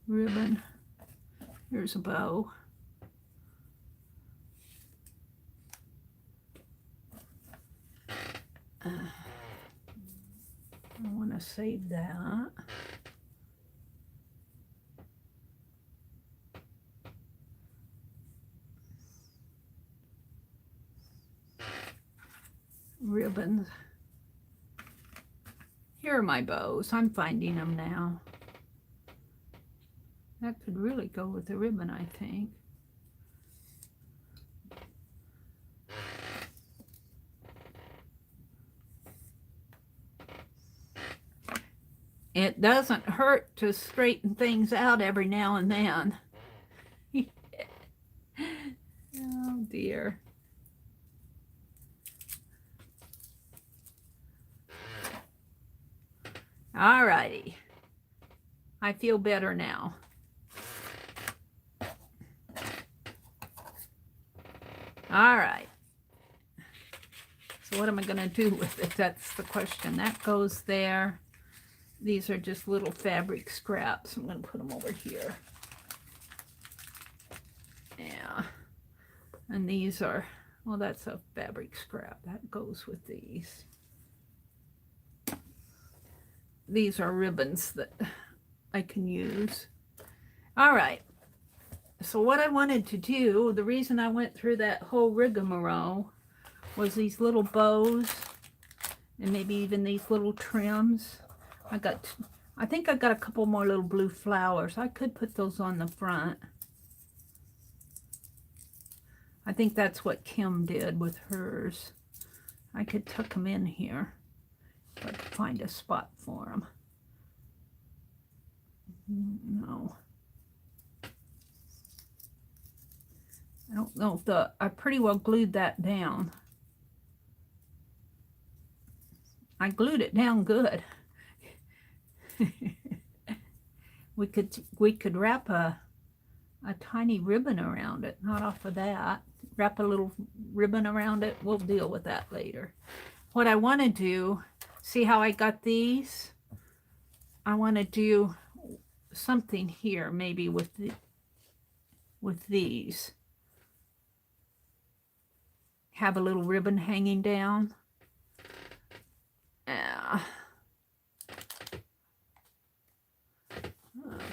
Ribbon. Here's a bow. I want to save that. ribbons. Here are my bows. I'm finding them now. That could really go with the ribbon, I think. It doesn't hurt to straighten things out every now and then. Oh dear. All righty. I feel better now. All right. So what am I going to do with it? That's the question. That goes there. These are just little fabric scraps. I'm going to put them over here. Yeah. And these are, well, that's a fabric scrap. That goes with these. These are ribbons that I can use. All right. So what I wanted to do, the reason I went through that whole rigmarole was these little bows and maybe even these little trims. I think I got a couple more little blue flowers. I could put those on the front. I think that's what Kim did with hers. I could tuck them in here if I could find a spot for them. No. I don't know if I pretty well glued that down. I glued it down good. we could wrap a tiny ribbon around it, not off of that. Wrap a little ribbon around it. We'll deal with that later. What I want to do, see how I got these? I want to do something here, maybe with these. Have a little ribbon hanging down.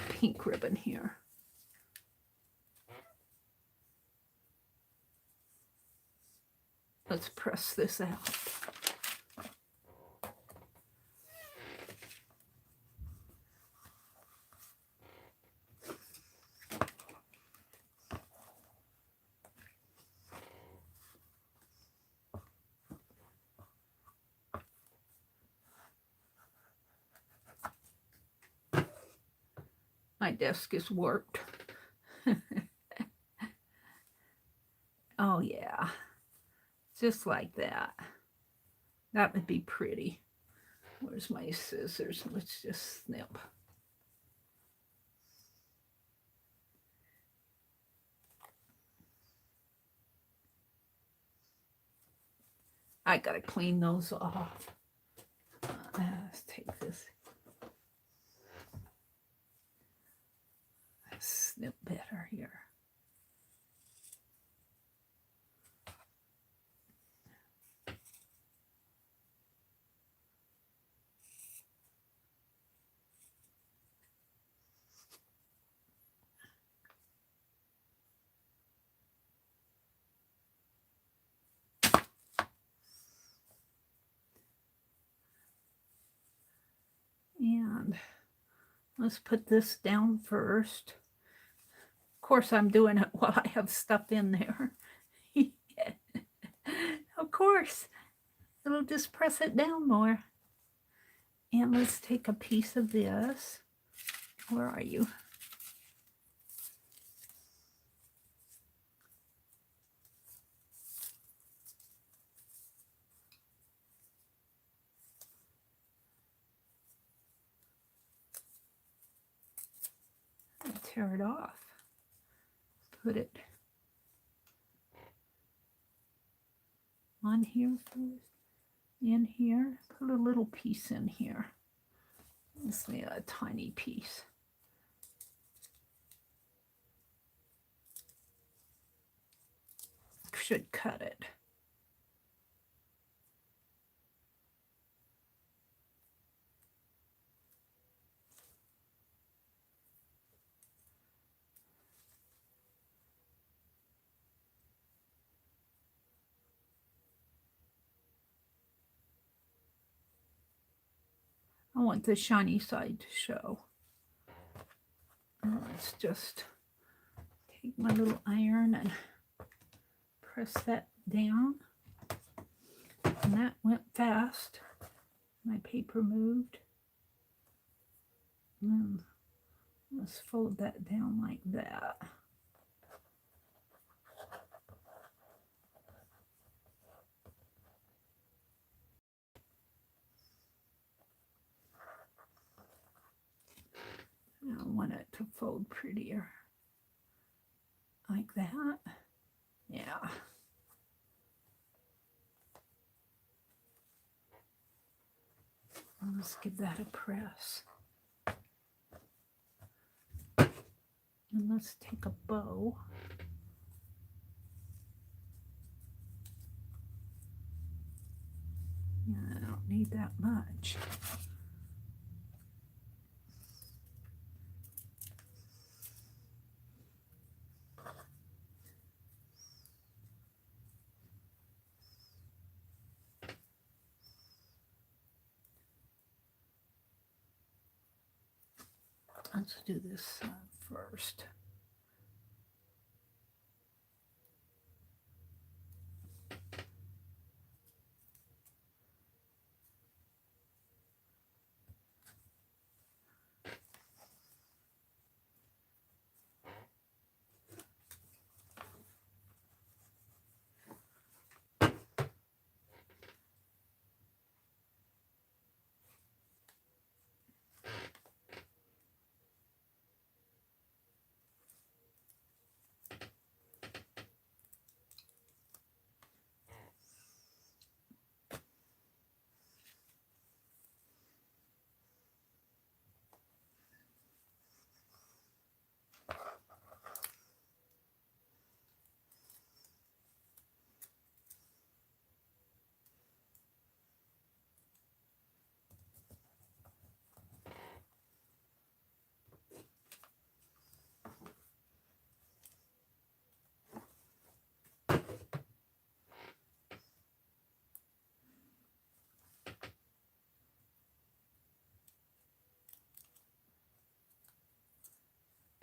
Pink ribbon here. Let's press this out. My desk is warped. Oh yeah, just like that. That would be pretty. Where's my scissors? Let's just snip. I gotta clean those off. Let's take this. Snip better here. And let's put this down first. Of course, I'm doing it while I have stuff in there. Of course, it'll just press it down more. And let's take a piece of this. Where are you? Tear it off. Put it on here first. In here. Put a little piece in here. Let's make a tiny piece. Should cut it. want the shiny side to show. Let's just take my little iron and press that down. And that went fast. My paper moved. And let's fold that down like that. I want it to fold prettier. Like that. Yeah. Let's give that a press. And let's take a bow. Yeah, I don't need that much. Let's do this first.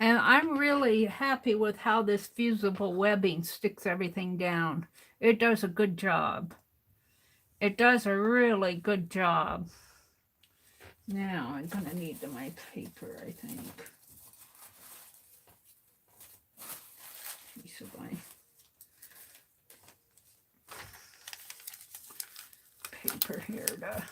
And I'm really happy with how this fusible webbing sticks everything down. It does a good job. It does a really good job. Now I'm going to need my paper, I think. Piece of my paper here to...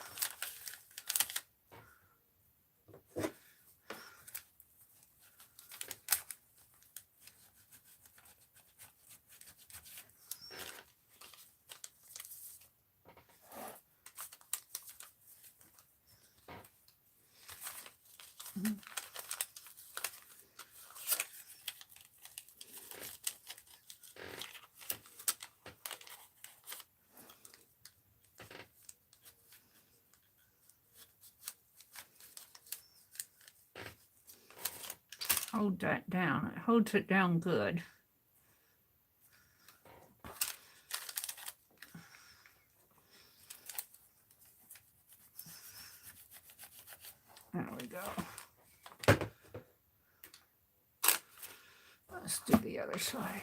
Hold that down. It holds it down good. There we go. Let's do the other side.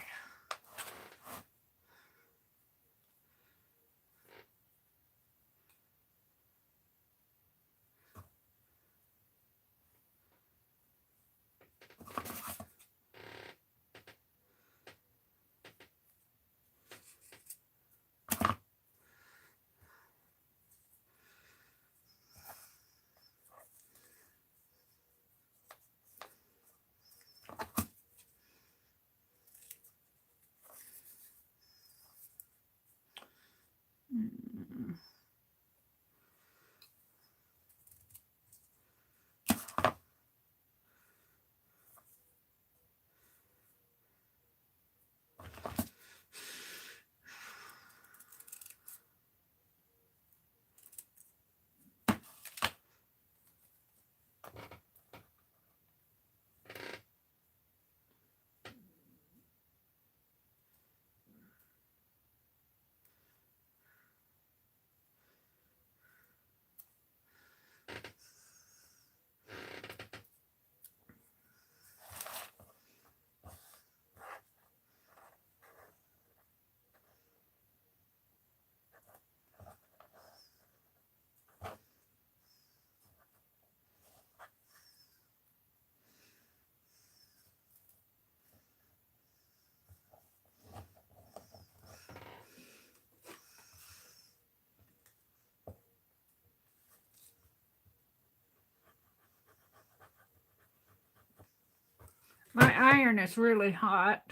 My iron is really hot.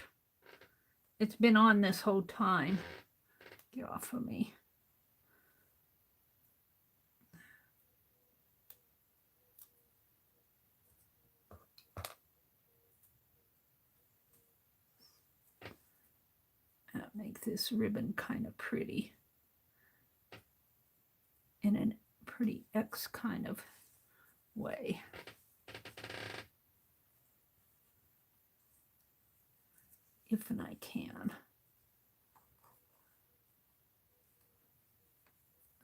It's been on this whole time. Get off of me. I'll make this ribbon kind of pretty. In a pretty X kind of way. If and I can.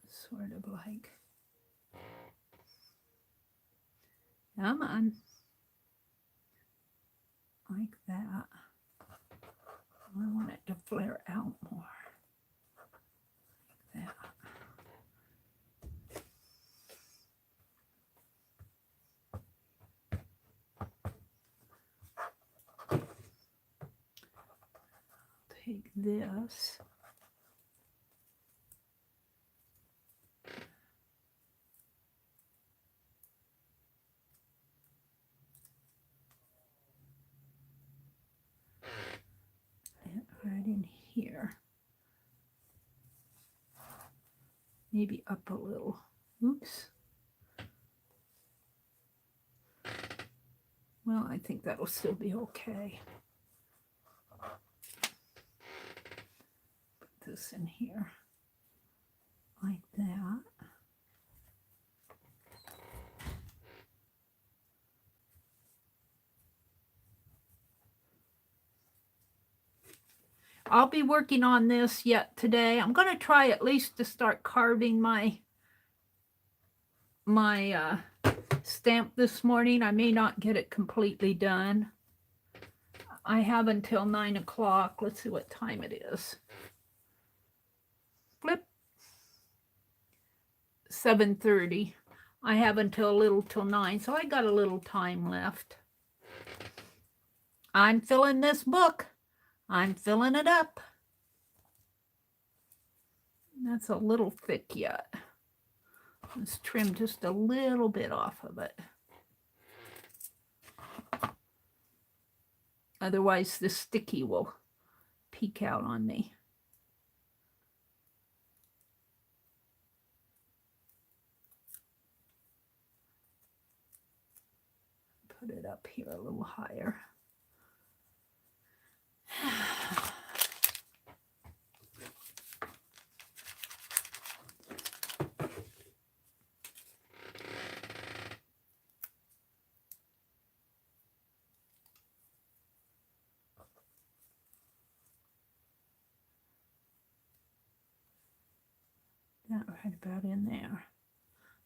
Sort of like, come on, like that. I want it to flare out more, like that. Take this. And right in here. Maybe up a little. Oops. Well, I think that'll still be okay. Put this in here like that. I'll be working on this yet today. I'm going to try at least to start carving my stamp this morning. I may not get it completely done. I have until 9 o'clock. Let's see what time it is. Flip. 7:30. I have until a little till 9, so I got a little time left. I'm filling this book. I'm filling it up. That's a little thick yet. Let's trim just a little bit off of it. Otherwise, the sticky will peek out on me. Put it up here a little higher. That right about in there.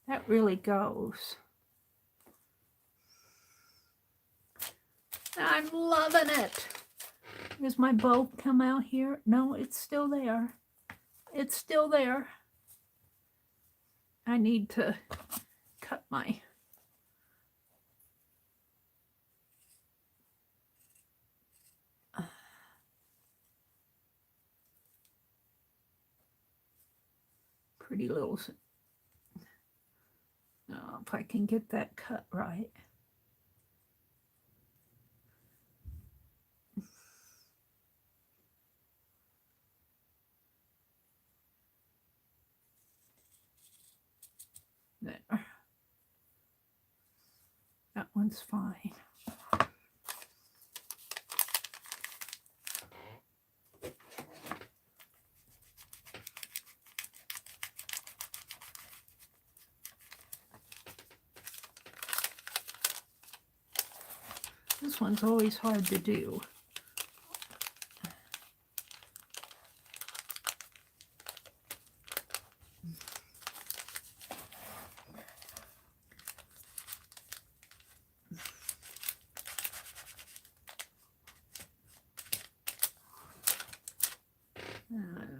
That really goes. I'm loving it. Does my bow come out here? No, it's still there. It's still there. I need to cut my pretty little. Oh, if I can get that cut right. There. That one's fine. This one's always hard to do.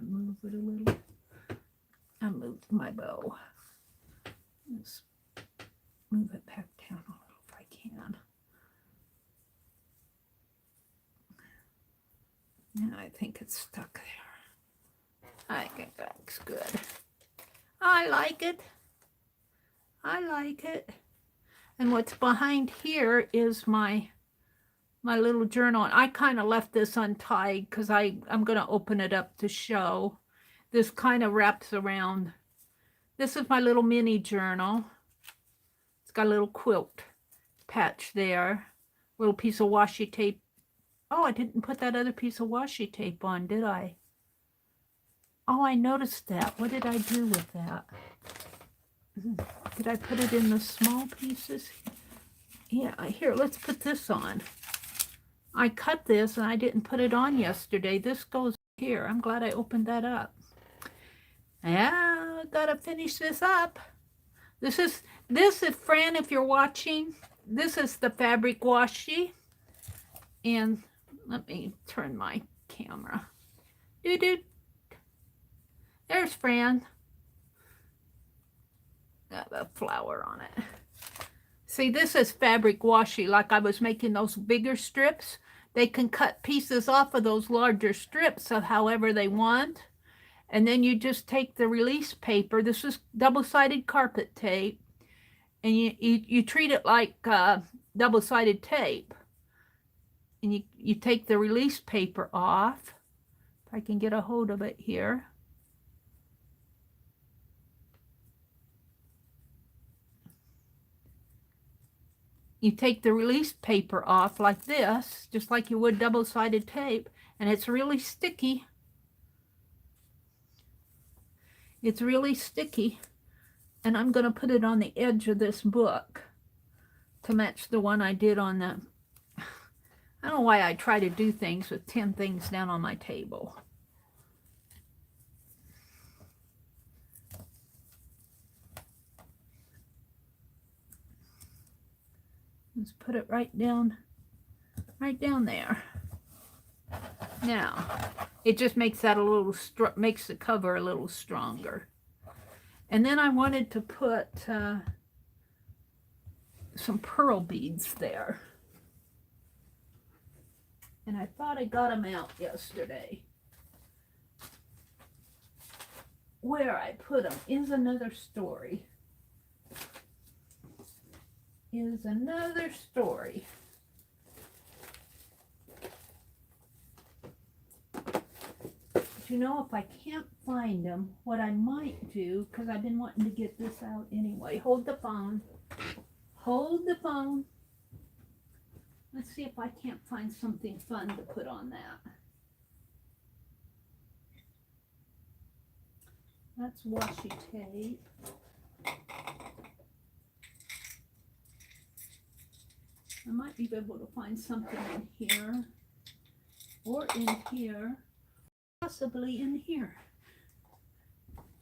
Move it a little. I moved my bow. Let's move it back down a little if I can. Yeah, I think it's stuck there. I think that looks good. I like it. I like it. And what's behind here is my my little journal. And I kind of left this untied because I'm going to open it up to show. This kind of wraps around. This is my little mini journal. It's got a little quilt patch there. Little piece of washi tape. Oh, I didn't put that other piece of washi tape on, did I? Oh, I noticed that. What did I do with that? Did I put it in the small pieces? Yeah, here, let's put this on. I cut this and I didn't put it on yesterday. This goes here. I'm glad I opened that up. Yeah, gotta finish this up. This is Fran, if you're watching, this is the fabric washi. And let me turn my camera. There's Fran. Got a flower on it. See, this is fabric washi. Like I was making those bigger strips. They can cut pieces off of those larger strips of however they want. And then you just take the release paper. This is double-sided carpet tape. And you treat it like double-sided tape. And you take the release paper off. If I can get a hold of it here. You take the release paper off like this, just like you would double-sided tape, and it's really sticky. It's really sticky, and I'm going to put it on the edge of this book to match the one I did on the... I don't know why I try to do things with 10 things down on my table. Let's put it right down there. Now, it just makes that a little, makes the cover a little stronger. And then I wanted to put some pearl beads there. And I thought I got them out yesterday. Where I put them is another story. Is another story. But you know, if I can't find them, what I might do, because I've been wanting to get this out anyway. Hold the phone. Hold the phone. Let's see if I can't find something fun to put on that. That's washi tape. I might be able to find something in here, or in here, possibly in here.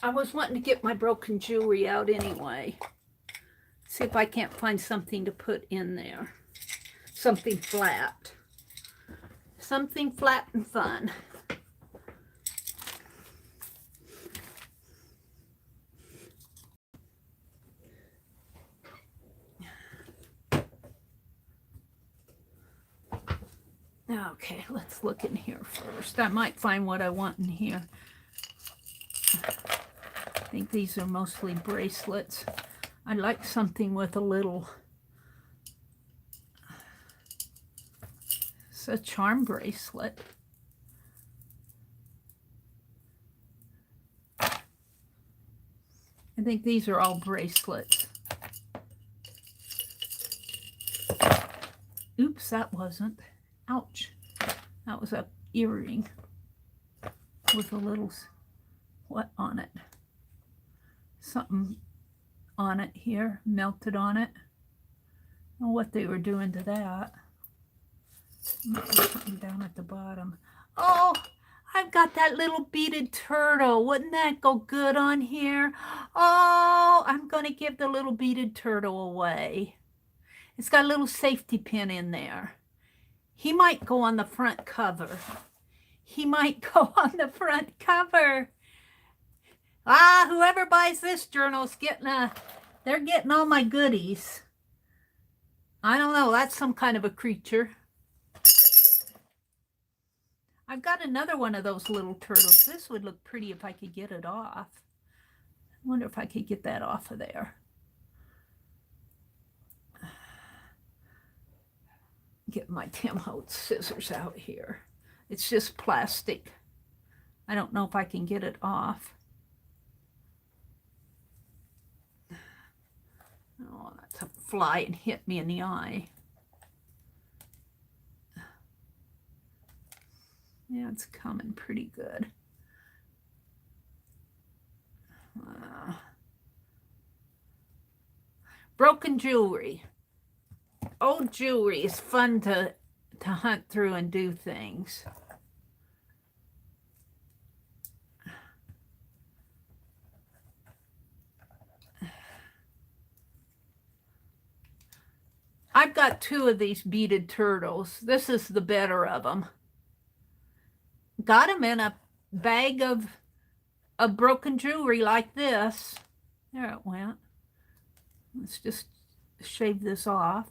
I was wanting to get my broken jewelry out anyway. See if I can't find something to put in there. Something flat. Something flat and fun. Okay, let's look in here first. I might find what I want in here. I think these are mostly bracelets. I'd like something with a little... It's a charm bracelet. I think these are all bracelets. Oops, that wasn't. Ouch. That was an earring with a little, what on it? Something on it here, melted on it. I don't know what they were doing to that. Something down at the bottom. Oh, I've got that little beaded turtle. Wouldn't that go good on here? Oh, I'm going to give the little beaded turtle away. It's got a little safety pin in there. He might go on the front cover. He might go on the front cover. Ah, whoever buys this journal's getting they're getting all my goodies. I don't know, that's some kind of a creature. I've got another one of those little turtles. This would look pretty if I could get it off. I wonder if I could get that off of there. get my Tim Holtz scissors out here. It's just plastic. I don't know if I can get it off. Oh, that's a fly and hit me in the eye. Yeah, it's coming pretty good. Broken jewelry. Old jewelry is fun to hunt through and do things. I've got 2 of these beaded turtles. This is the better of them. Got them in a bag of broken jewelry like this. There it went. Let's just shave this off.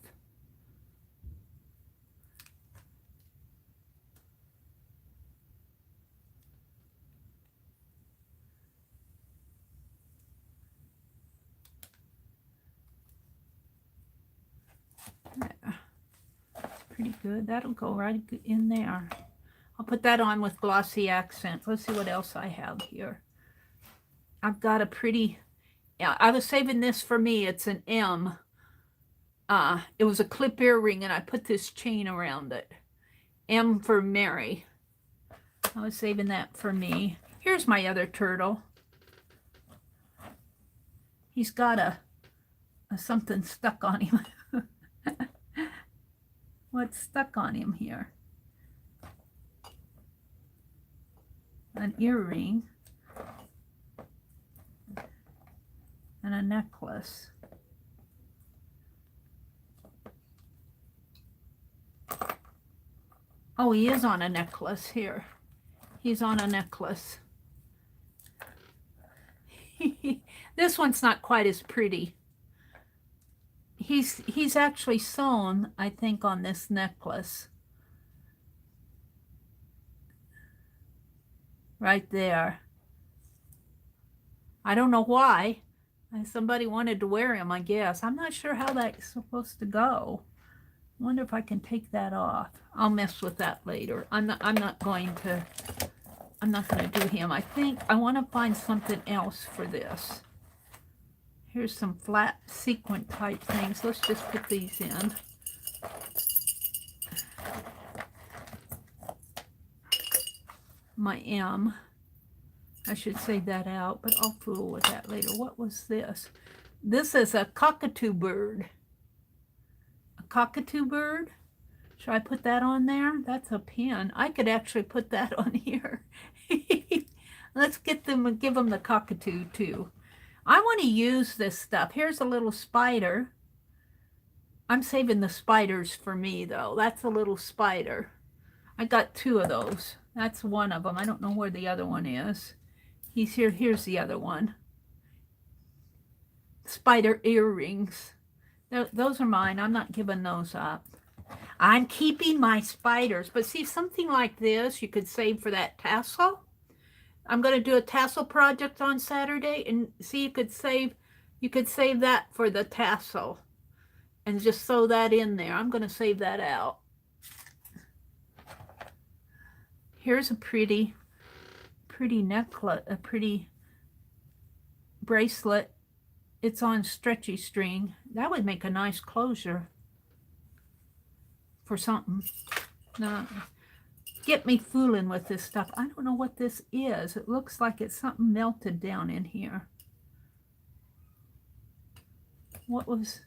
There. That's pretty good. That'll go right in there. I'll put that on with glossy accents. Let's see what else I have here. I've got a pretty, yeah, I was saving this for me. It's an M. It was a clip earring, and I put this chain around it. M for Mary. I was saving that for me. Here's my other turtle. He's got a something stuck on him. What's stuck on him here? An earring and a necklace. Oh, he is on a necklace here. He's on a necklace. This one's not quite as pretty. He's actually sewn, I think, on this necklace. Right there. I don't know why. Somebody wanted to wear him, I guess. I'm not sure how that's supposed to go. I wonder if I can take that off. I'll mess with that later. I'm not going to do him. I think I want to find something else for this. Here's some flat sequin type things. Let's just put these in. My M. I should save that out, but I'll fool with that later. What was this? This is a cockatoo bird. A cockatoo bird? Should I put that on there? That's a pin. I could actually put that on here. Let's get them and give them the cockatoo too. I want to use this stuff. Here's a little spider. I'm saving the spiders for me though. That's a little spider. I got 2 of those. That's one of them. I don't know where the other one is. He's here. Here's the other one. Spider earrings. Those are mine. I'm not giving those up. I'm keeping my spiders. But see, something like this you could save for that tassel. I'm going to do a tassel project on Saturday, and see, you could save that for the tassel and just sew that in there. I'm going to save that out. Here's a pretty necklace, a pretty bracelet. It's on stretchy string. That would make a nice closure for something. No, get me fooling with this stuff. I don't know what this is. It looks like it's something melted down in here. What was,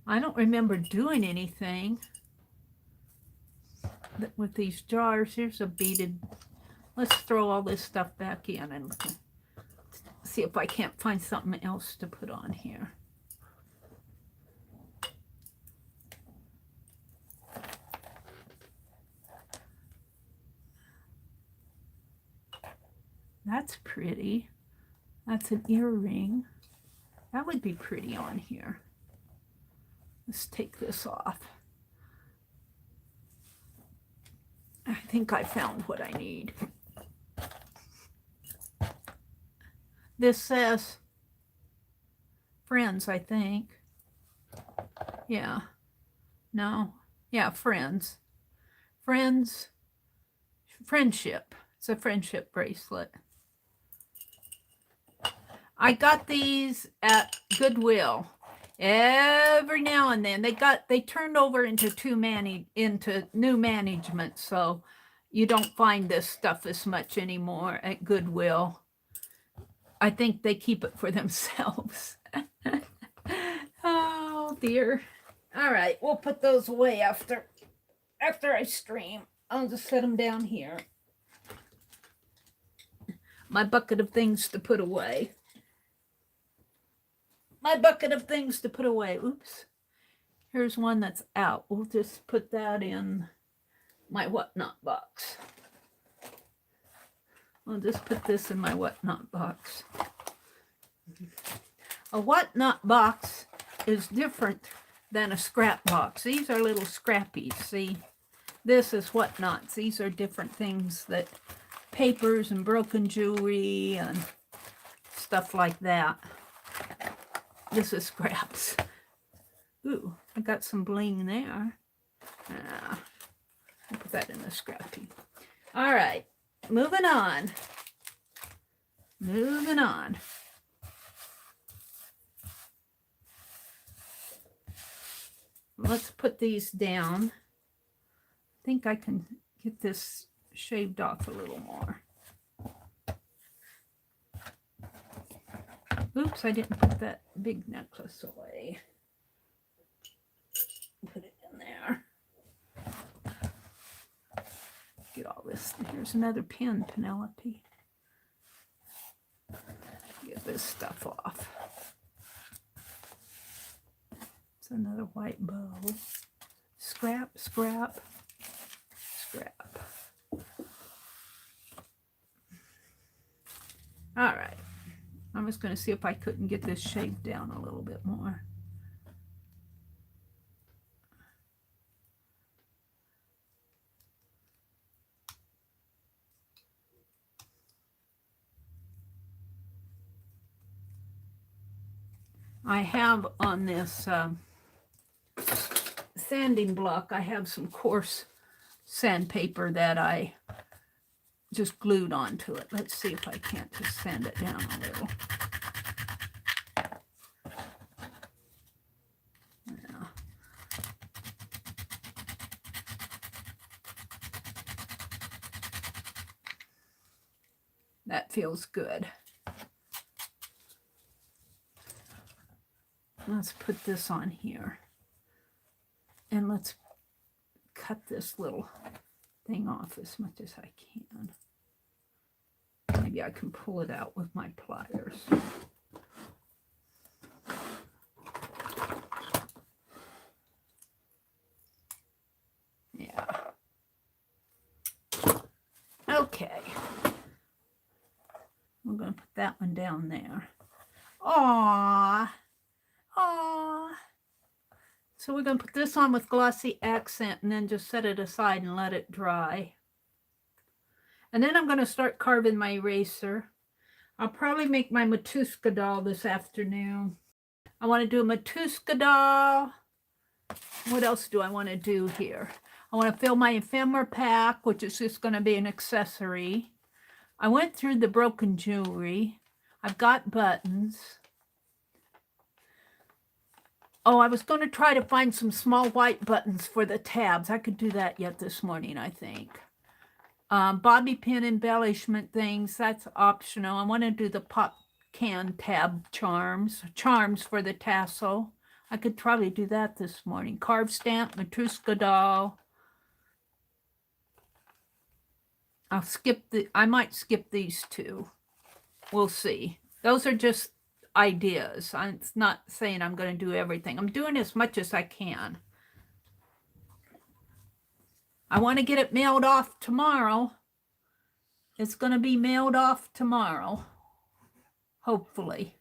I don't remember doing anything with these jars. Here's a beaded, let's throw all this stuff back in and see if I can't find something else to put on here. That's pretty. That's an earring. That would be pretty on here. Let's take this off. I think I found what I need. This says friends, I think. Yeah. No, Yeah, friends. Friendship. It's a friendship bracelet. I got these at Goodwill. Every now and then they turned over into new management, so you don't find this stuff as much anymore at Goodwill. I think they keep it for themselves. Oh dear. All right, we'll put those away after I stream. I'll just set them down here. My bucket of things to put away. Oops. Here's one that's out. We'll just put that in my whatnot box. I'll just put this in my whatnot box. A whatnot box is different than a scrap box. These are little scrappies, see? This is whatnots. These are different things, that papers and broken jewelry and stuff like that. This is scraps. Ooh, I got some bling there. I'll put that in the scrappy. All right, moving on. Let's put these down. I think I can get this shaved off a little more. Oops, I didn't put that big necklace away. Put it in there. Get all this. Here's another pin, Penelope. Get this stuff off. It's another white bow. Scrap. All right. I'm just going to see if I couldn't get this shaved down a little bit more. I have on this sanding block, I have some coarse sandpaper that I just glued onto it. Let's see if I can't just sand it down a little. Yeah. That feels good. Let's put this on here. And let's cut this little thing off as much as I can. Maybe I can pull it out with my pliers. Yeah. Okay. We're going to put that one down there. Aww. So we're going to put this on with glossy accent and then just set it aside and let it dry. And then I'm going to start carving my eraser. I'll probably make my Matuska doll this afternoon. I want to do a Matuska doll. What else do I want to do here? I want to fill my ephemera pack, which is just going to be an accessory. I went through the broken jewelry. I've got buttons. Oh, I was going to try to find some small white buttons for the tabs. I could do that yet this morning, I think. Bobby pin embellishment things, that's optional. I want to do the pop can tab charms for the tassel. I could probably do that this morning. Carved stamp, Matuska doll. I might skip these two. We'll see. Those are just ideas. It's not saying I'm going to do everything. I'm doing as much as I can. I want to get it mailed off tomorrow. It's going to be mailed off tomorrow, hopefully.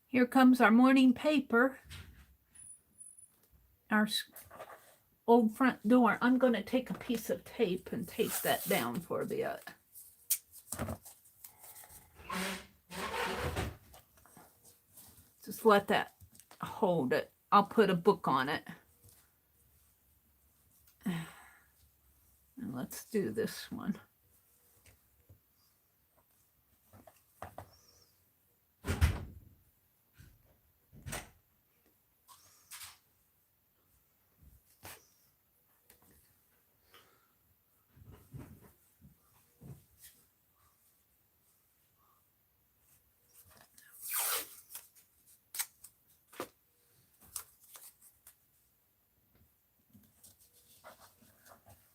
Here comes our morning paper. Our old front door. I'm going to take a piece of tape and tape that down for a bit. Just let that hold it. I'll put a book on it. And let's do this one.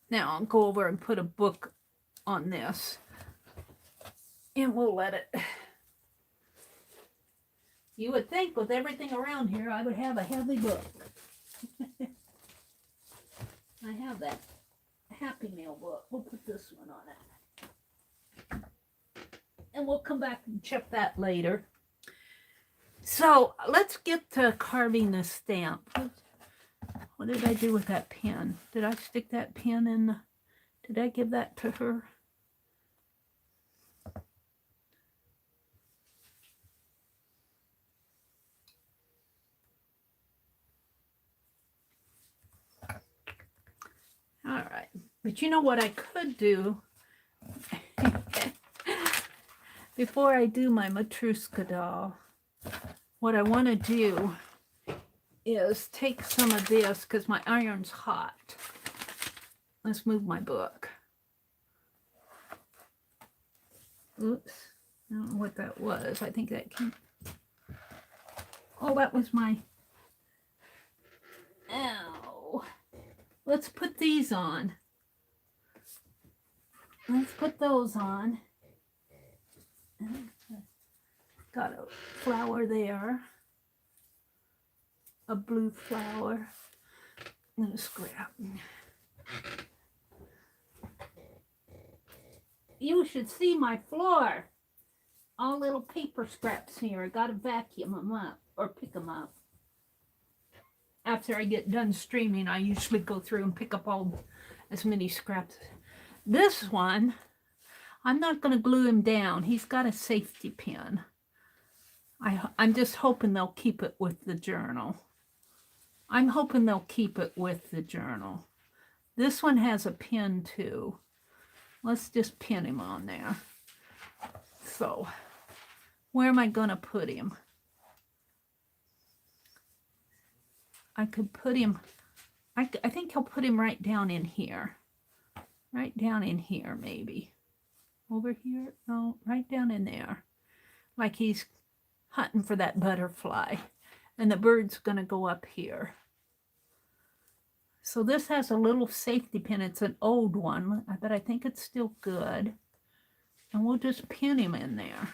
Now I'll go over and put a book on this. And we'll let it. You would think with everything around here, I would have a heavy book. I have that Happy Meal book. We'll put this one on it. And we'll come back and check that later. So let's get to carving the stamp. What did I do with that pen? Did I stick that pen in the... Did I give that to her? All right. But you know what I could do? Before I do my Matryoshka doll, what I want to do is take some of this, because my iron's hot. Let's move my book. Oops. I don't know what that was. I think that came... Oh, that was my... Ow. Let's put these on. Let's put those on. Got a flower there. A blue flower. And a scrap. You should see my floor. All little paper scraps here. I gotta vacuum them up or pick them up. After I get done streaming, I usually go through and pick up as many scraps. This one, I'm not going to glue him down. He's got a safety pin. I'm just hoping they'll keep it with the journal. I'm hoping they'll keep it with the journal. This one has a pin too. Let's just pin him on there. So, where am I going to put him? I could put him, I think I'll put him right down in here. Right down in here, maybe. Over here? No, right down in there. Like he's hunting for that butterfly. And the bird's going to go up here. So this has a little safety pin. It's an old one, but I think it's still good. And we'll just pin him in there.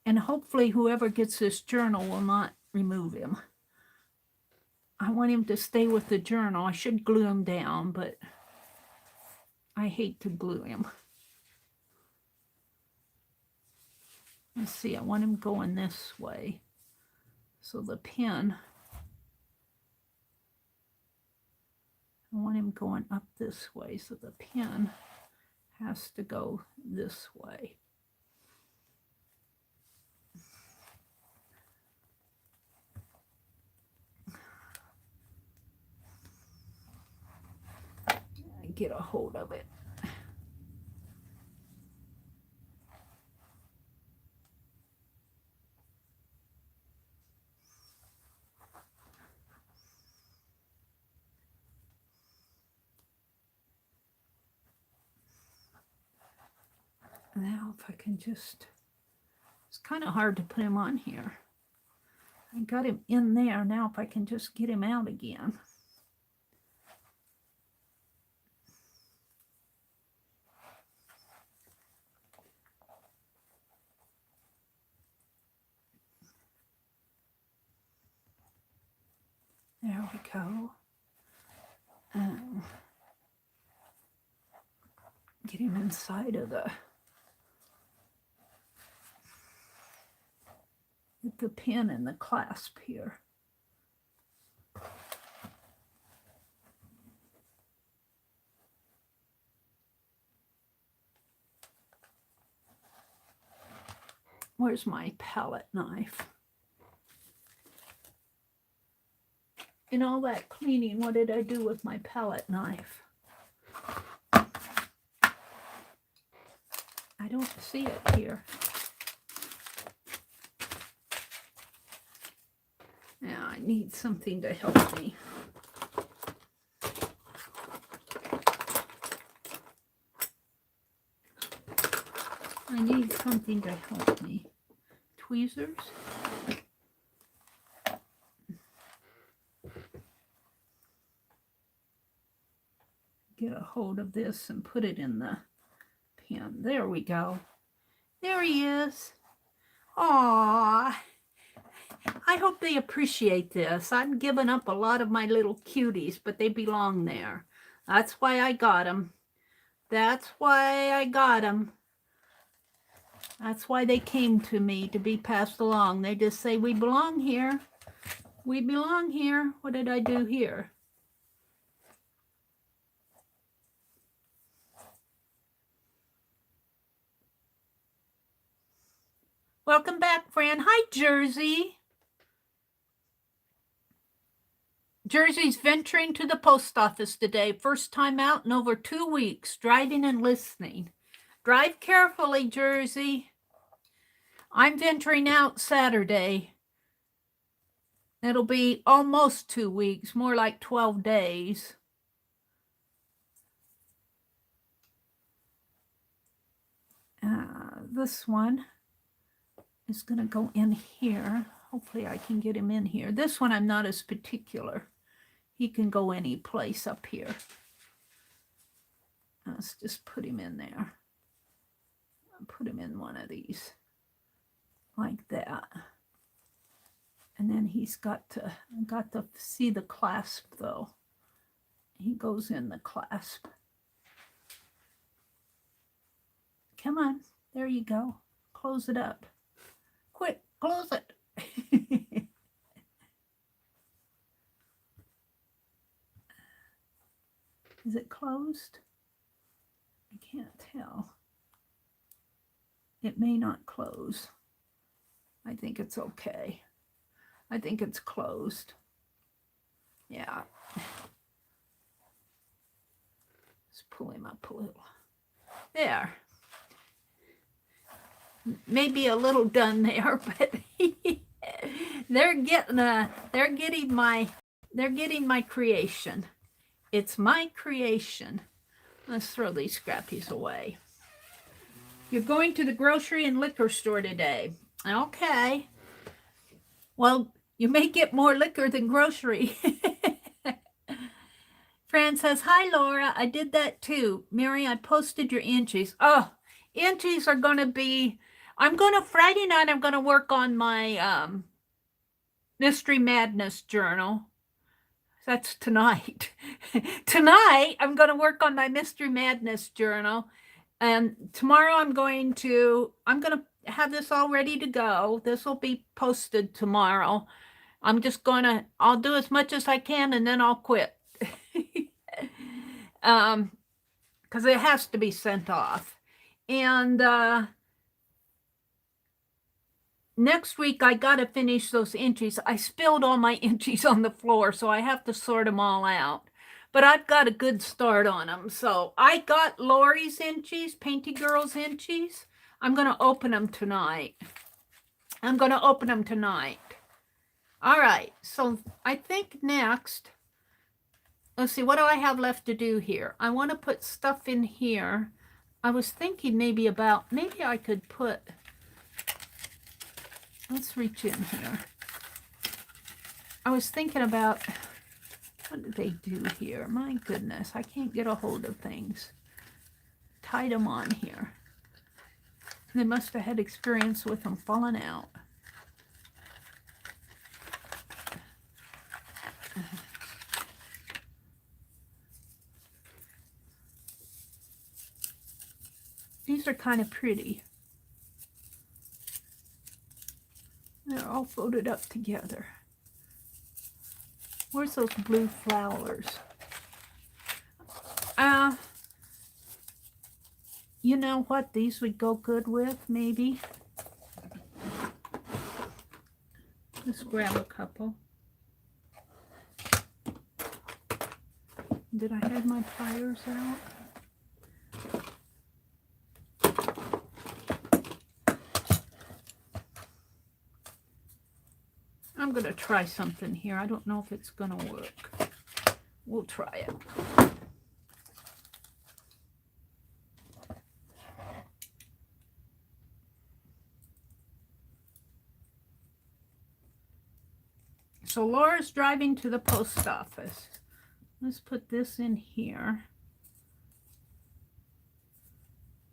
And hopefully whoever gets this journal will not remove him. I want him to stay with the journal. I should glue him down, but I hate to glue him. Let's see, I want him going this way. So the pin, I want him going up this way. So the pin has to go this way. Get a hold of it. Now if I can just, it's kind of hard to put him on here. I got him in there. Now if I can just get him out again. There we go. Get him inside of the pin and the clasp here. Where's my palette knife? In all that cleaning, what did I do with my palette knife? I don't see it here. Now I need something to help me. I need something to help me. Tweezers. Get a hold of this and put it in the pen. There we go. There he is. Aww. I hope they appreciate this. I'm giving up a lot of my little cuties, but they belong there. That's why I got them. That's why I got them. That's why they came to me, to be passed along. They just say, we belong here. We belong here. What did I do here? Welcome back, Fran. Hi, Jersey. Jersey's venturing to the post office today. First time out in over 2 weeks, driving and listening. Drive carefully, Jersey. I'm venturing out Saturday. It'll be almost 2 weeks, more like 12 days. This one is going to go in here. Hopefully I can get him in here. This one I'm not as particular. He can go any place up here. Let's just put him in there. I'll put him in one of these. Like that. And then he's got to see the clasp though. He goes in the clasp. Come on. There you go. Close it up. Quick, close it. Is it closed? I can't tell. It may not close. I think it's okay. I think it's closed. Yeah. Let's pull him up a little. There. Maybe a little done there, but they're getting my creation. It's my creation. Let's throw these scrappies away. You're going to the grocery and liquor store today. Okay. Well, you may get more liquor than grocery. Fran says, hi, Laura. I did that too. Mary, I posted your entries. Oh, entries are going to be, Friday night, I'm going to work on my Mystery Madness journal. That's tonight. Tonight, I'm going to work on my Mystery Madness journal. And tomorrow I'm going to have this all ready to go. This will be posted tomorrow. I'll do as much as I can and then I'll quit. Because it has to be sent off. And next week, I got to finish those entries. I spilled all my entries on the floor, so I have to sort them all out. But I've got a good start on them. So I got Lori's entries, Painty Girl's entries. I'm going to open them tonight. All right. So I think next, let's see, what do I have left to do here? I want to put stuff in here. I was thinking maybe I could put, let's reach in here. I was thinking about, what did they do here? My goodness, I can't get a hold of things. Tied them on here. They must have had experience with them falling out. These are kind of pretty. They're all folded up together. Where's those blue flowers? You know what these would go good with, maybe? just grab a couple. Did I have my pliers out? I'm going to try something here. I don't know if it's going to work. We'll try it. So Laura's driving to the post office. Let's put this in here.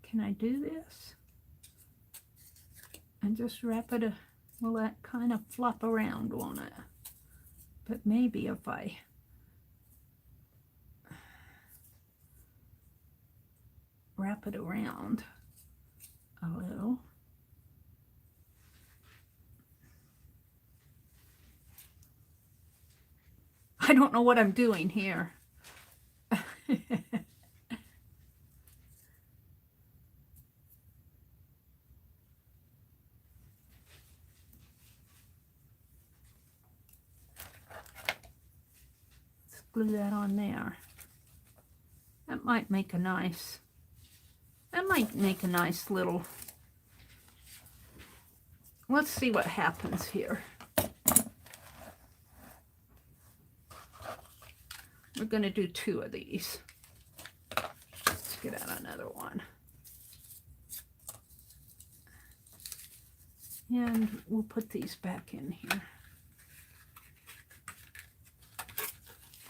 Can I do this? And just wrap it, will that kind of flop around, won't it? But maybe if I wrap it around a little. I don't know what I'm doing here. Let's glue that on there. That might make a nice, little, let's see what happens here. We're going to do 2 of these. Let's get out another one. And we'll put these back in here.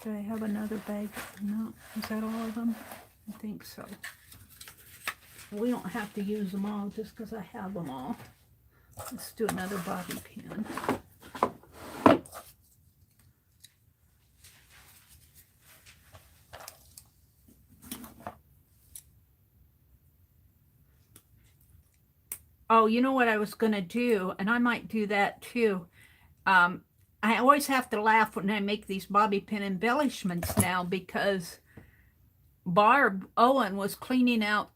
Do I have another bag? No. Is that all of them? I think so. We don't have to use them all just because I have them all. Let's do another bobby pin. Oh, you know what I was going to do, and I might do that too. I always have to laugh when I make these bobby pin embellishments now, because Barb Owen was cleaning out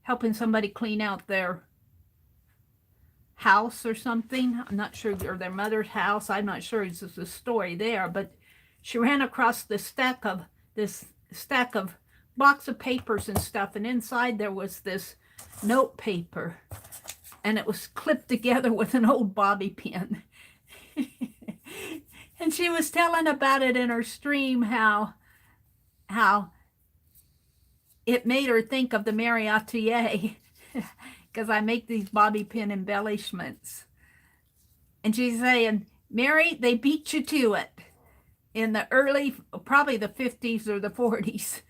helping somebody clean out their house or something. I'm not sure, or their mother's house. I'm not sure it's the story there, but she ran across this stack of box of papers and stuff, and inside there was this note paper, and it was clipped together with an old bobby pin. And she was telling about it in her stream, how it made her think of the TheMeriAtelier, because I make these bobby pin embellishments. And she's saying, Mary, they beat you to it in the early, probably the 50s or the 40s.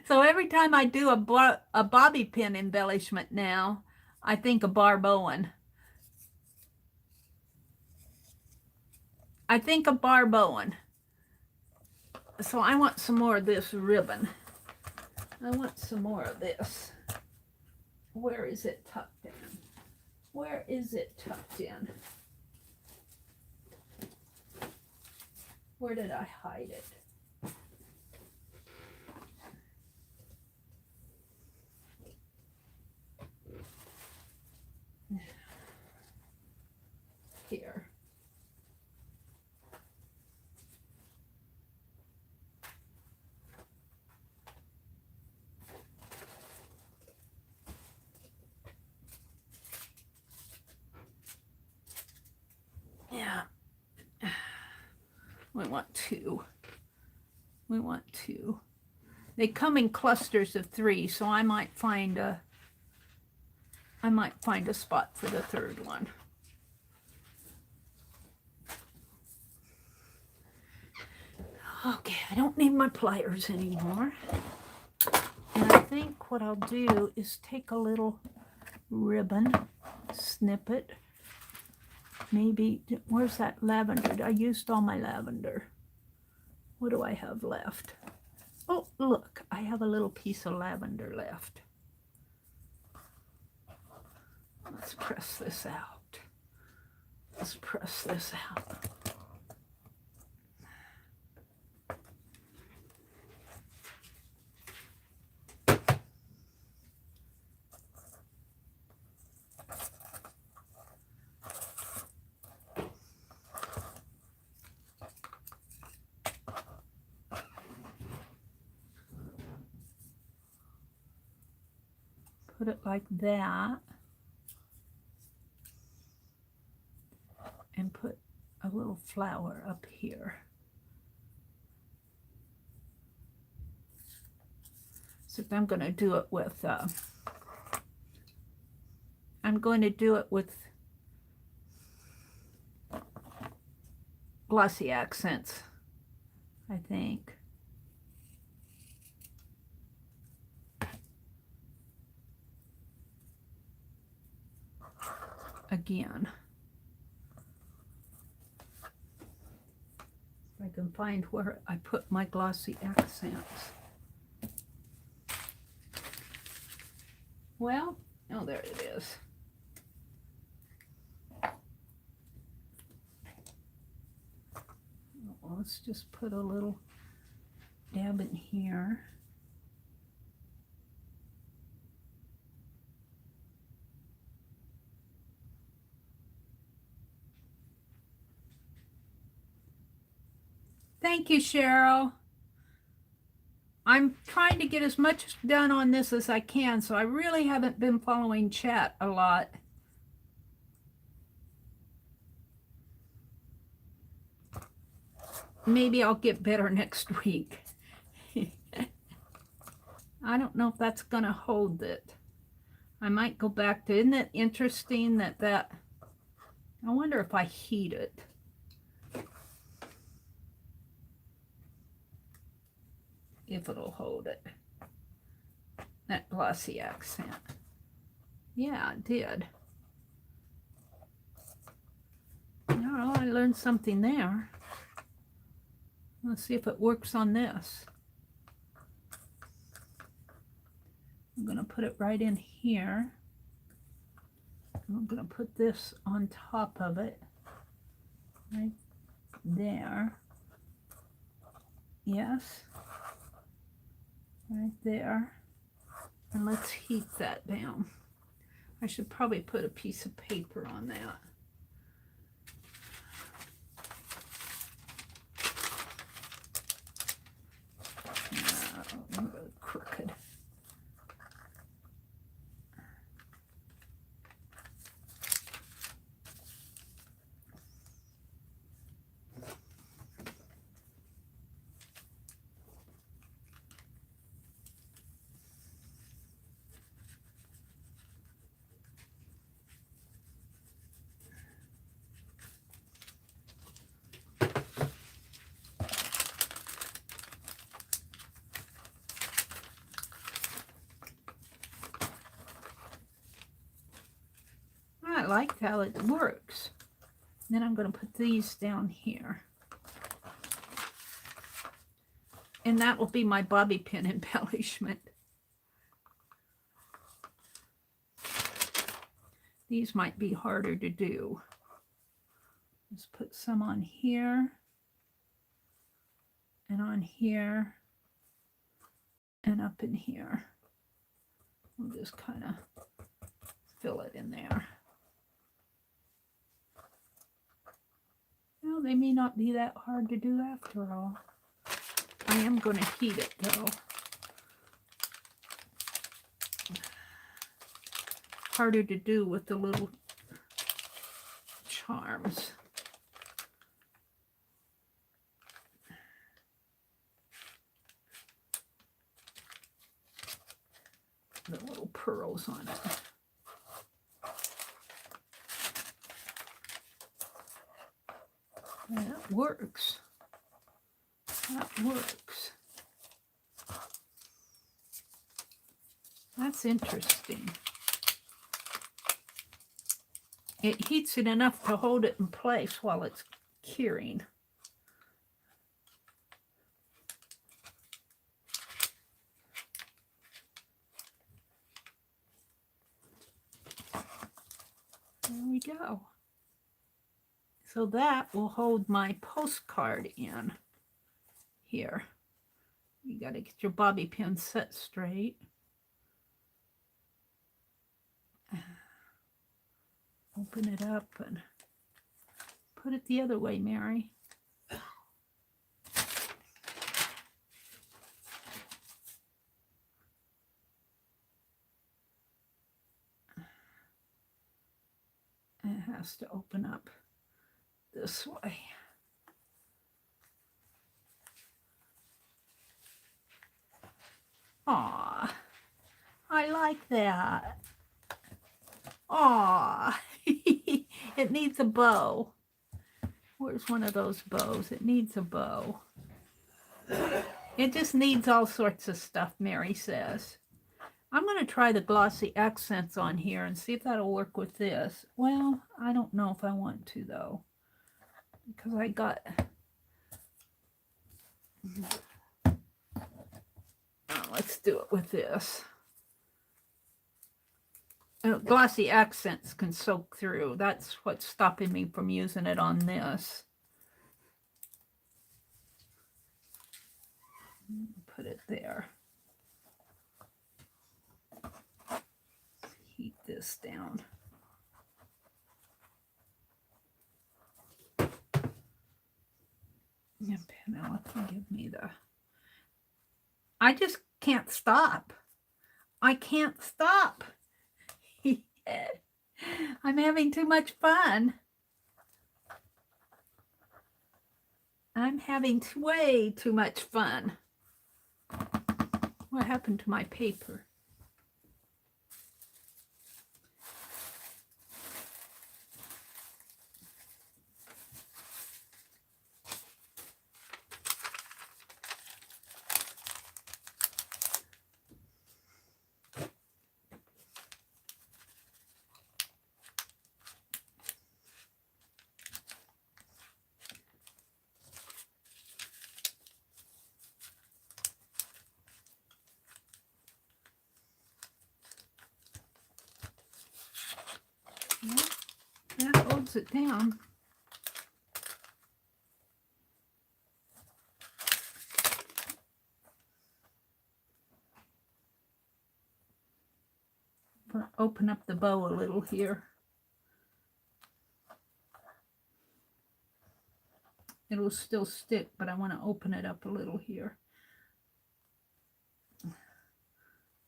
So every time I do a bobby pin embellishment now, I think of Barb Owen. I think of Barb Owen. So I want some more of this ribbon. I want some more of this. Where is it tucked in? Where is it tucked in? Where did I hide it? Here. Yeah. We want 2. We want 2. They come in clusters of 3, so I might find a spot for the 3rd one. Okay, I don't need my pliers anymore. And I think what I'll do is take a little ribbon, snip it. Maybe, where's that lavender? I used all my lavender. What do I have left? Oh, look, I have a little piece of lavender left. Let's press this out. Let's press this out. put it like that. And put a little flower up here. So I'm going to do it with glossy accents, I think. Again. If I can find where I put my glossy accents. Well, oh, there it is. Let's just put a little dab in here. Thank you, Cheryl. I'm trying to get as much done on this as I can, so I really haven't been following chat a lot. Maybe I'll get better next week. I don't know if that's going to hold it. I might go back to, isn't it interesting that I wonder if I heat it. If it'll hold it. That glossy accent. Yeah, it did. Oh, I learned something there. Let's see if it works on this. I'm going to put it right in here. I'm going to put this on top of it. Right there. Yes. Right there. And let's heat that down. I should probably put a piece of paper on that. No, really crooked. I like how it works. Then I'm going to put these down here. And that will be my bobby pin embellishment. These might be harder to do. Let's put some on here. And on here. And up in here. We'll just kind of fill it in there. Well, they may not be that hard to do after all. I am going to heat it though. Harder to do with the little charms. The little pearls on it. That works. That works. That's interesting. It heats it enough to hold it in place while it's curing. There we go. So that will hold my postcard in here. You got to get your bobby pin set straight. Open it up and put it the other way, Mary. has to open up this way. Aw, I like that. Aw, it needs a bow. Where's one of those bows? It needs a bow. It just needs all sorts of stuff, Mary says. I'm going to try the glossy accents on here and see if that'll work with this. Well, I don't know if I want to, though, because I got... Oh, let's do it with this. Glossy accents can soak through. That's what's stopping me from using it on this. Put it there. Heat this down. And Penelope, give me the... I just can't stop. I can't stop. I'm having too much fun. I'm having way too much fun. What happened to my paper? That holds it down. Open up the bow a little here. It'll still stick, but I want to open it up a little here.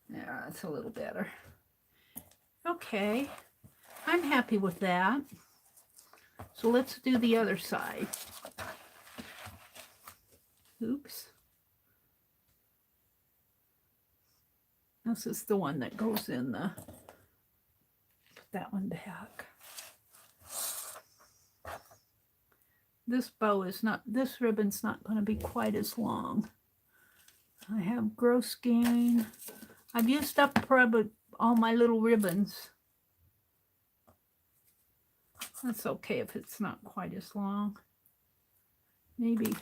Yeah, that's a little better. Okay, I'm happy with that. So let's do the other side. Oops. This is the one that goes in the... Put that one back. This bow is not... This ribbon's not going to be quite as long. I have gross gain. I've used up probably all my little ribbons. That's okay if it's not quite as long. Maybe.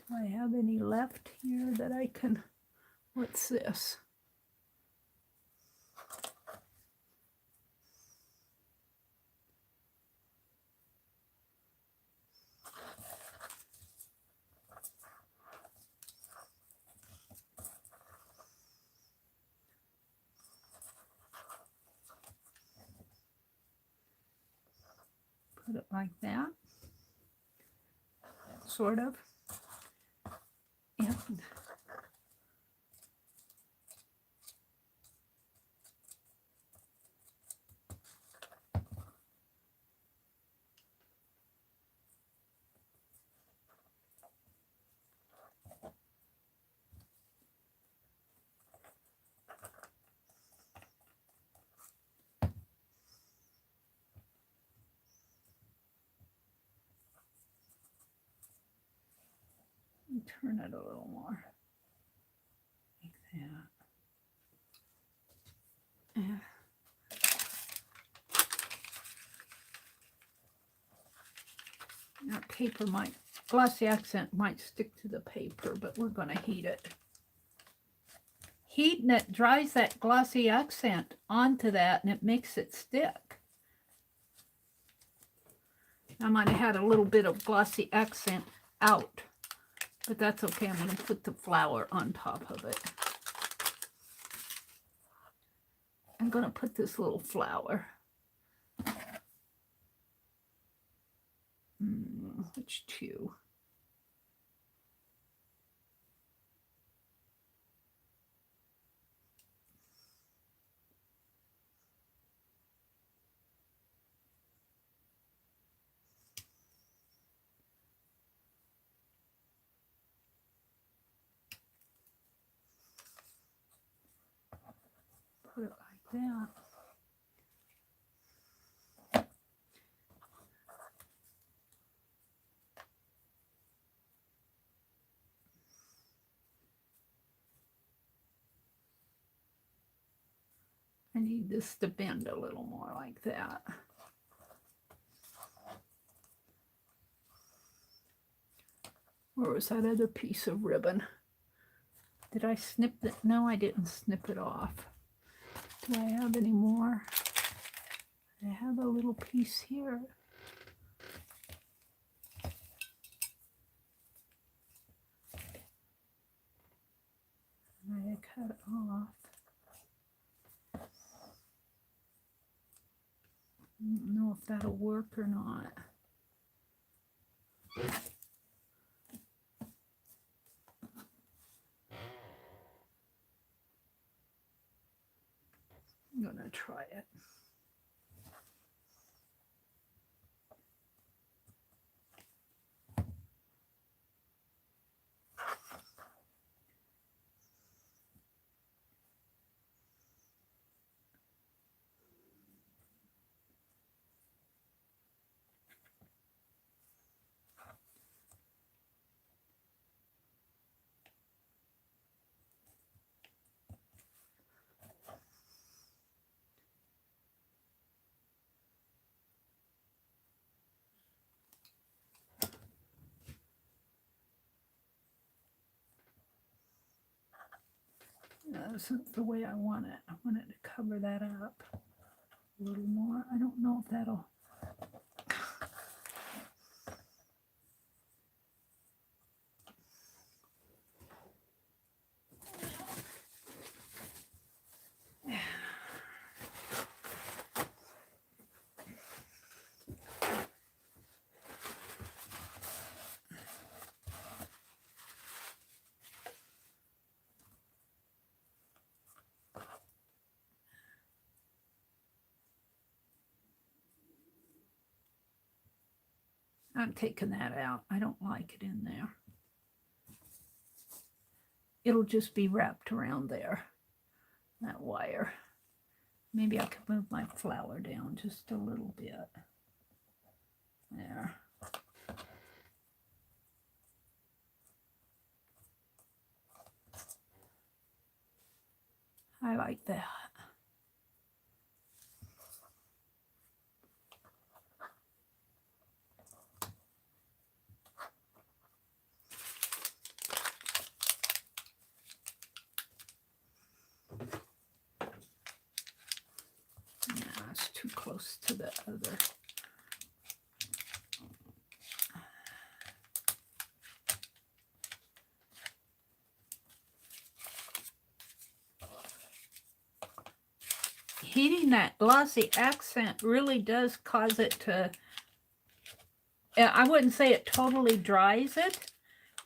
Do I have any left here that I can... What's this? Put it like that, sort of. And turn it a little more like that. Yeah. That paper might, glossy accent might stick to the paper, but we're going to heat it. Heating it dries that glossy accent onto that and it makes it stick. I might have had a little bit of glossy accent out, but that's okay. I'm going to put the flower on top of it. I'm going to put this little flower. Which two? that. I need this to bend a little more like that. Where was that other piece of ribbon? Did I snip it? No, I didn't snip it off. Do I have any more? I have a little piece here. I cut it off. I don't know if that'll work or not. I'm gonna try it. That isn't the way I want it. I want it to cover that up a little more. I don't know if that'll... I'm taking that out. I don't like it in there. It'll just be wrapped around there, that wire. Maybe I could move my flower down just a little bit. There. I like that. It's too close to the other. Heating that glossy accent really does cause it to, I wouldn't say it totally dries it,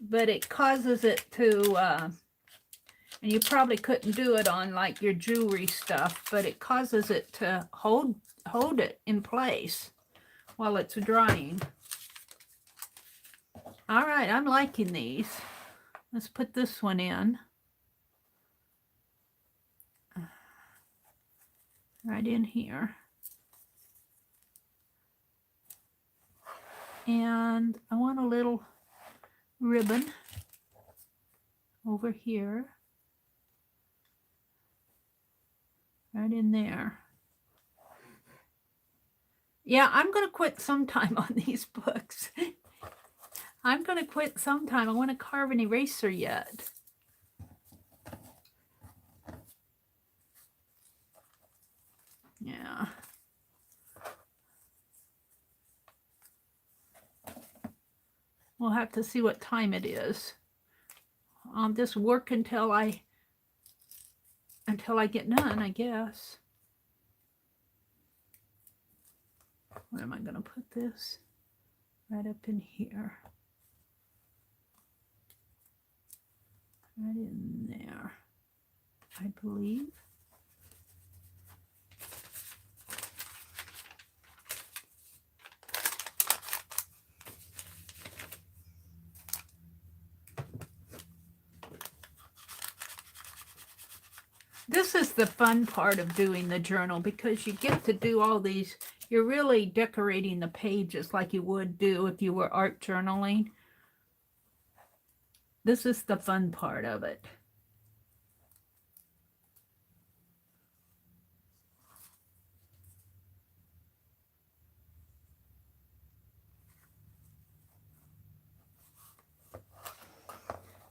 but it causes it to, and you probably couldn't do it on like your jewelry stuff, but it causes it to hold it in place while it's drying. All right, I'm liking these. Let's put this one in. Right in here. And I want a little ribbon over here. Right in there. Yeah, I'm going to quit sometime on these books. I'm going to quit sometime. I want to carve an eraser yet. Yeah. We'll have to see what time it is. I'll just work until I get done, I guess. Where am I going to put this? Right up in here. Right in there, I believe. This is the fun part of doing the journal, because you get to do all these. You're really decorating the pages like you would do if you were art journaling. This is the fun part of it.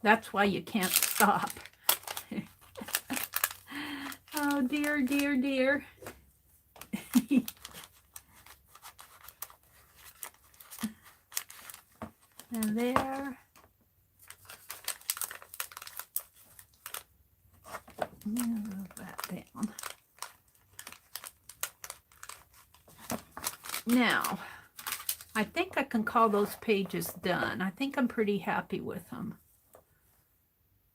That's why you can't stop. Oh, dear, dear, dear. And there. Move that down. Now, I think I can call those pages done. I think I'm pretty happy with them.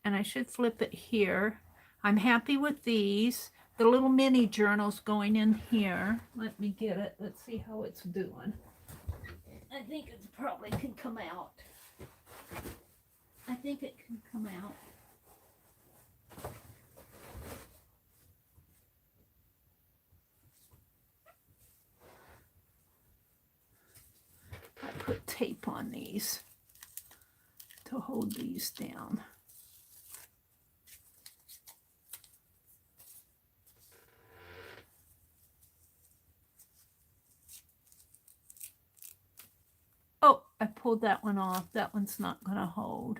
And I should flip it here. I'm happy with these. The little mini journal's going in here. Let me get it. Let's see how it's doing. I think it probably can come out. I think it can come out. I put tape on these to hold these down. Oh, I pulled that one off. That one's not going to hold.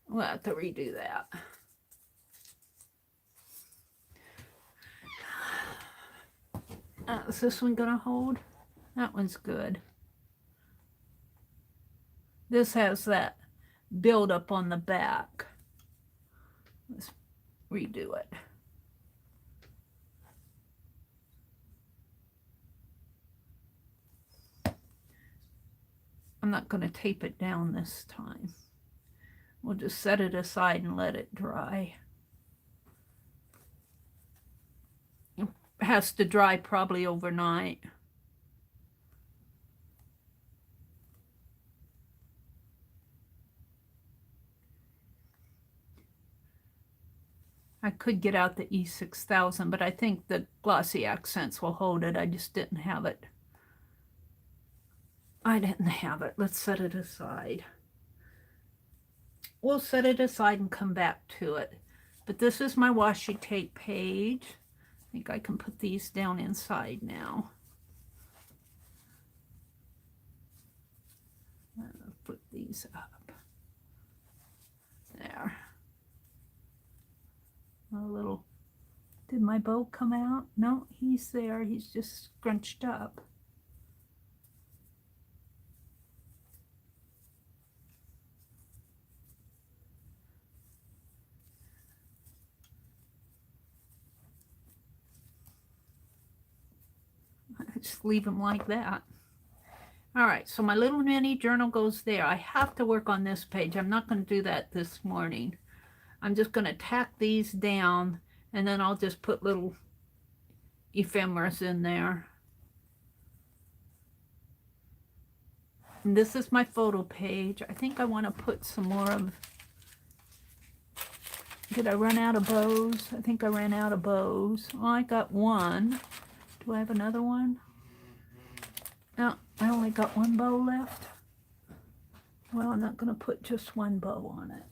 We'll have to redo that. Is this one going to hold? That one's good. This has that buildup on the back. Let's redo it. I'm not going to tape it down this time. We'll just set it aside and let it dry. It has to dry probably overnight. I could get out the E6000, but I think the glossy accents will hold it. I just didn't have it. Let's set it aside. We'll set it aside and come back to it. But this is my washi tape page. I think I can put these down inside now. I'll put these up. There. A little. Did my bow come out? No, he's there. He's just scrunched up. I just leave him like that. All right, so my little mini journal goes there. I have to work on this page. I'm not going to do that this morning. I'm just going to tack these down, and then I'll just put little ephemeras in there. And this is my photo page. I think I want to put some more of... Did I run out of bows? I think I ran out of bows. Oh, I got one. Do I have another one? No, I only got one bow left. Well, I'm not going to put just one bow on it.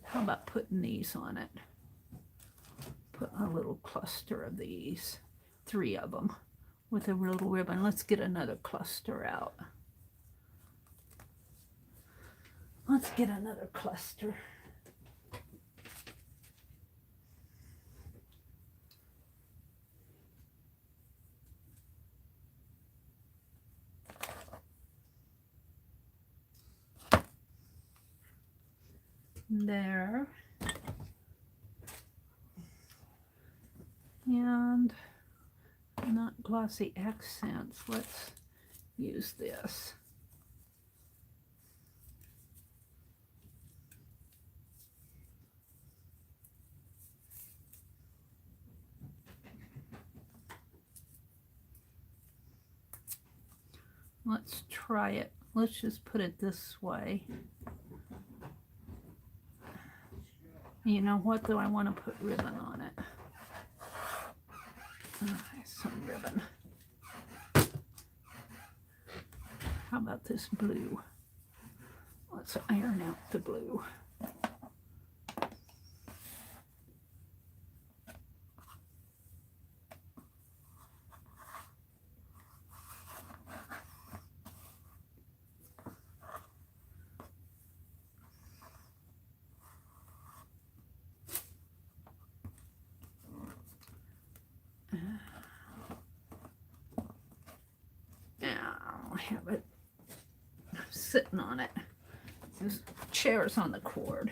How about putting these on it? Put a little cluster of these, 3 of them, with a little ribbon. Let's get another cluster out. Let's get another cluster. There. And not glossy accents. Let's use this. Let's try it. Let's just put it this way. You know what, though? I want to put ribbon on it. Some ribbon. How about this blue? Let's iron out the blue. I'll have it sitting on it. There's chairs on the cord.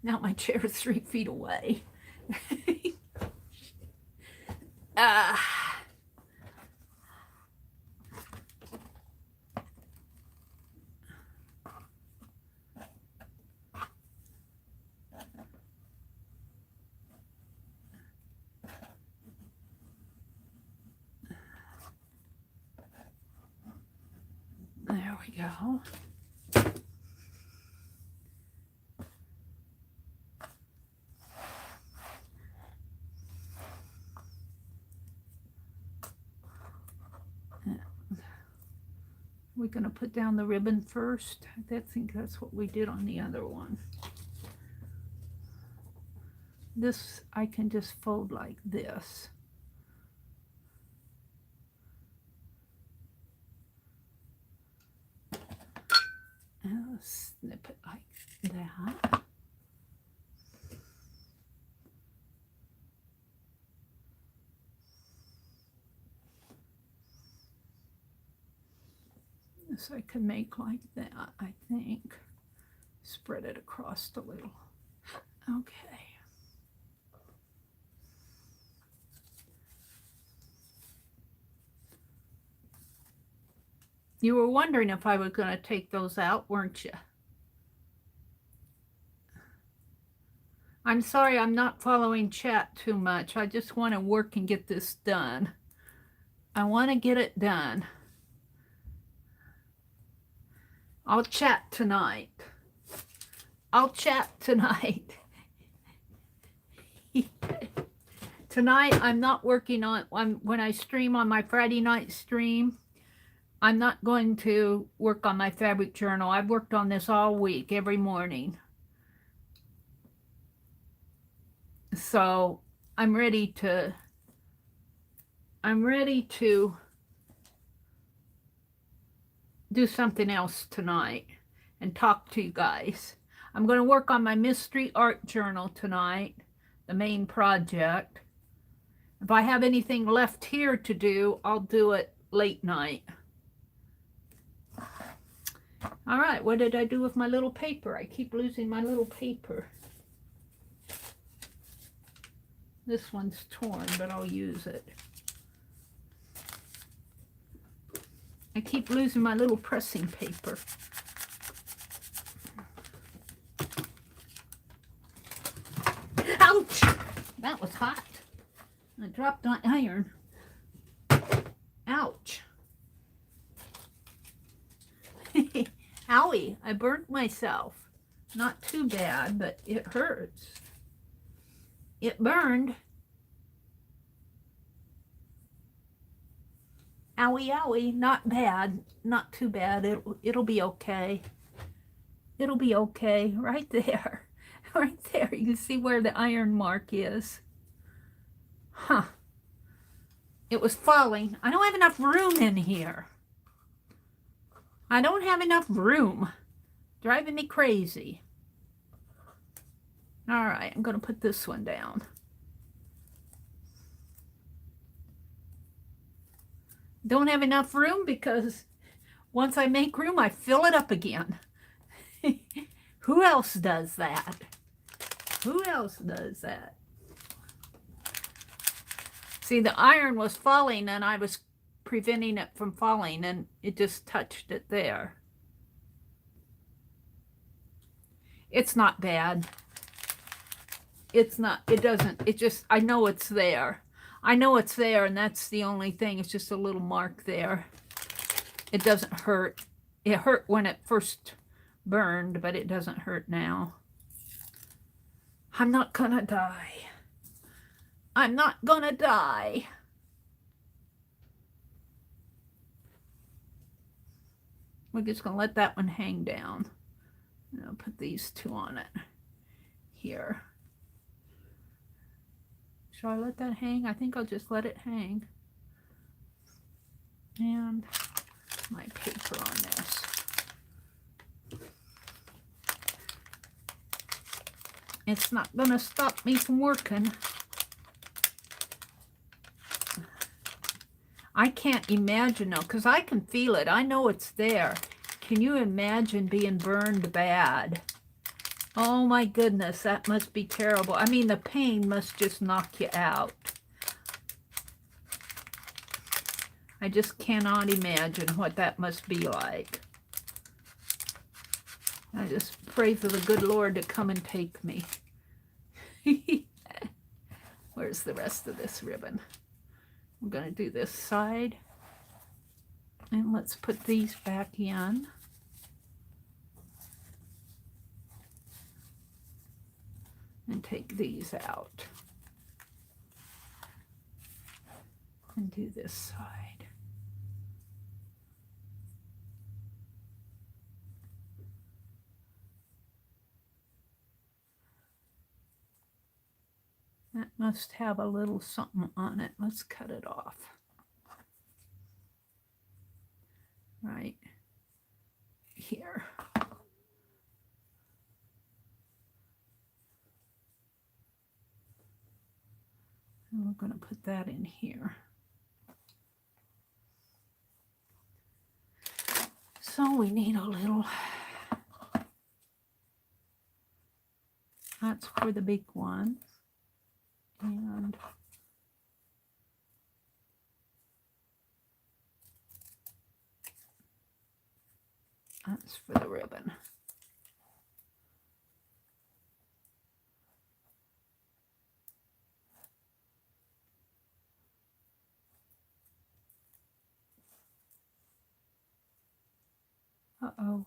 Now my chair is 3 feet away. There we go. We're going to put down the ribbon first. I think that's what we did on the other one. This I can just fold like this. And I'll snip it like that. This I can make like that, I think. Spread it across a little. Okay. You were wondering if I was going to take those out, weren't you? I'm sorry I'm not following chat too much. I just want to work and get this done. I want to get it done. I'll chat tonight. I'll chat tonight. Tonight I'm not working on, when I stream on my Friday night stream, I'm not going to work on my fabric journal. I've worked on this all week, every morning. So I'm ready to do something else tonight and talk to you guys. I'm going to work on my mystery art journal tonight, the main project. If I have anything left here to do, I'll do it late night. All right, what did I do with my little paper? I keep losing my little paper. This one's torn, but I'll use it. I keep losing my little pressing paper. Ouch! That was hot. I dropped my iron. Ouch. Owie, I burnt myself. Not too bad, but it hurts. It burned. Owie, owie, not bad, not too bad. It'll be okay. It'll be okay. Right there. Right there. You can see where the iron mark is. Huh. It was falling. I don't have enough room in here. I don't have enough room. Driving me crazy. All right, I'm going to put this one down. Don't have enough room because once I make room, I fill it up again. Who else does that? Who else does that? See, the iron was falling and I was preventing it from falling and it just touched it there. It's not bad. It's not, it doesn't, it just, I know it's there. I know it's there and that's the only thing. It's just a little mark there. It doesn't hurt. It hurt when it first burned, but it doesn't hurt now. I'm not gonna die. I'm not gonna die. We're just gonna let that one hang down. And I'll put these two on it here. Shall I let that hang? I think I'll just let it hang. And my paper on this. It's not gonna stop me from working. I can't imagine though, because I can feel it. I know it's there. Can you imagine being burned bad? Oh my goodness, that must be terrible. I mean, the pain must just knock you out. I just cannot imagine what that must be like. I just pray for the good Lord to come and take me. Where's the rest of this ribbon? I'm going to do this side. And let's put these back in. And take these out. And do this side. That must have a little something on it. Let's cut it off. Right here. And we're going to put that in here. So we need a little, that's for the big one. And that's for the ribbon. Uh-oh.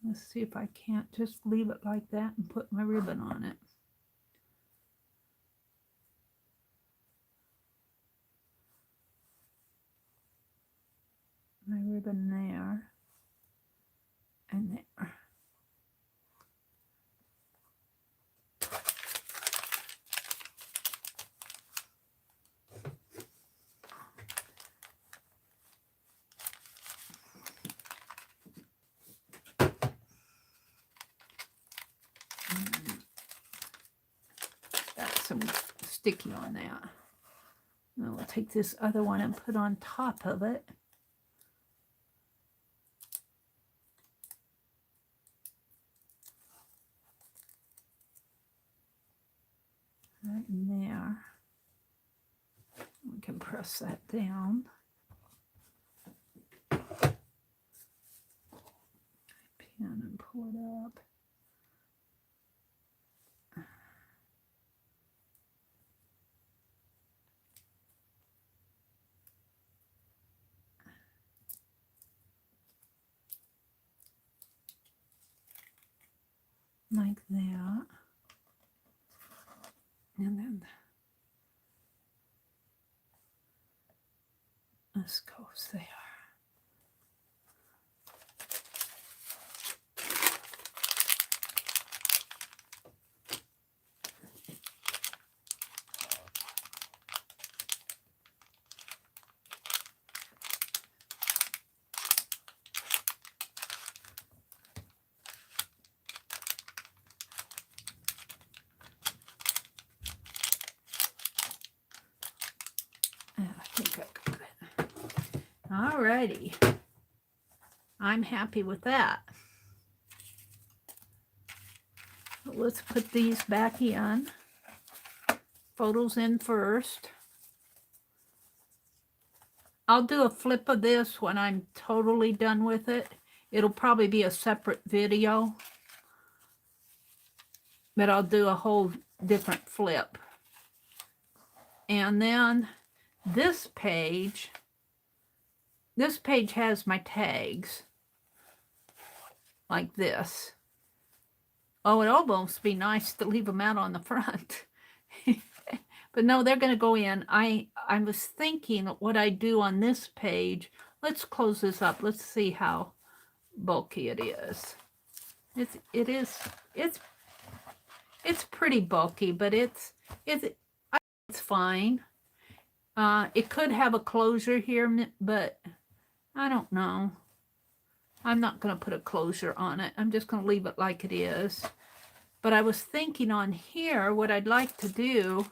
Let's see if I can't just leave it like that and put my ribbon on it. My ribbon there and there. Got some sticky on that. Now we'll take this other one and put on top of it. Right in there. We can press that down. Pin and pull it up. Like that. And then this goes there. Alrighty, I'm happy with that. Let's put these back in. Photos in first. I'll do a flip of this when I'm totally done with it. It'll probably be a separate video, but I'll do a whole different flip. And then this page has my tags like this. Oh, it'd almost be nice to leave them out on the front. But no, they're going to go in. I was thinking what I do on this page. Let's close this up. Let's see how bulky it is. It's pretty bulky, but it's fine. It could have a closure here, but I don't know. I'm not going to put a closure on it. I'm just going to leave it like it is. But I was thinking on here what I'd like to do,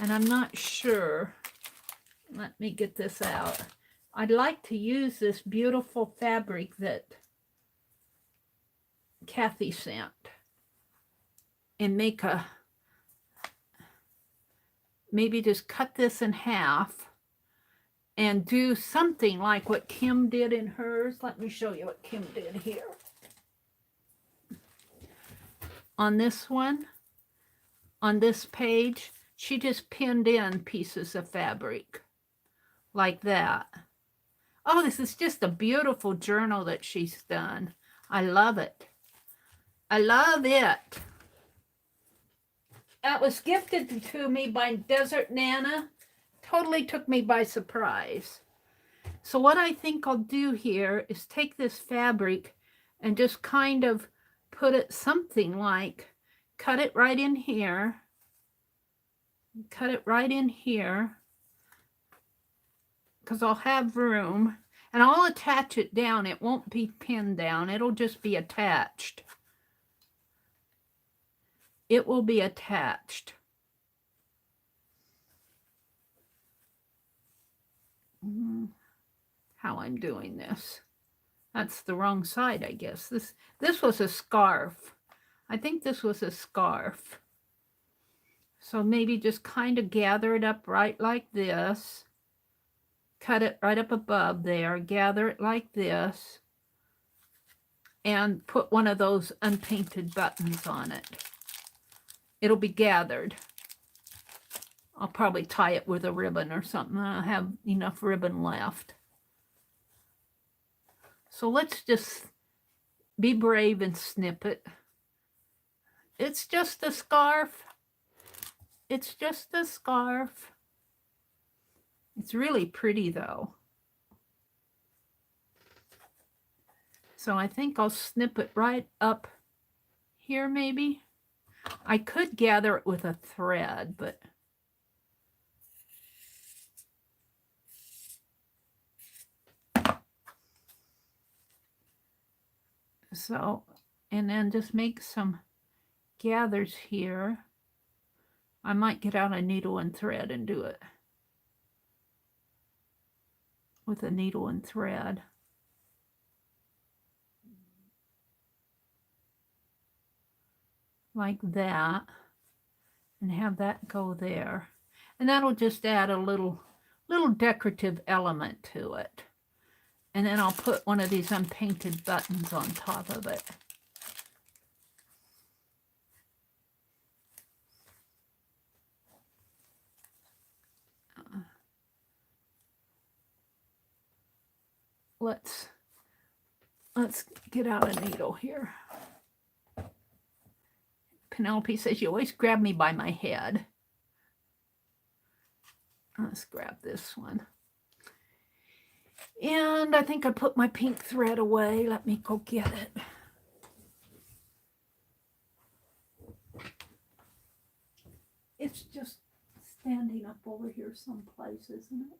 and I'm not sure. Let me get this out. I'd like to use this beautiful fabric that Kathy sent and make a, maybe just cut this in half and do something like what Kim did in hers. Let me show you what Kim did here. On this one, on this page, she just pinned in pieces of fabric like that. Oh, this is just a beautiful journal that she's done. I love it. I love it. That was gifted to me by Desert Nana. Totally took me by surprise. So what I think I'll do here is take this fabric and just kind of put it something like, cut it right in here. Cut it right in here, because I'll have room, and I'll attach it down. It won't be pinned down. It'll just be attached. It will be attached. How I'm doing this. That's the wrong side, I guess. This was a scarf. I think this was a scarf. So maybe just kind of gather it up right like this. Cut it right up above there. Gather it like this. And put one of those unpainted buttons on it. It'll be gathered. I'll probably tie it with a ribbon or something. I have enough ribbon left. So let's just be brave and snip it. It's just a scarf. It's just a scarf. It's really pretty though. So I think I'll snip it right up here maybe. I could gather it with a thread, but so, and then just make some gathers here. I might get out a needle and thread and do it with a needle and thread. Like that, and have that go there. And that'll just add a little decorative element to it. And then I'll put one of these unpainted buttons on top of it. Let's get out a needle here. Penelope says, you always grab me by my head. Let's grab this one. And I think I put my pink thread away. Let me go get it. It's just standing up over here someplace, isn't it?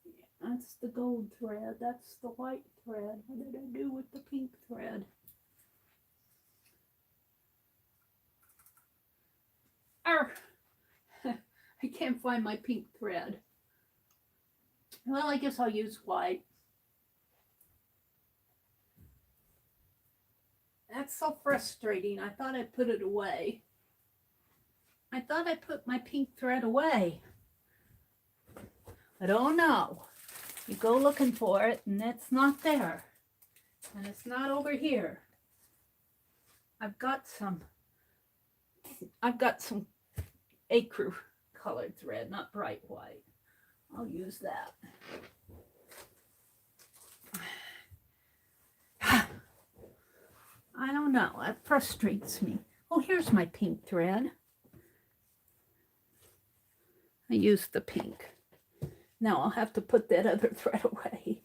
Yeah, that's the gold thread. That's the white thread. What did I do with the pink thread? I can't find my pink thread. Well, I guess I'll use white. That's so frustrating. I thought I put it away. I thought I put my pink thread away. But oh no. You go looking for it and it's not there. And it's not over here. I've got some I've got some ecru colored thread, not bright white. I'll use that. I don't know. That frustrates me. Oh, here's my pink thread. I used the pink. Now I'll have to put that other thread away.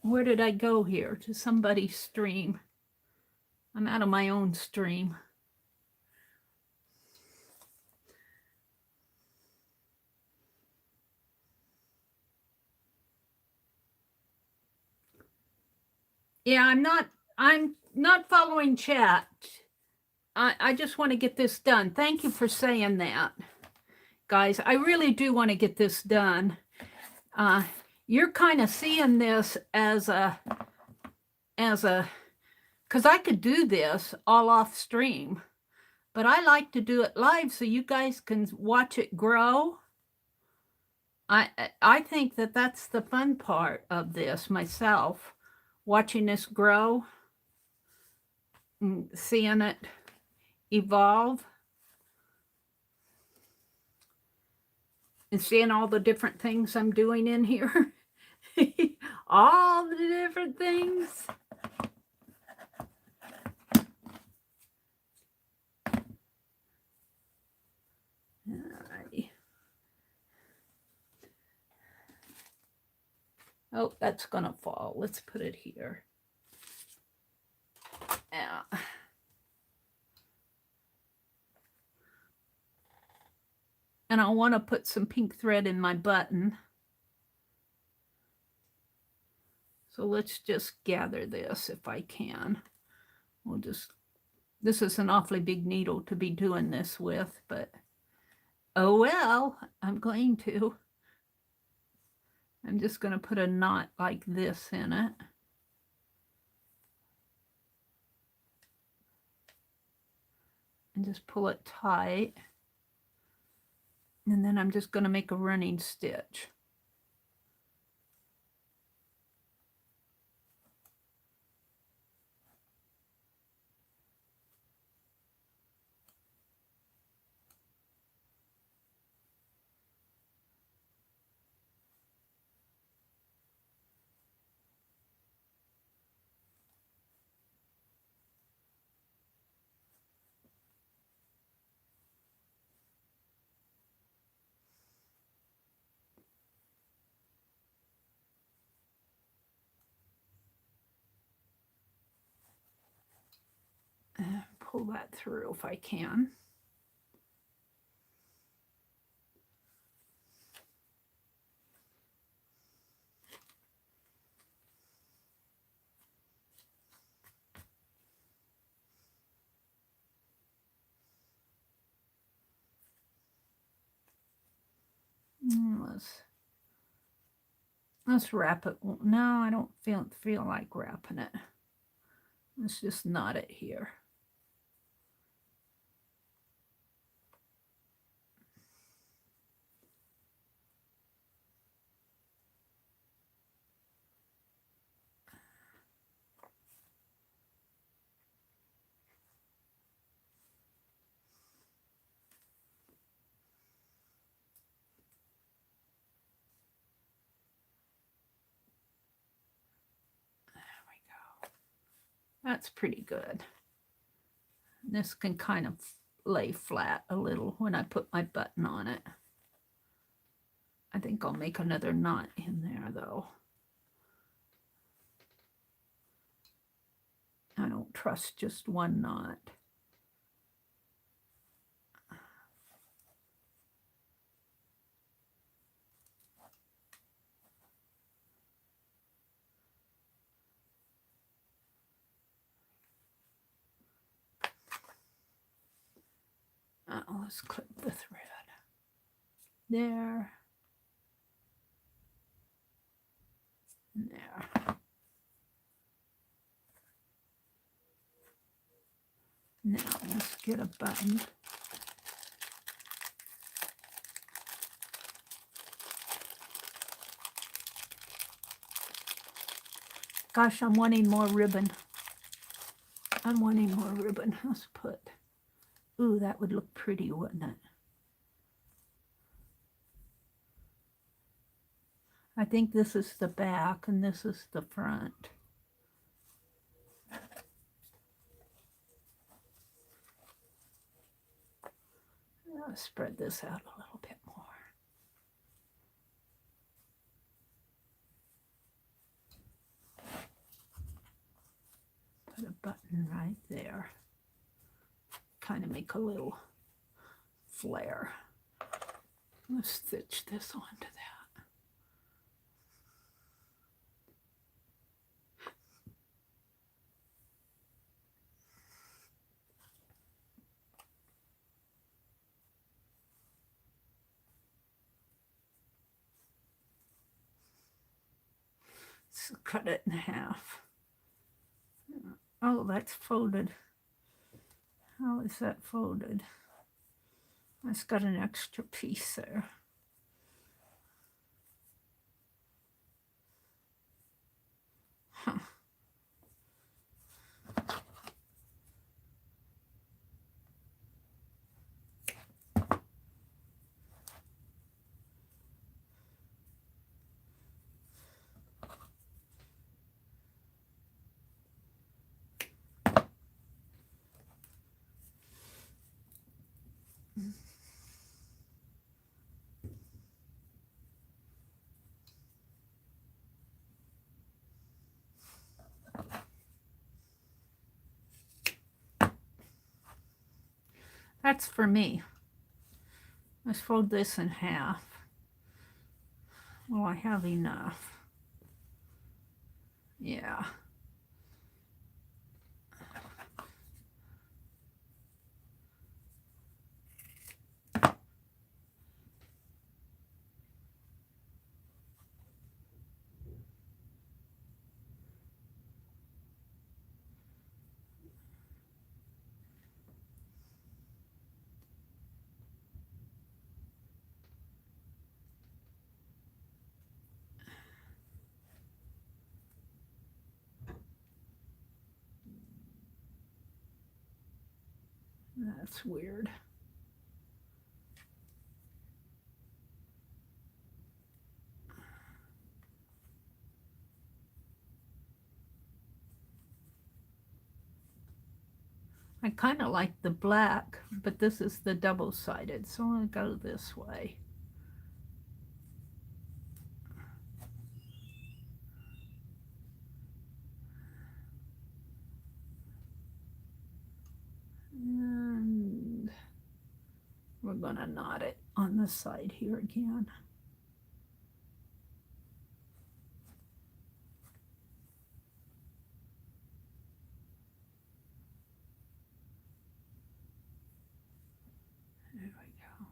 Where did I go here? To somebody's stream. I'm out of my own stream. Yeah, I'm not following chat. I just want to get this done. Thank you for saying that, guys. I really do want to get this done. You're kind of seeing this as a, because I could do this all off stream, but I like to do it live so you guys can watch it grow. I think that that's the fun part of this myself, watching this grow, and seeing it evolve, and seeing all the different things I'm doing in here. All the different things. Alrighty. Oh, that's gonna fall. Let's put it here. Yeah. And I want to put some pink thread in my button. So let's just gather this if I can. We'll just, this is an awfully big needle to be doing this with, but oh well, I'm going to. I'm just going to put a knot like this in it. And just pull it tight. And then I'm just going to make a running stitch. Pull that through if I can. Let's wrap it. No, I don't feel like wrapping it. Let's just knot it here. That's pretty good. This can kind of lay flat a little when I put my button on it. I think I'll make another knot in there though. I don't trust just one knot. Let's clip the thread. There. And there. Now let's get a button. Gosh, I'm wanting more ribbon. I'm wanting more ribbon. Let's put, ooh, that would look pretty, wouldn't it? I think this is the back and this is the front. I'll spread this out a little bit more. Put a button right there. Kind of make a little flare. Let's stitch this onto that. So cut it in half. Oh, that's folded. How is that folded? It's got an extra piece there. Huh. That's for me. Let's fold this in half. Well, I have enough. Yeah. That's weird. I kind of like the black, but this is the double-sided, so I'm going to go this way. And we're going to knot it on the side here again. There we go.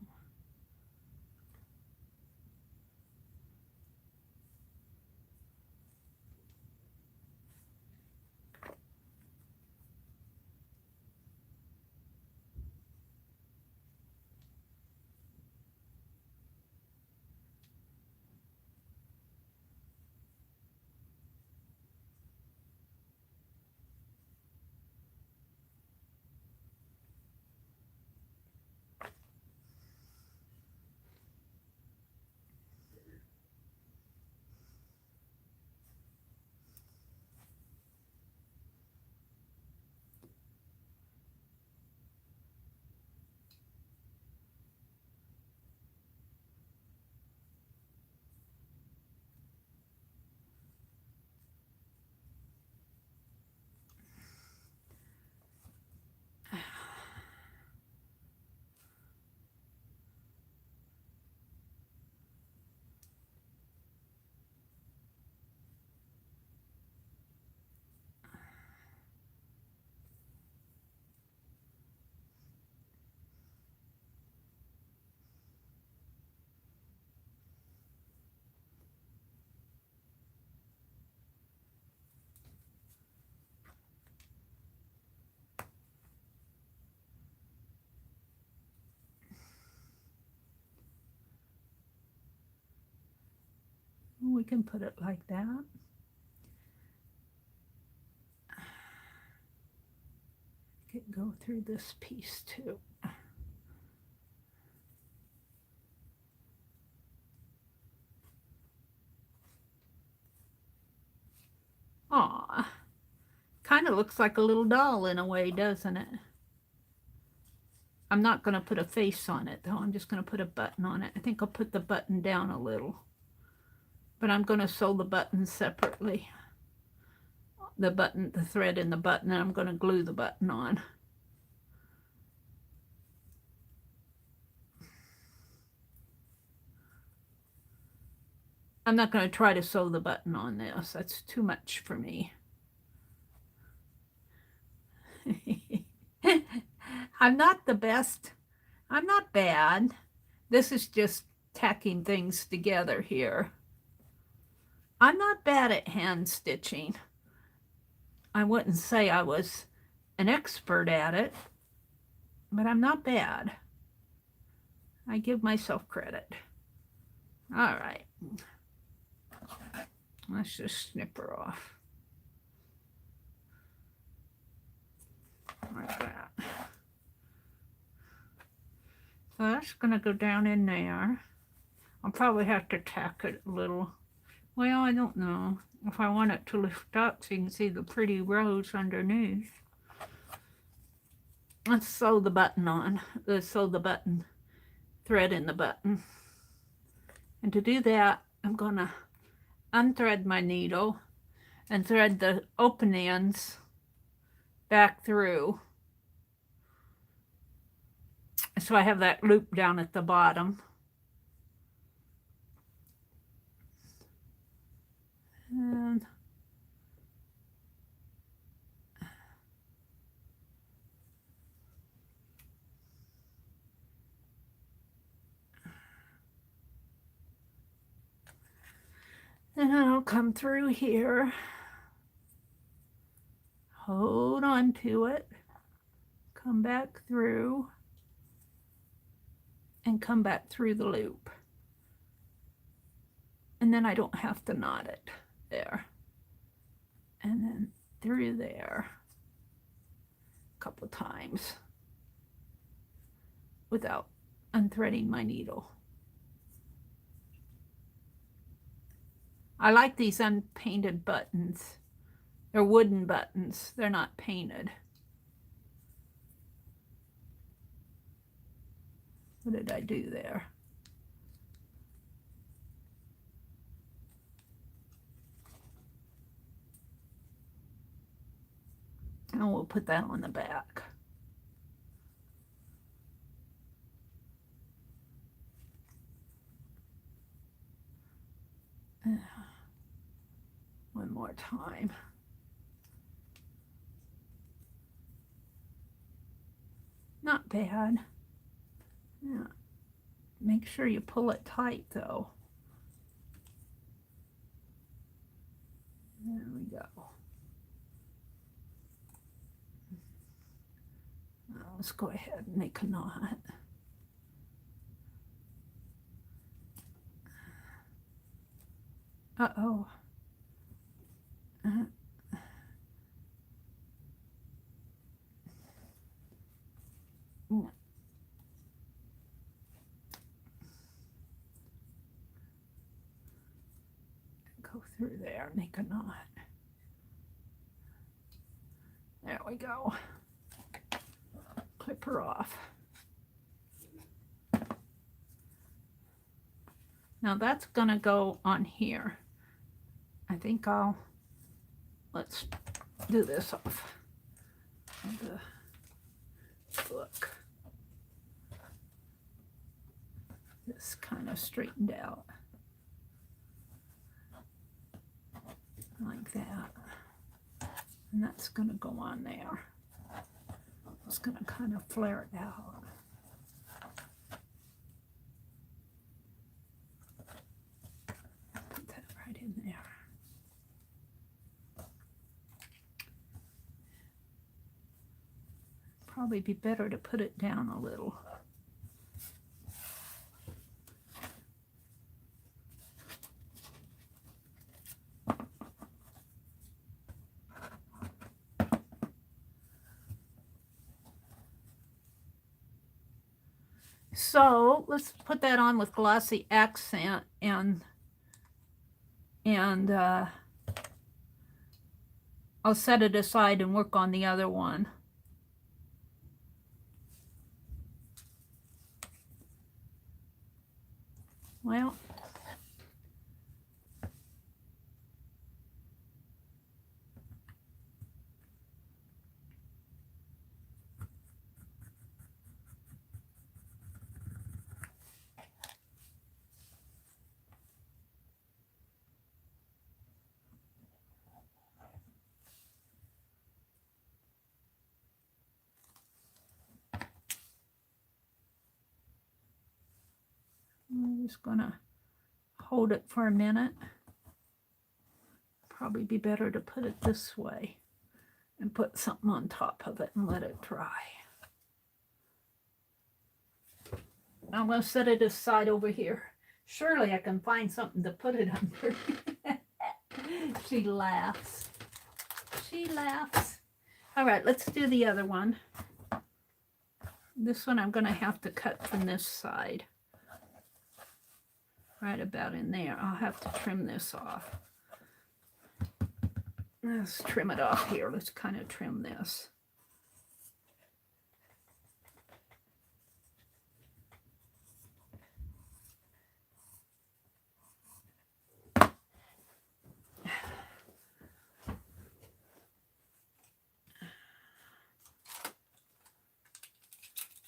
We can put it like that. go through this piece too. Aw, kind of looks like a little doll in a way, doesn't it? I'm not going to put a face on it, though. I'm just going to put a button on it. I think I'll put the button down a little. But I'm going to sew the buttons separately. The button, the thread in the button, and I'm going to glue the button on. I'm not going to try to sew the button on this. That's too much for me. I'm not the best. I'm not bad. This is just tacking things together here. I'm not bad at hand stitching. I wouldn't say I was an expert at it, but I'm not bad. I give myself credit. All right. Let's just snip her off. Like that. So that's going to go down in there. I'll probably have to tack it a little. Well, I don't know if I want it to lift up so you can see the pretty rose underneath. Let's sew the button on. Let's sew the button thread in the button. And to do that, I'm going to unthread my needle and thread the open ends back through. So I have that loop down at the bottom. And then I'll come through here, hold on to it, come back through, and come back through the loop. And then I don't have to knot it there. And then through there a couple times without unthreading my needle. I like these unpainted buttons. They're wooden buttons. They're not painted. What did I do there? And we'll put that on the back. One more time. Not bad. Yeah. Make sure you pull it tight though. There we go. Now let's go ahead and make a knot. Uh-oh. Go through there, make a knot. There we go. Clip her off. Now that's gonna go on here. I think let's do this off the book. This kind of straightened out like that, and that's going to go on there. It's going to kind of flare it out. Put that right in there. Probably be better to put it down a little. So let's put that on with glossy accent, and I'll set it aside and work on the other one. Well, I'm just gonna hold it for a minute. Probably be better to put it this way and put something on top of it and let it dry. I'm going to set it aside over here. Surely I can find something to put it under. She laughs. She laughs. All right, let's do the other one. This one I'm going to have to cut from this side. Right about in there. I'll have to trim this off. Let's trim it off here. Let's kind of trim this.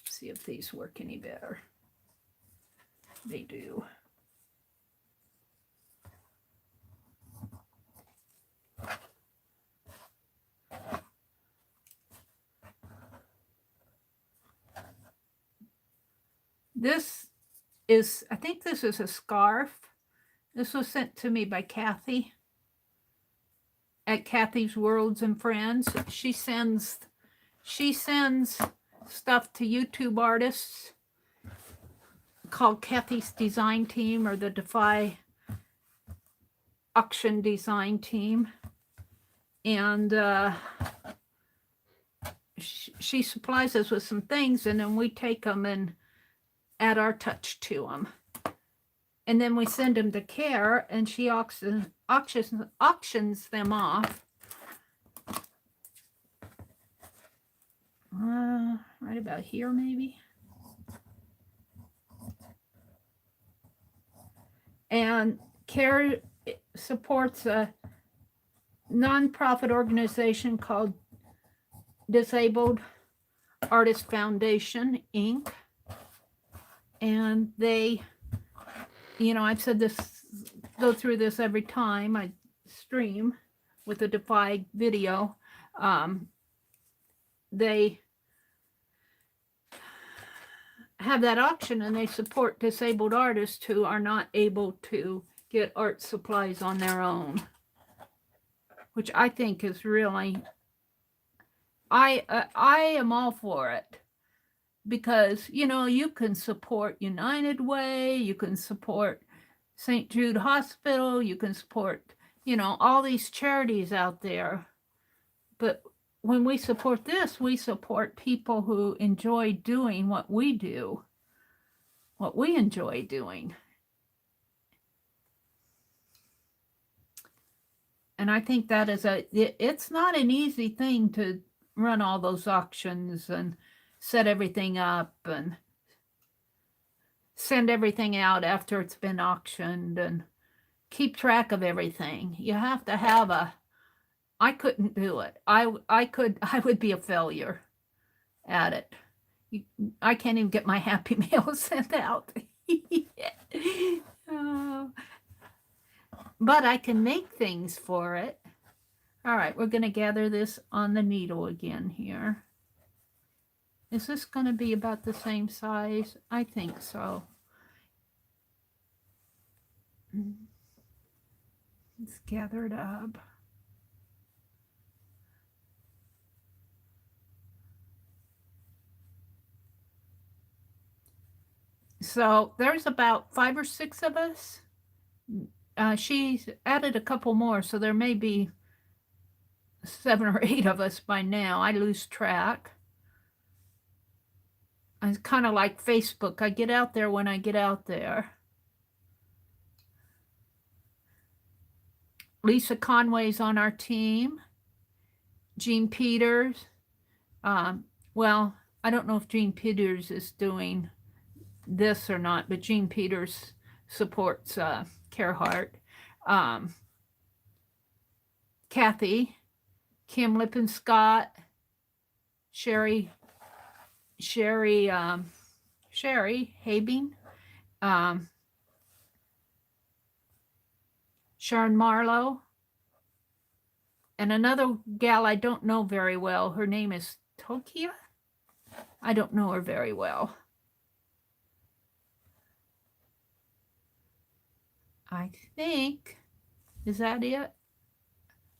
See if these work any better. They do. This is, I think this is a scarf. This was sent to me by Kathy at Kathy's Worlds and Friends. She sends stuff to YouTube artists called Kathy's Design Team, or the dAFi Auction Design Team. And she supplies us with some things, and then we take them and add our touch to them. And then we send them to Care, and she auctions them off. Right about here, maybe. And Care supports a nonprofit organization called Disabled Artist Foundation, Inc. And they, you know, I've said this, go through this every time I stream with a dAFi video. They have that auction, and they support disabled artists who are not able to get art supplies on their own, which I think is really, I am all for it, because, you know, you can support United Way, you can support St. Jude Hospital, you can support, you know, all these charities out there. But when we support this, we support people who enjoy doing what we do, what we enjoy doing. And I think that is it's not an easy thing to run all those auctions and set everything up and send everything out after it's been auctioned and keep track of everything. You have to have I couldn't do it. I would be a failure at it. I can't even get my Happy Mail sent out. But I can make things for it. All right, we're going to gather this on the needle again here. Is this going to be about the same size? I think so. Let's gather it up. So there's about 5 or 6 of us. She's added a couple more, so there may be 7 or 8 of us by now. I lose track. It's kind of like Facebook. I get out there when I get out there. Lisa Conway's on our team. Jean Peters. Well, I don't know if Jean Peters is doing this or not, but Jean Peters supports Carehart. Kathy, Kim Lippenscott, Sherry Habing, Sharon Marlowe, and another gal I don't know very well. Her name is Tokia. I don't know her very well. I think, is that it?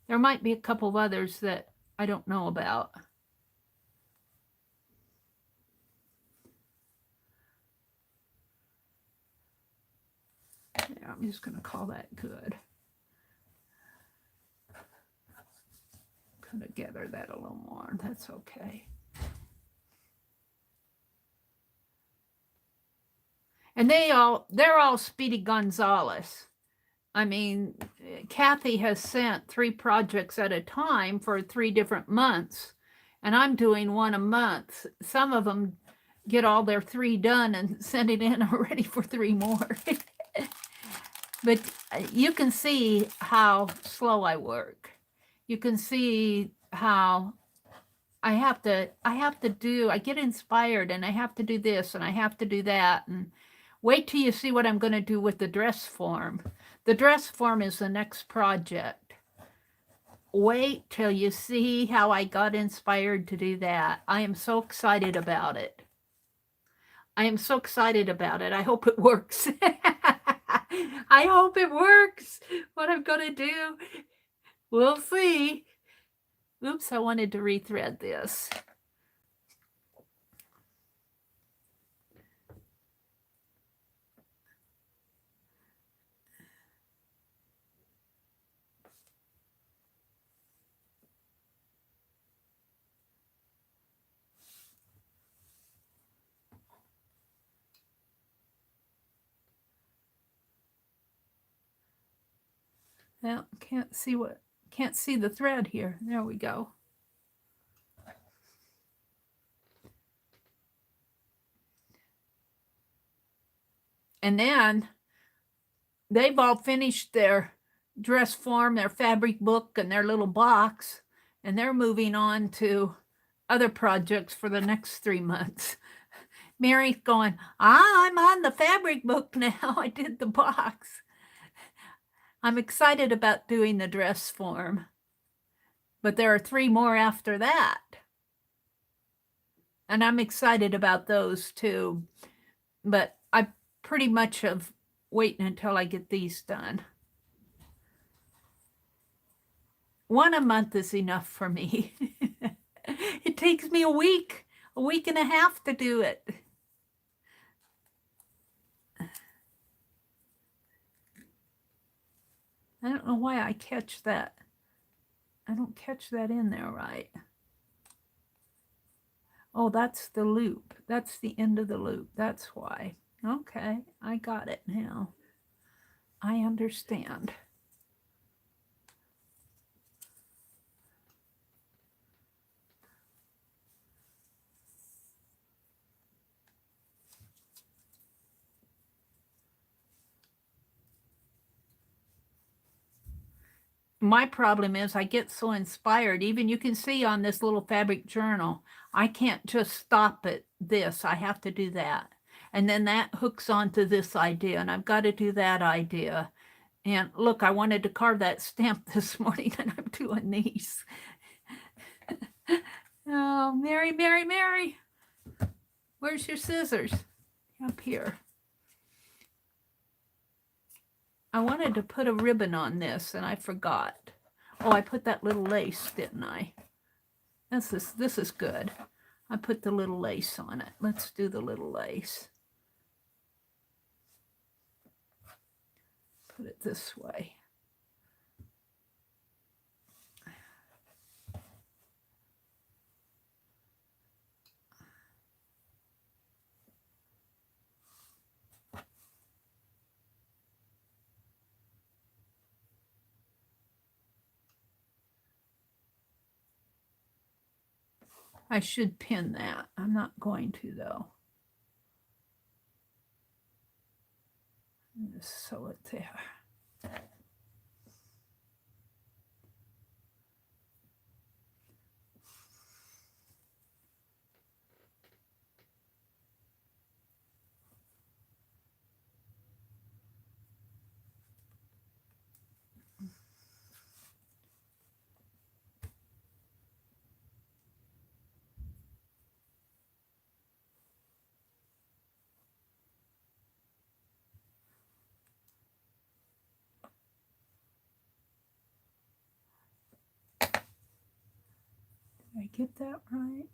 There might be a couple of others that I don't know about. Yeah, I'm just going to call that good. Put together that a little more. That's okay. And they're all Speedy Gonzalez. I mean, Kathy has sent 3 projects at a time for 3 different months, and I'm doing 1 a month. Some of them get all their 3 done and send it in already for 3 more. But you can see how slow I work. You can see how I get inspired and I have to do this and I have to do that. And wait till you see what I'm going to do with the dress form. The dress form is the next project. Wait till you see how I got inspired to do that. I am so excited about it. I am so excited about it. I hope it works. I hope it works. What I'm going to do, we'll see. Oops, I wanted to rethread this. Well, can't see the thread here. There we go. And then they've all finished their dress form, their fabric book, and their little box, and they're moving on to other projects for the next 3 months. Mary's going, I'm on the fabric book now. I did the box. I'm excited about doing the dress form, but there are 3 more after that. And I'm excited about those too. But I pretty much have waiting until I get these done. 1 a month is enough for me. It takes me a week and a half to do it. I don't know why I catch that. I don't catch that in there right. Oh, that's the loop. That's the end of the loop. That's why. Okay, I got it now. I understand. My problem is I get so inspired. Even you can see on this little fabric journal, I can't just stop at this. I have to do that. And then that hooks onto this idea, and I've got to do that idea. And look, I wanted to carve that stamp this morning, and I'm doing these. Oh, Mary, Mary, Mary. Where's your scissors? Up here. I wanted to put a ribbon on this, and I forgot. Oh, I put that little lace, didn't I? This is good. I put the little lace on it. Let's do the little lace. Put it this way. I should pin that. I'm not going to, though. Just sew it there. Did I get that right?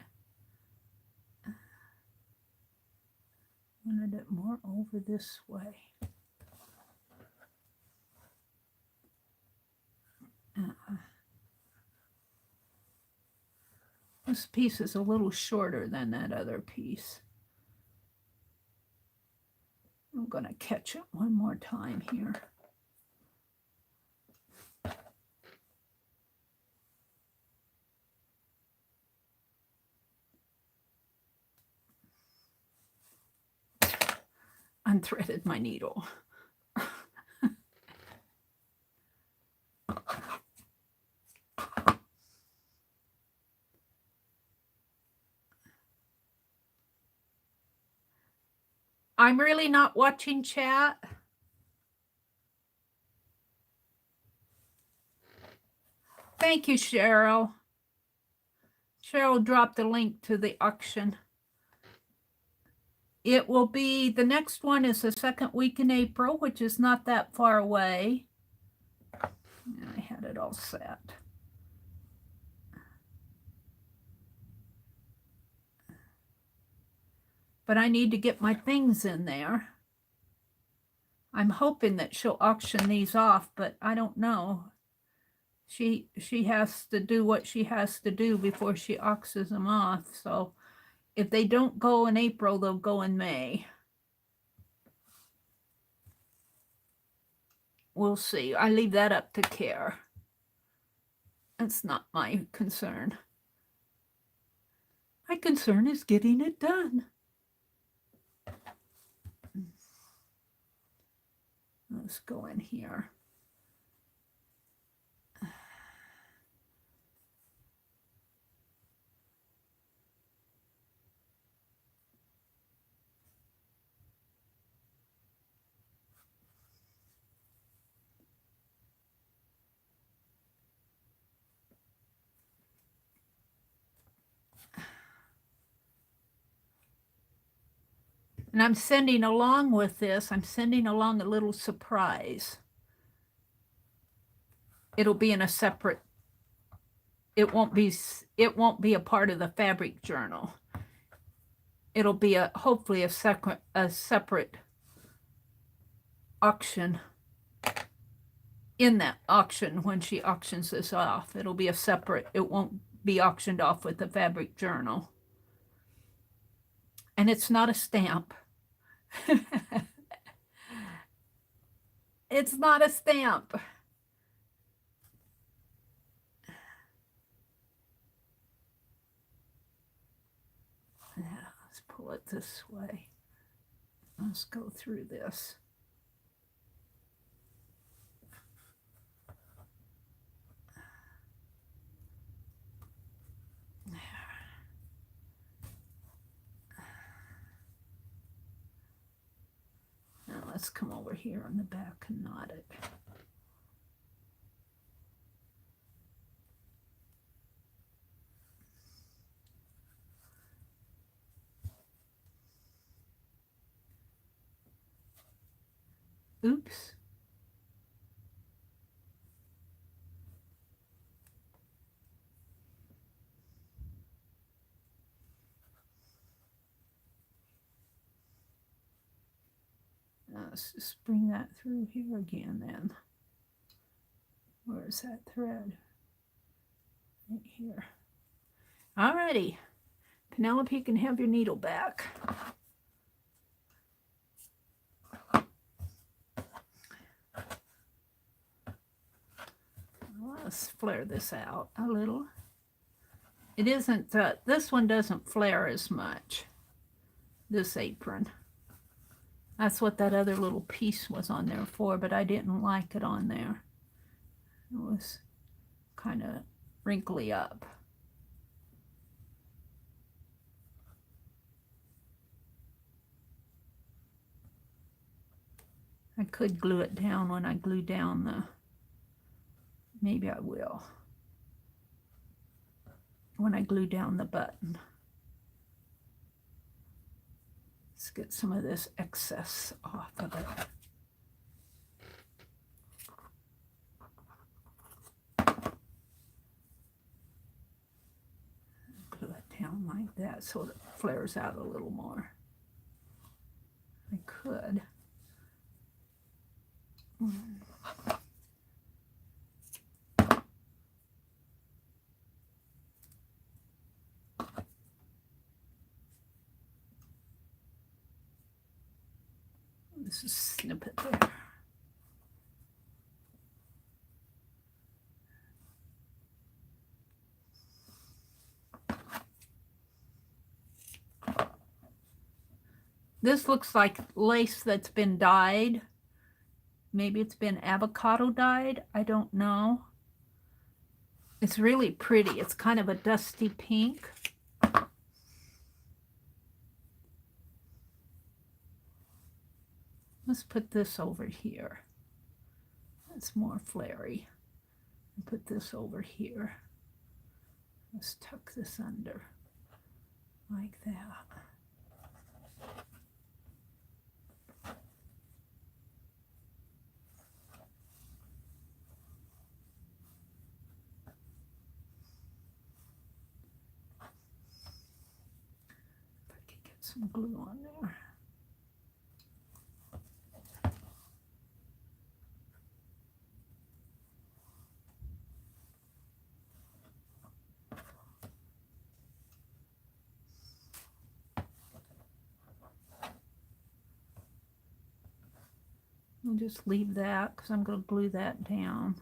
Wanted it more over this way. This piece is a little shorter than that other piece. I'm going to catch it one more time here. Unthreaded my needle. I'm really not watching chat. Thank you, Cheryl. Cheryl dropped a link to the auction. It will be, the next one is the second week in April, which is not that far away. And I had it all set. But I need to get my things in there. I'm hoping that she'll auction these off, but I don't know. She has to do what she has to do before she auctions them off. So if they don't go in April, they'll go in May. We'll see. I leave that up to Care. That's not my concern. My concern is getting it done. Let's go in here. And I'm sending along with this, I'm sending along a little surprise. It'll be in a separate, it won't be a part of the fabric journal. It'll be hopefully a separate auction. In that auction, when she auctions this off, it'll be a separate, it won't be auctioned off with the fabric journal. And it's not a stamp. It's not a stamp. Yeah, let's pull it this way. Let's go through this. Now let's come over here on the back and knot it. Oops. Let's just bring that through here again then. Where's that thread? Right here. Alrighty. Penelope, you can have your needle back. Let's flare this out a little. It isn't, this one doesn't flare as much, this apron. That's what that other little piece was on there for, but I didn't like it on there. It was kind of wrinkly up. I could glue it down when I glue down the, maybe I will, when I glue down the button. Let's get some of this excess off of it. Glue it down like that so it flares out a little more. I could. This is snippet there. This looks like lace that's been dyed. Maybe it's been avocado dyed. I don't know. It's really pretty. It's kind of a dusty pink. Let's put this over here. That's more flary. And put this over here. Let's tuck this under like that. If I could get some glue on there. I'll just leave that because I'm going to glue that down.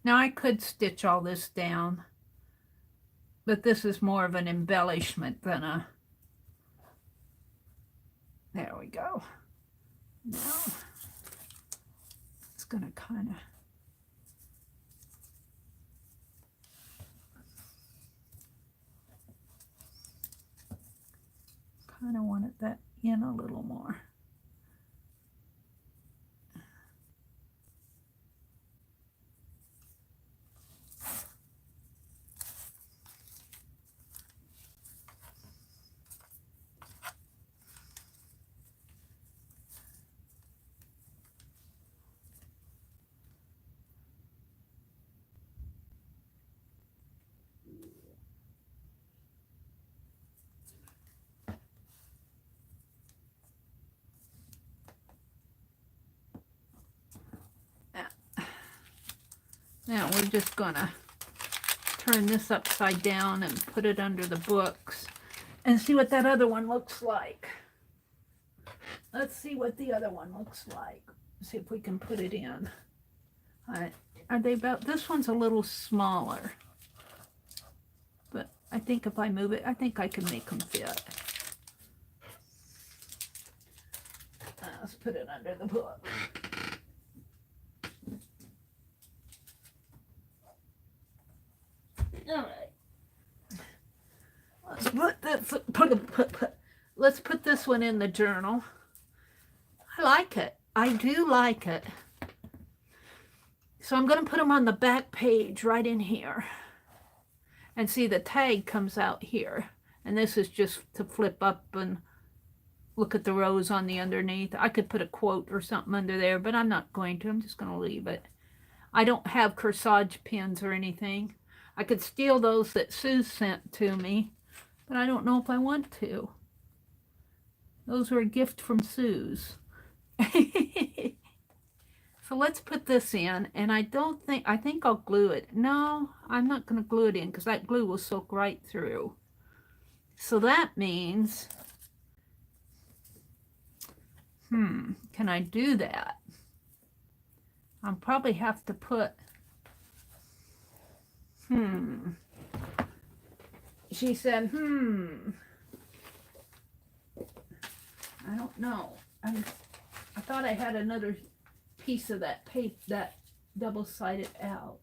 Now I could stitch all this down, but this is more of an embellishment than a, there we go. Now it's going to kind of wanted that in a little more. Now we're just gonna turn this upside down and put it under the books and see what that other one looks like. Let's see what the other one looks like. See if we can put it in. Are they about, this one's a little smaller, but I think if I move it, I think I can make them fit. Let's put it under the book. All right. Let's put this. Let's put this one in the journal. I like it. I do like it. So I'm going to put them on the back page right in here. And see, the tag comes out here. And this is just to flip up and look at the rows on the underneath. I could put a quote or something under there, but I'm not going to. I'm just going to leave it. I don't have corsage pins or anything. I could steal those that Sue sent to me, but I don't know if I want to. Those were a gift from Sue's. So let's put this in, and I think I'll glue it. No, I'm not going to glue it in because that glue will soak right through. So that means, can I do that? I'll probably have to put, She said, I don't know. I thought I had another piece of that paper, that double-sided out,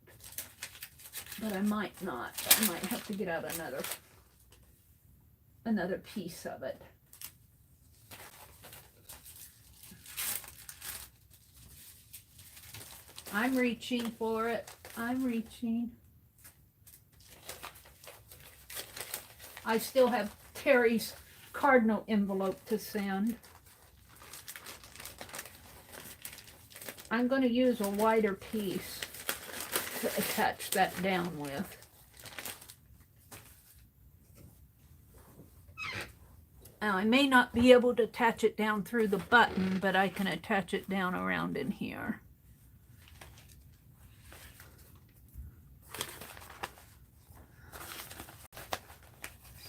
but I might not. I might have to get out another piece of it. I'm reaching for it. I'm reaching. I still have Terry's cardinal envelope to send. I'm going to use a wider piece to attach that down with. Now, I may not be able to attach it down through the button, but I can attach it down around in here.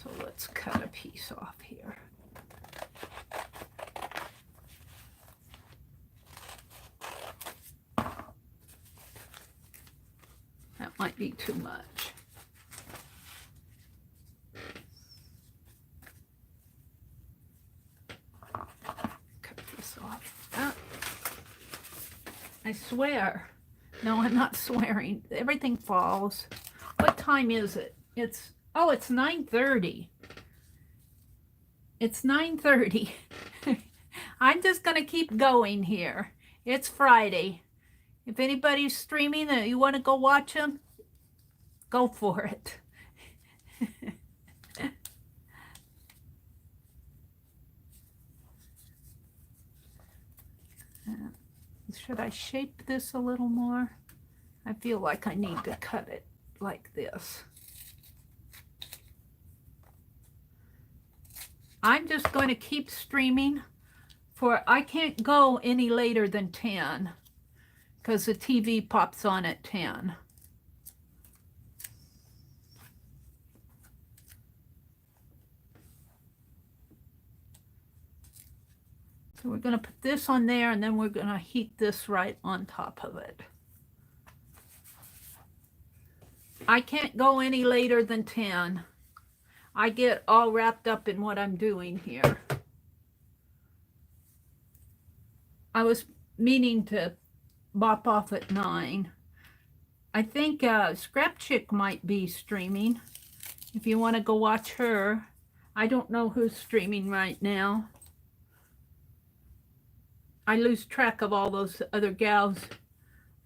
So let's cut a piece off here. That might be too much. Cut this off. Ah. I swear. No, I'm not swearing. Everything falls. What time is it? It's 9:30. It's 9:30. I'm just going to keep going here. It's Friday. If anybody's streaming and you want to go watch them, go for it. Should I shape this a little more? I feel like I need to cut it like this. I'm just going to keep streaming for, I can't go any later than 10 because the TV pops on at 10. So we're going to put this on there, and then we're going to heat this right on top of it. I can't go any later than 10. I get all wrapped up in what I'm doing here. I was meaning to bop off at 9. I think Scrap Chick might be streaming. If you want to go watch her. I don't know who's streaming right now. I lose track of all those other gals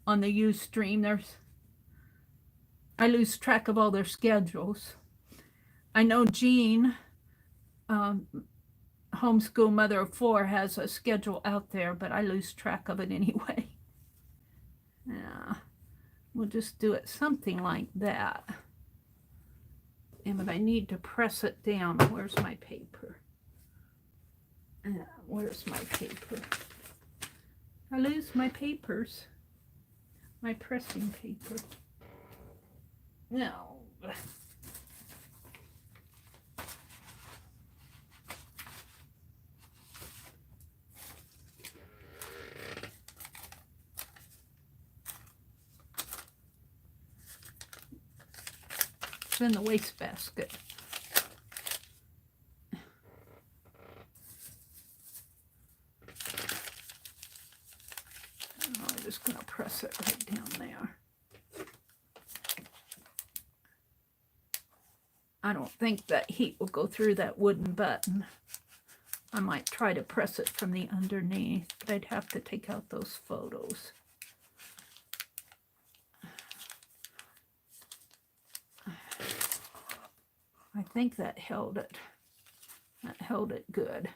on the Ustream. I lose track of all their schedules. I know Jean, homeschool mother of 4, has a schedule out there, but I lose track of it anyway. Yeah, we'll just do it something like that. But I need to press it down. Where's my paper? Where's my paper? I lose my papers. My pressing paper. No. It's in the wastebasket. I'm just going to press it right down there. I don't think that heat will go through that wooden button. I might try to press it from the underneath, but I'd have to take out those photos. I think that held it. That held it good.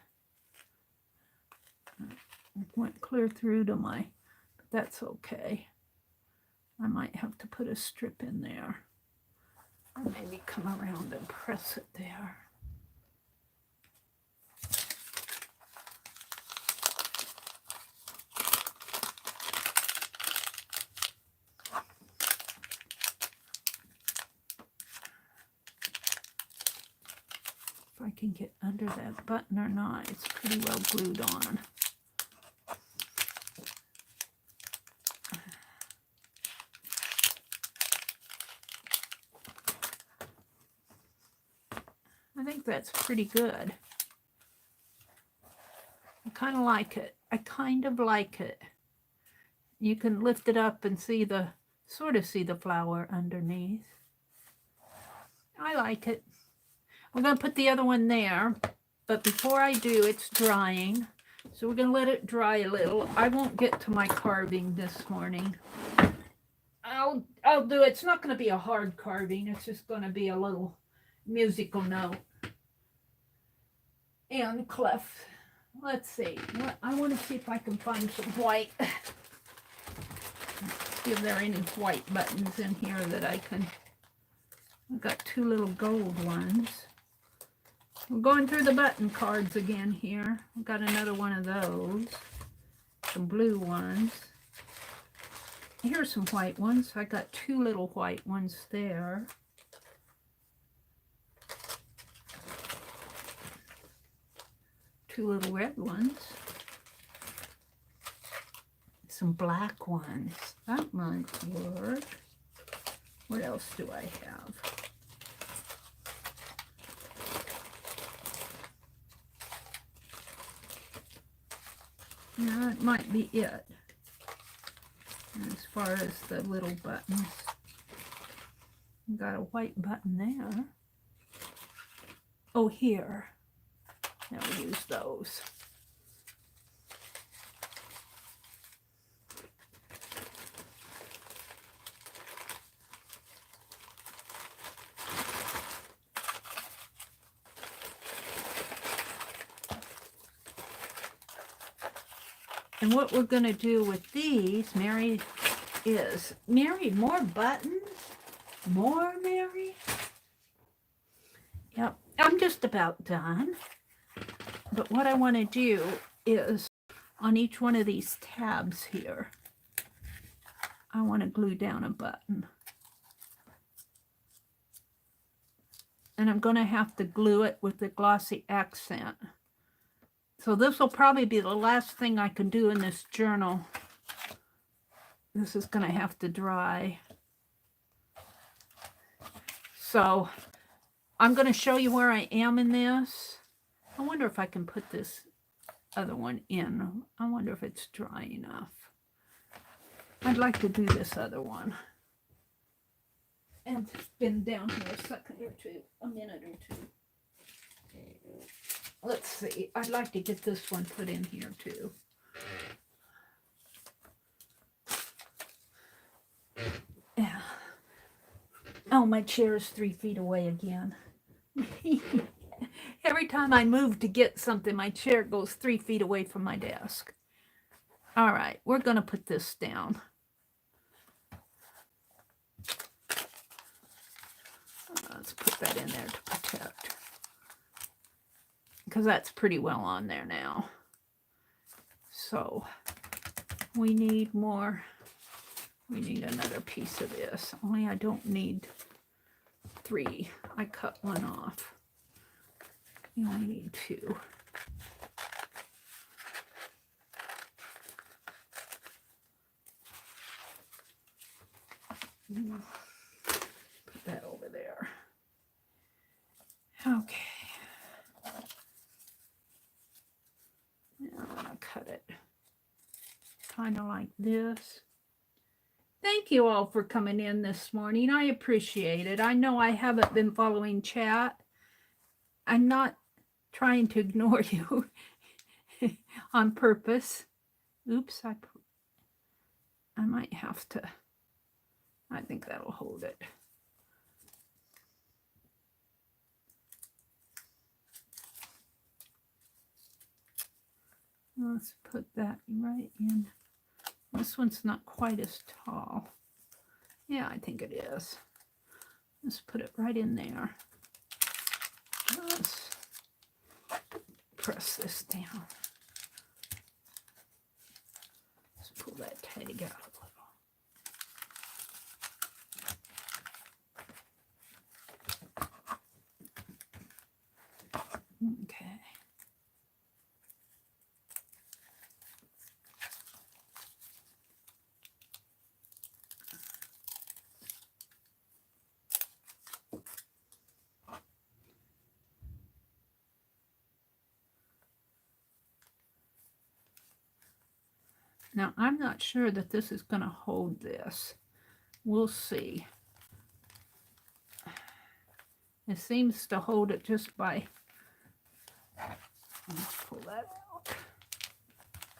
It went clear through to my, but that's okay. I might have to put a strip in there. Or maybe come around and press it there. If I can get under that button or not, it's pretty well glued on. I think that's pretty good. I kind of like it. I kind of like it. You can lift it up and see the, sort of see the flower underneath. I like it. We're going to put the other one there, but before I do, it's drying. So we're going to let it dry a little. I won't get to my carving this morning. I'll do it. It's not going to be a hard carving. It's just going to be a little musical note. And clef. Let's see. I want to see if I can find some white. See if there are any white buttons in here that I can. I've got two little gold ones. We're going through the button cards again here. I've got another one of those. Some blue ones. Here's some white ones. I got two little white ones there. Two little red ones. Some black ones. That might work. What else do I have? Yeah, that might be it. As far as the little buttons. Got a white button there. Oh, here. Now we'll use those. And what we're going to do with these, Mary, is, Mary, more buttons? More, Mary? Yep, I'm just about done. But what I want to do is, on each one of these tabs here, I want to glue down a button. And I'm going to have to glue it with the glossy accent. So this will probably be the last thing I can do in this journal. This is going to have to dry. So I'm going to show you where I am in this. I wonder if I can put this other one in. I wonder if it's dry enough. I'd like to do this other one. And spin down here a second or two, a minute or two. Let's see. I'd like to get this one put in here too. Yeah. Oh, my chair is 3 feet away again. Every time I move to get something, my chair goes 3 feet away from my desk. All right, we're going to put this down. Let's put that in there to protect. Because that's pretty well on there now. So we need more. We need another piece of this. Only I don't need 3. I cut one off. You only need 2. Put that over there. Okay. Now I'm going to cut it kind of like this. Thank you all for coming in this morning. I appreciate it. I know I haven't been following chat. I'm not trying to ignore you on purpose. Oops, I might have to. I think that'll hold it. Let's put that right in. This one's not quite as tall. Yeah, I think it is. Let's put it right in there. Let's press this down. Let's pull that tag out a little. Okay. Now, I'm not sure that this is going to hold this. We'll see. It seems to hold it just by... Let's pull that out.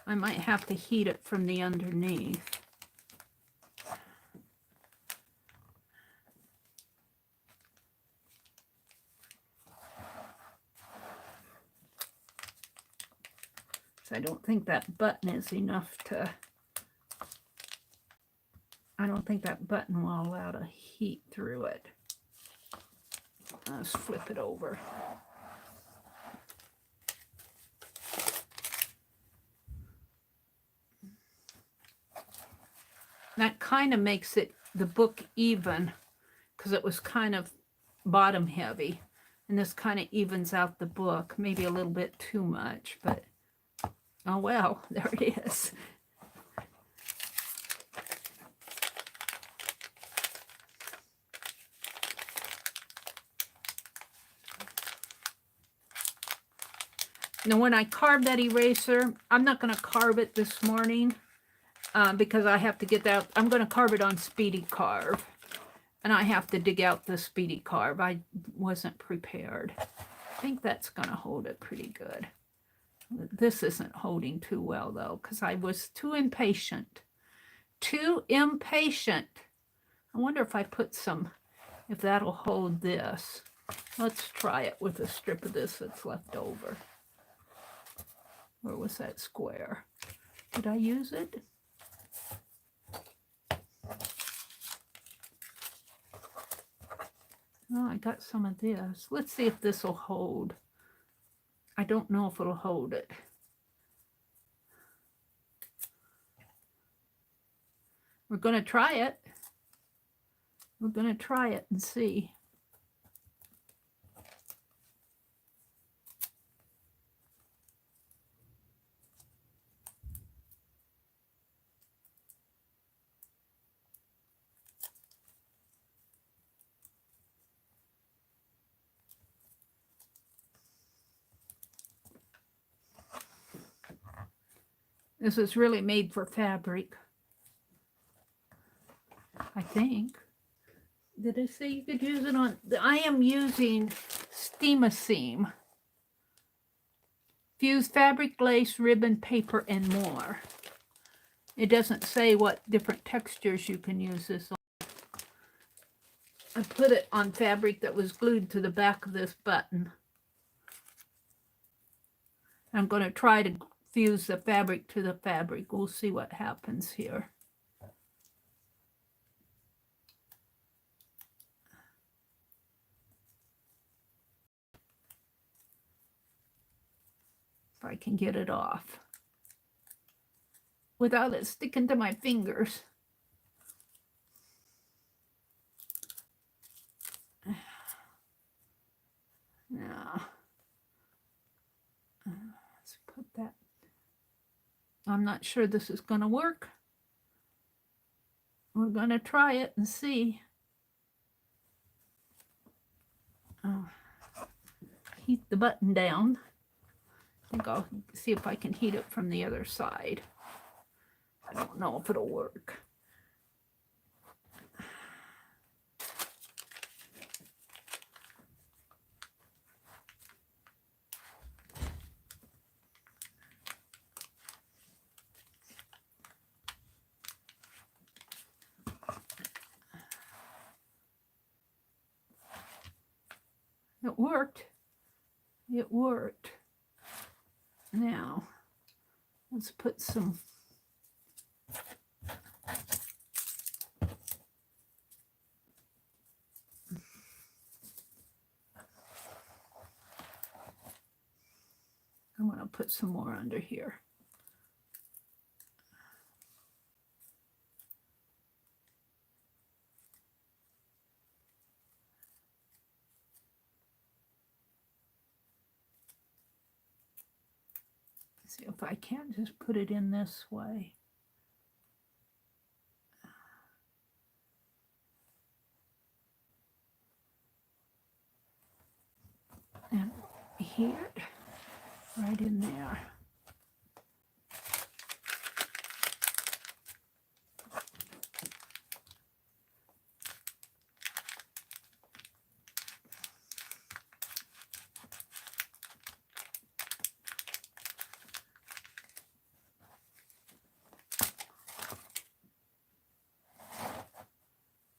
I might have to heat it from the underneath. So I don't think that button is enough to... I don't think that button will allow to heat through it. Let's flip it over. That kind of makes it, the book, even, because it was kind of bottom heavy. And this kind of evens out the book, maybe a little bit too much, but oh well, there it is. Now when I carve that eraser, I'm not going to carve it this morning because I have to get that. I'm going to carve it on Speedy Carve. And I have to dig out the Speedy Carve. I wasn't prepared. I think that's going to hold it pretty good. This isn't holding too well though, because I was too impatient. Too impatient. I wonder if I put some, if that'll hold this. Let's try it with a strip of this that's left over. Where was that square? Did I use it? Oh, I got some of this. Let's see if this will hold. I don't know if it'll hold it. We're going to try it. We're going to try it and see. This is really made for fabric, I think. Did I say you could use it on? I am using Steam-A-Seam. Fuse fabric, lace, ribbon, paper, and more. It doesn't say what different textures you can use this on. I put it on fabric that was glued to the back of this button. I'm going to try to fuse the fabric to the fabric. We'll see what happens here. If I can get it off without it sticking to my fingers. Now, let's put that. I'm not sure this is going to work. We're going to try it and see. Heat the button down. I think I'll see if I can heat it from the other side. I don't know if it'll work. It worked. It worked. Now, let's put some I'm going to put some more under here. See if I can't just put it in this way. And here, right in there.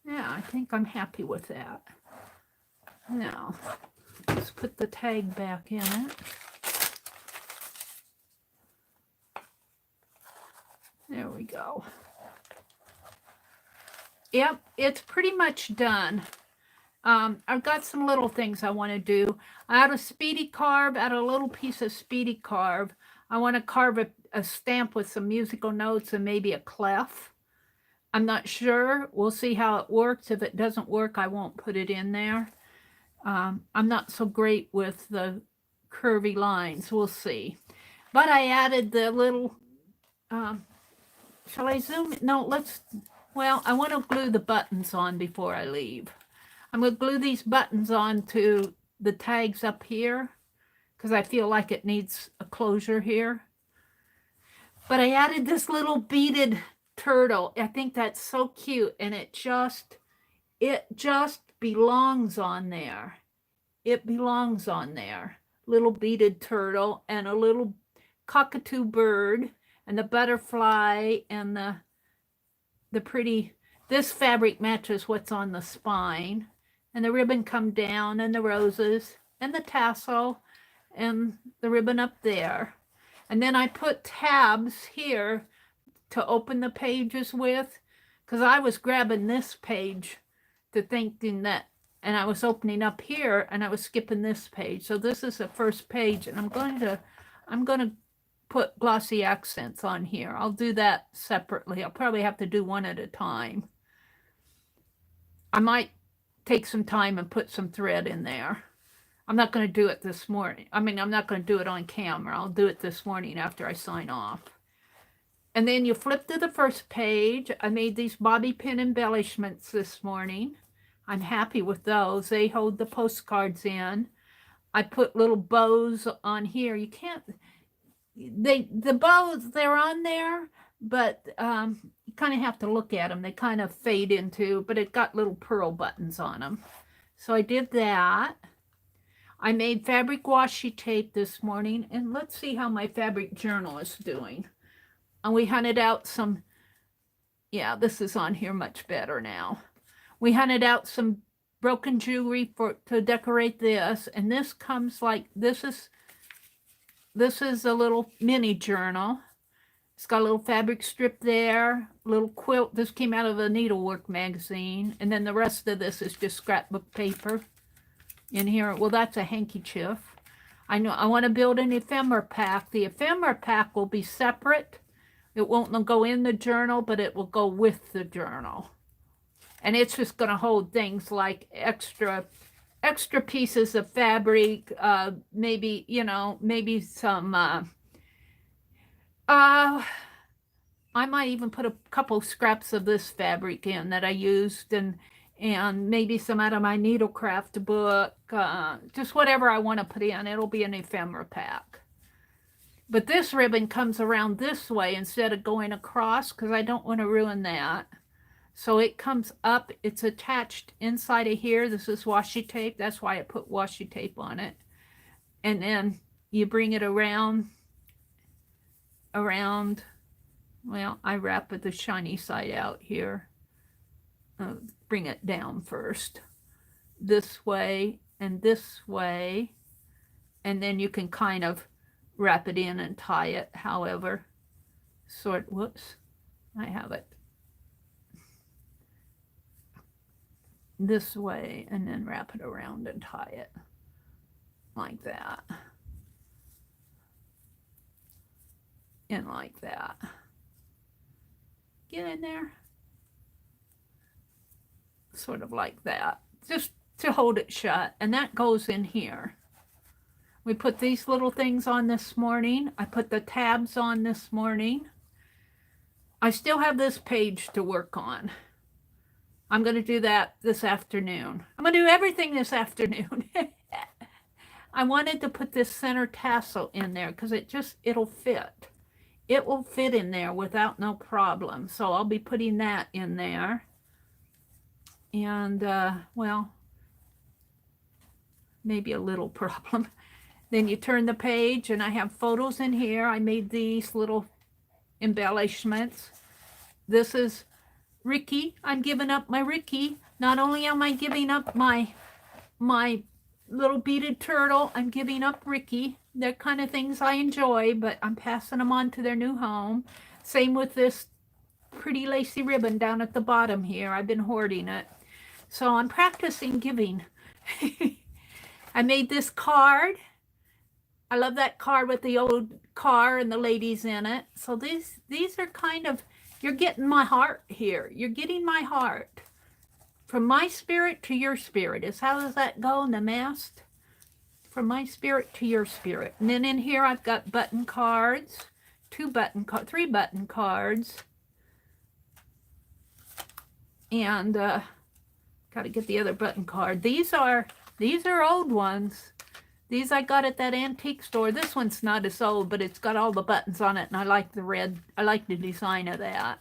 Yeah, I think I'm happy with that. Now, let's put the tag back in it. There we go. Yep, it's pretty much done. I've got some little things I want to do. Out of speedy carve, out of a little piece of speedy carve, I want to carve a stamp with some musical notes and maybe a clef. I'm not sure. We'll see how it works. If it doesn't work, I won't put it in there. I'm not so great with the curvy lines. We'll see. But I added the little, shall I zoom? No, well, I want to glue the buttons on before I leave. I'm going to glue these buttons on to the tags up here because I feel like it needs a closure here. But I added this little beaded turtle. I think that's so cute, and it just belongs on there. It belongs on there. Little beaded turtle and a little cockatoo bird and the butterfly and the pretty, this fabric matches what's on the spine, and the ribbon come down and the roses and the tassel and the ribbon up there. And then I put tabs here to open the pages with, because I was grabbing this page to thinking that, and I was opening up here and I was skipping this page. So this is the first page, and I'm going to put glossy accents on here. I'll do that separately. I'll probably have to do one at a time. I might take some time and put some thread in there. I'm not going to do it this morning. I mean, I'm not going to do it on camera. I'll do it this morning after I sign off. And then you flip to the first page. I made these bobby pin embellishments this morning. I'm happy with those. They hold the postcards in. I put little bows on here. You can't, the bows, they're on there, but you kind of have to look at them. They kind of fade into, but it got little pearl buttons on them. So I did that. I made fabric washi tape this morning, and let's see how my fabric journal is doing. And we hunted out some, yeah, this is on here much better now. We hunted out some broken jewelry to decorate this, and this comes like, this is a little mini journal. It's got a little fabric strip there, a little quilt. This came out of a needlework magazine, and then the rest of this is just scrapbook paper in here. Well, that's a handkerchief. I know I want to build an ephemera pack. The ephemera pack will be separate. It won't go in the journal, but it will go with the journal. And it's just going to hold things like extra pieces of fabric, maybe, you know, maybe some, I might even put a couple scraps of this fabric in that I used, and maybe some out of my needlecraft book, just whatever I want to put in. It'll be an ephemera pack. But this ribbon comes around this way instead of going across, because I don't want to ruin that. So it comes up, it's attached inside of here. This is washi tape. That's why I put washi tape on it. And then you bring it around, well, I wrap it the shiny side out here. Bring it down first. This way and this way. And then you can kind of wrap it in and tie it however. Whoops, I have it. This way, and then wrap it around and tie it like that. in like that. Get in there. Sort of like that. Just to hold it shut. And that goes in here. We put these little things on this morning. I put the tabs on this morning. I still have this page to work on. I'm going to do that this afternoon. I'm going to do everything this afternoon. I wanted to put this center tassel in there because it'll fit. It will fit in there without no problem. So I'll be putting that in there. And, well, maybe a little problem. Then you turn the page and I have photos in here. I made these little embellishments. This is Ricky. I'm giving up my Ricky. Not only am I giving up my little beaded turtle, I'm giving up Ricky. They're kind of things I enjoy, but I'm passing them on to their new home. Same with this pretty lacy ribbon down at the bottom here. I've been hoarding it. So I'm practicing giving. I made this card. I love that card with the old car and the ladies in it. So these are kind of, you're getting my heart here. You're getting my heart. From my spirit to your spirit. How does that go in the mast? From my spirit to your spirit. And then in here I've got button cards. 3 button cards. And got to get the other button card. These are old ones. These I got at that antique store. This one's not as old, but it's got all the buttons on it, and I like the red. I like the design of that.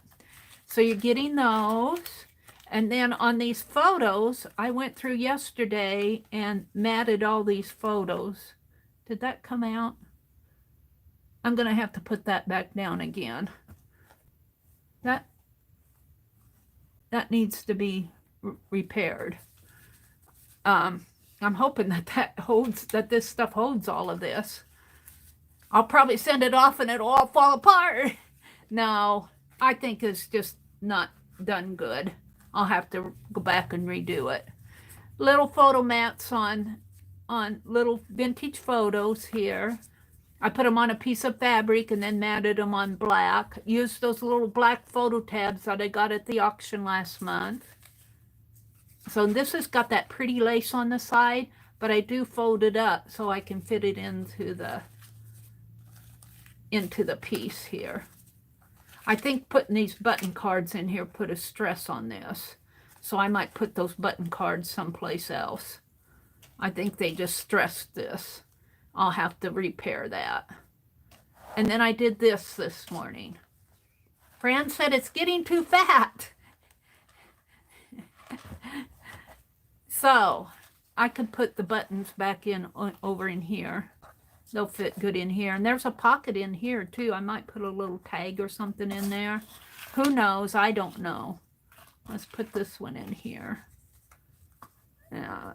So you're getting those. And then on these photos, I went through yesterday and matted all these photos. Did that come out? I'm going to have to put that back down again. That needs to be repaired. I'm hoping that this stuff holds all of this. I'll probably send it off and it'll all fall apart. No, I think it's just not done good. I'll have to go back and redo it. Little photo mats on little vintage photos here. I put them on a piece of fabric and then matted them on black. Used those little black photo tabs that I got at the auction last month. So this has got that pretty lace on the side, but I do fold it up so I can fit it into the piece here. I think putting these button cards in here put a stress on this. So I might put those button cards someplace else. I think they just stressed this. I'll have to repair that. And then I did this morning. Fran said it's getting too fat. So I could put the buttons back in over in here. They'll fit good in here. And there's a pocket in here too. I might put a little tag or something in there. Who knows? I don't know. Let's put this one in here.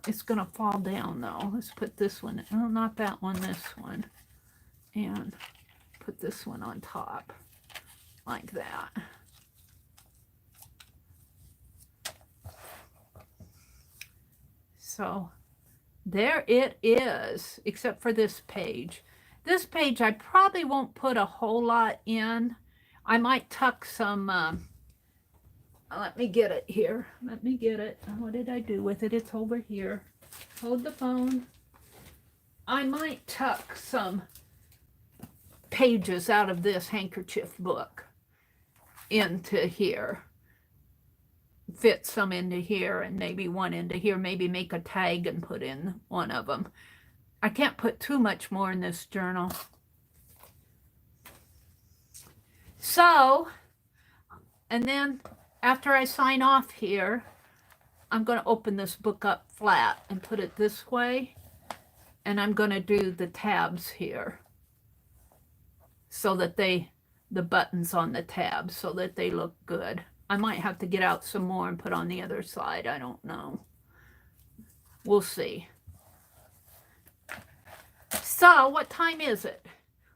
It's going to fall down though. Let's put this one. Oh, not that one, this one. And put this one on top like that. So there it is, except for this page. This page I probably won't put a whole lot in. I might tuck some, let me get it here. Let me get it. What did I do with it? It's over here. Hold the phone. I might tuck some pages out of this handkerchief book into here. Fit some into here and maybe one into here. Maybe make a tag and put in one of them. I can't put too much more in this journal. So, and then after I sign off here, I'm going to open this book up flat and put it this way. And I'm going to do the tabs here so that the buttons on the tabs so that they look good. I might have to get out some more and put on the other side. I don't know. We'll see. So, what time is it?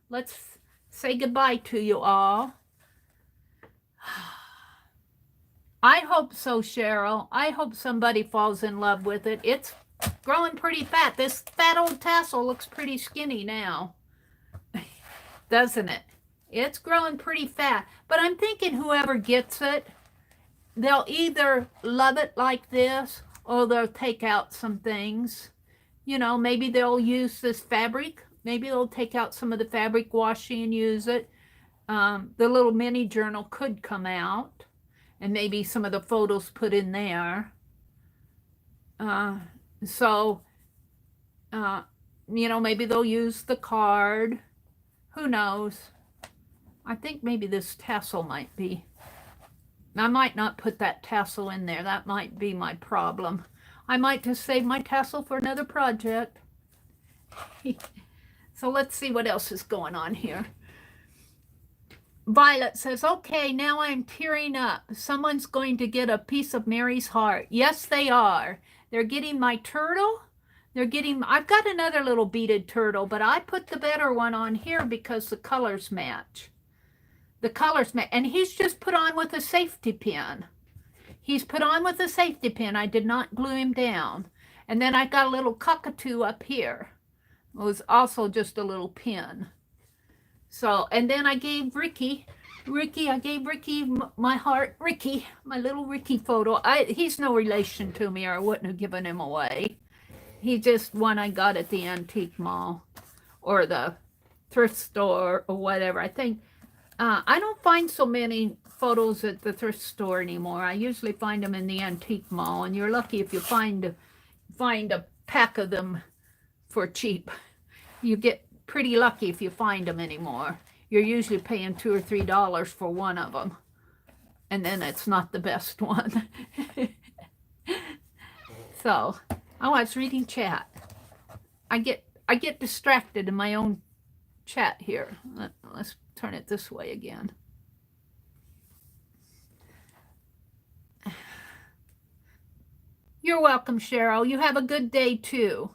Let's say goodbye to you all. I hope so, Cheryl. I hope somebody falls in love with it. It's growing pretty fat. This fat old tassel looks pretty skinny now. Doesn't it? It's growing pretty fast. But I'm thinking whoever gets it, they'll either love it like this or they'll take out some things. You know, maybe they'll use this fabric. Maybe they'll take out some of the fabric washi and use it. The little mini journal could come out and maybe some of the photos put in there. So, you know, maybe they'll use the card. Who knows? I think maybe this tassel might be. I might not put that tassel in there. That might be my problem. I might just save my tassel for another project. So let's see what else is going on here. Violet says, okay, now I'm tearing up. Someone's going to get a piece of Mary's heart. Yes, they are. They're getting my turtle. I've got another little beaded turtle, but I put the better one on here because the colors match. The colors match. And he's just put on with a safety pin. He's put on with a safety pin. I did not glue him down. And then I got a little cockatoo up here. It was also just a little pin. So, and then I gave Ricky my heart, my little Ricky photo. He's no relation to me, or I wouldn't have given him away. He's just one I got at the antique mall or the thrift store or whatever. I think, I don't find so many photos at the thrift store anymore. I usually find them in the antique mall, and you're lucky if you find a pack of them for cheap. You get pretty lucky if you find them anymore. You're usually paying $2 or $3 for one of them, and then it's not the best one. So, oh, I was reading chat. I get distracted in my own chat here. Let's turn it this way again. You're welcome, Cheryl. You have a good day too.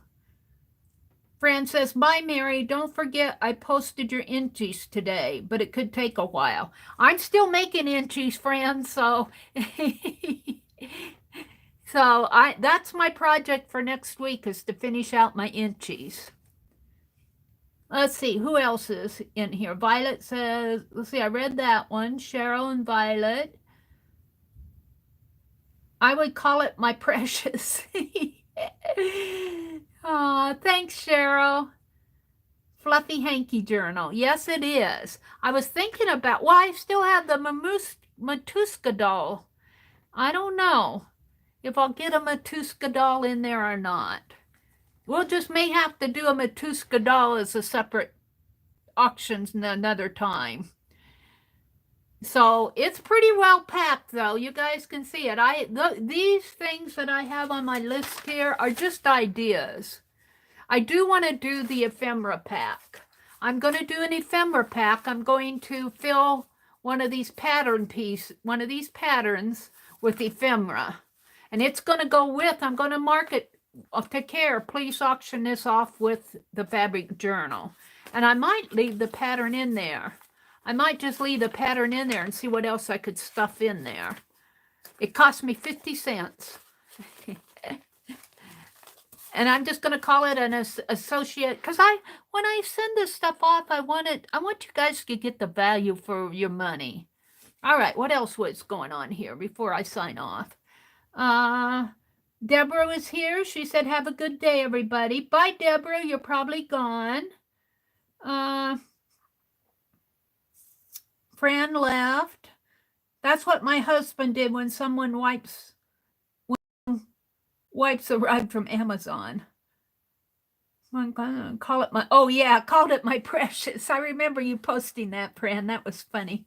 Fran says, bye, Mary. Don't forget I posted your inchies today, but it could take a while. I'm still making inchies, Fran, so that's my project for next week, is to finish out my inchies. Let's see, who else is in here? Violet says, let's see, I read that one. Cheryl and Violet. I would call it my precious. Oh, thanks, Cheryl. Fluffy Hanky Journal. Yes, it is. I was thinking about, well, I still have the Matuska doll. I don't know if I'll get a Matuska doll in there or not. We'll just may have to do a Matuska doll as a separate auction another time. So it's pretty well packed, though. You guys can see it. These things that I have on my list here are just ideas. I do want to do the ephemera pack. I'm going to do an ephemera pack. I'm going to fill one of these patterns with ephemera. And it's going to go with, I'm going to mark it to care. Please auction this off with the fabric journal. And I might leave the pattern in there. I might just leave the pattern in there and see what else I could stuff in there. It cost me 50 cents. And I'm just going to call it an associate, because when I send this stuff off, I want you guys to get the value for your money. All right, what else was going on here before I sign off? Deborah was here. She said, have a good day, everybody. Bye, Deborah. You're probably gone. Fran left. That's what my husband did when someone wipes arrived from Amazon. I'm gonna call it oh yeah, called it my precious. I remember you posting that, Fran. That was funny.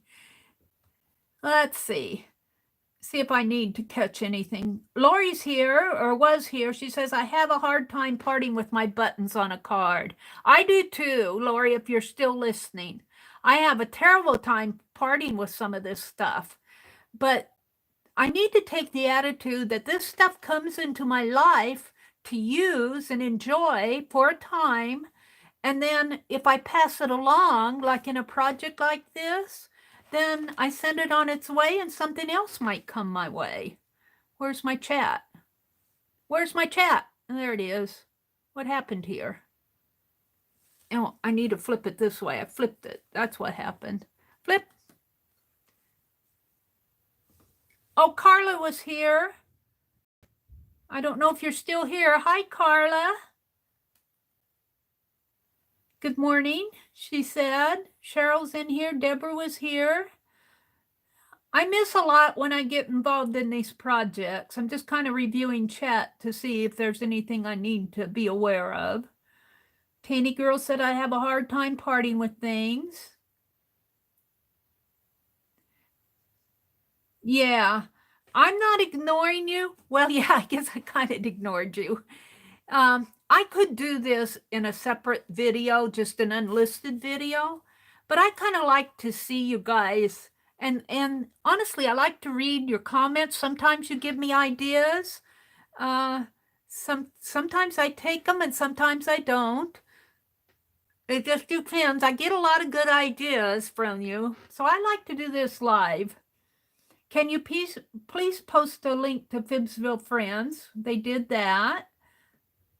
Let's see if I need to catch anything. Lori's here, or was here. She says, I have a hard time parting with my buttons on a card. I do too, Lori, if you're still listening. I have a terrible time parting with some of this stuff. But I need to take the attitude that this stuff comes into my life to use and enjoy for a time. And then if I pass it along, like in a project like this, then I send it on its way and something else might come my way. Where's my chat? Where's my chat? There it is. What happened here? Oh, I need to flip it this way. I flipped it. That's what happened. Flip. Oh, Carla was here. I don't know if you're still here. Hi, Carla. Good morning, she said. Cheryl's in here. Deborah was here. I miss a lot when I get involved in these projects. I'm just kind of reviewing chat to see if there's anything I need to be aware of. Tanny Girl said I have a hard time parting with things. Yeah, I'm not ignoring you. Well, yeah, I guess I kind of ignored you. I could do this in a separate video, just an unlisted video, but I kind of like to see you guys. And honestly, I like to read your comments. Sometimes you give me ideas. Sometimes I take them and sometimes I don't. It just depends. I get a lot of good ideas from you. So I like to do this live. Can you please post a link to Fibsville Friends? They did that.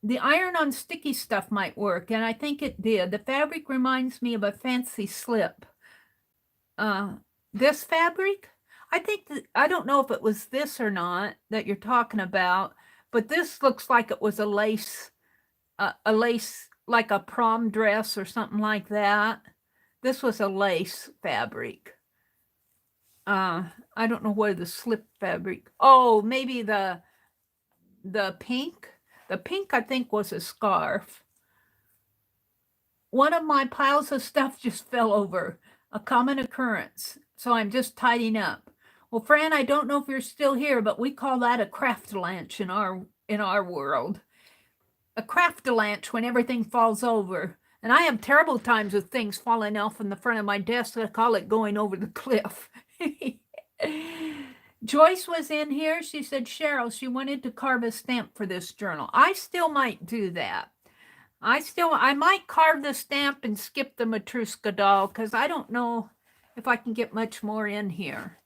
The iron on sticky stuff might work, and I think it did. The fabric reminds me of a fancy slip. This fabric, I think that, I don't know if it was this or not that you're talking about, but this looks like it was a lace like a prom dress or something like that. This was a lace fabric. I don't know where the slip fabric. Oh, maybe the pink. The pink, I think, was a scarf. One of my piles of stuff just fell over. A common occurrence. So I'm just tidying up. Well, Fran, I don't know if you're still here, but we call that a craft-a-lanch in our world. A craft-a-lanch when everything falls over. And I have terrible times with things falling off in the front of my desk. I call it going over the cliff. Joyce was in here. She said, Cheryl, she wanted to carve a stamp for this journal. I still might do that. I might carve the stamp and skip the Matryoshka doll because I don't know if I can get much more in here.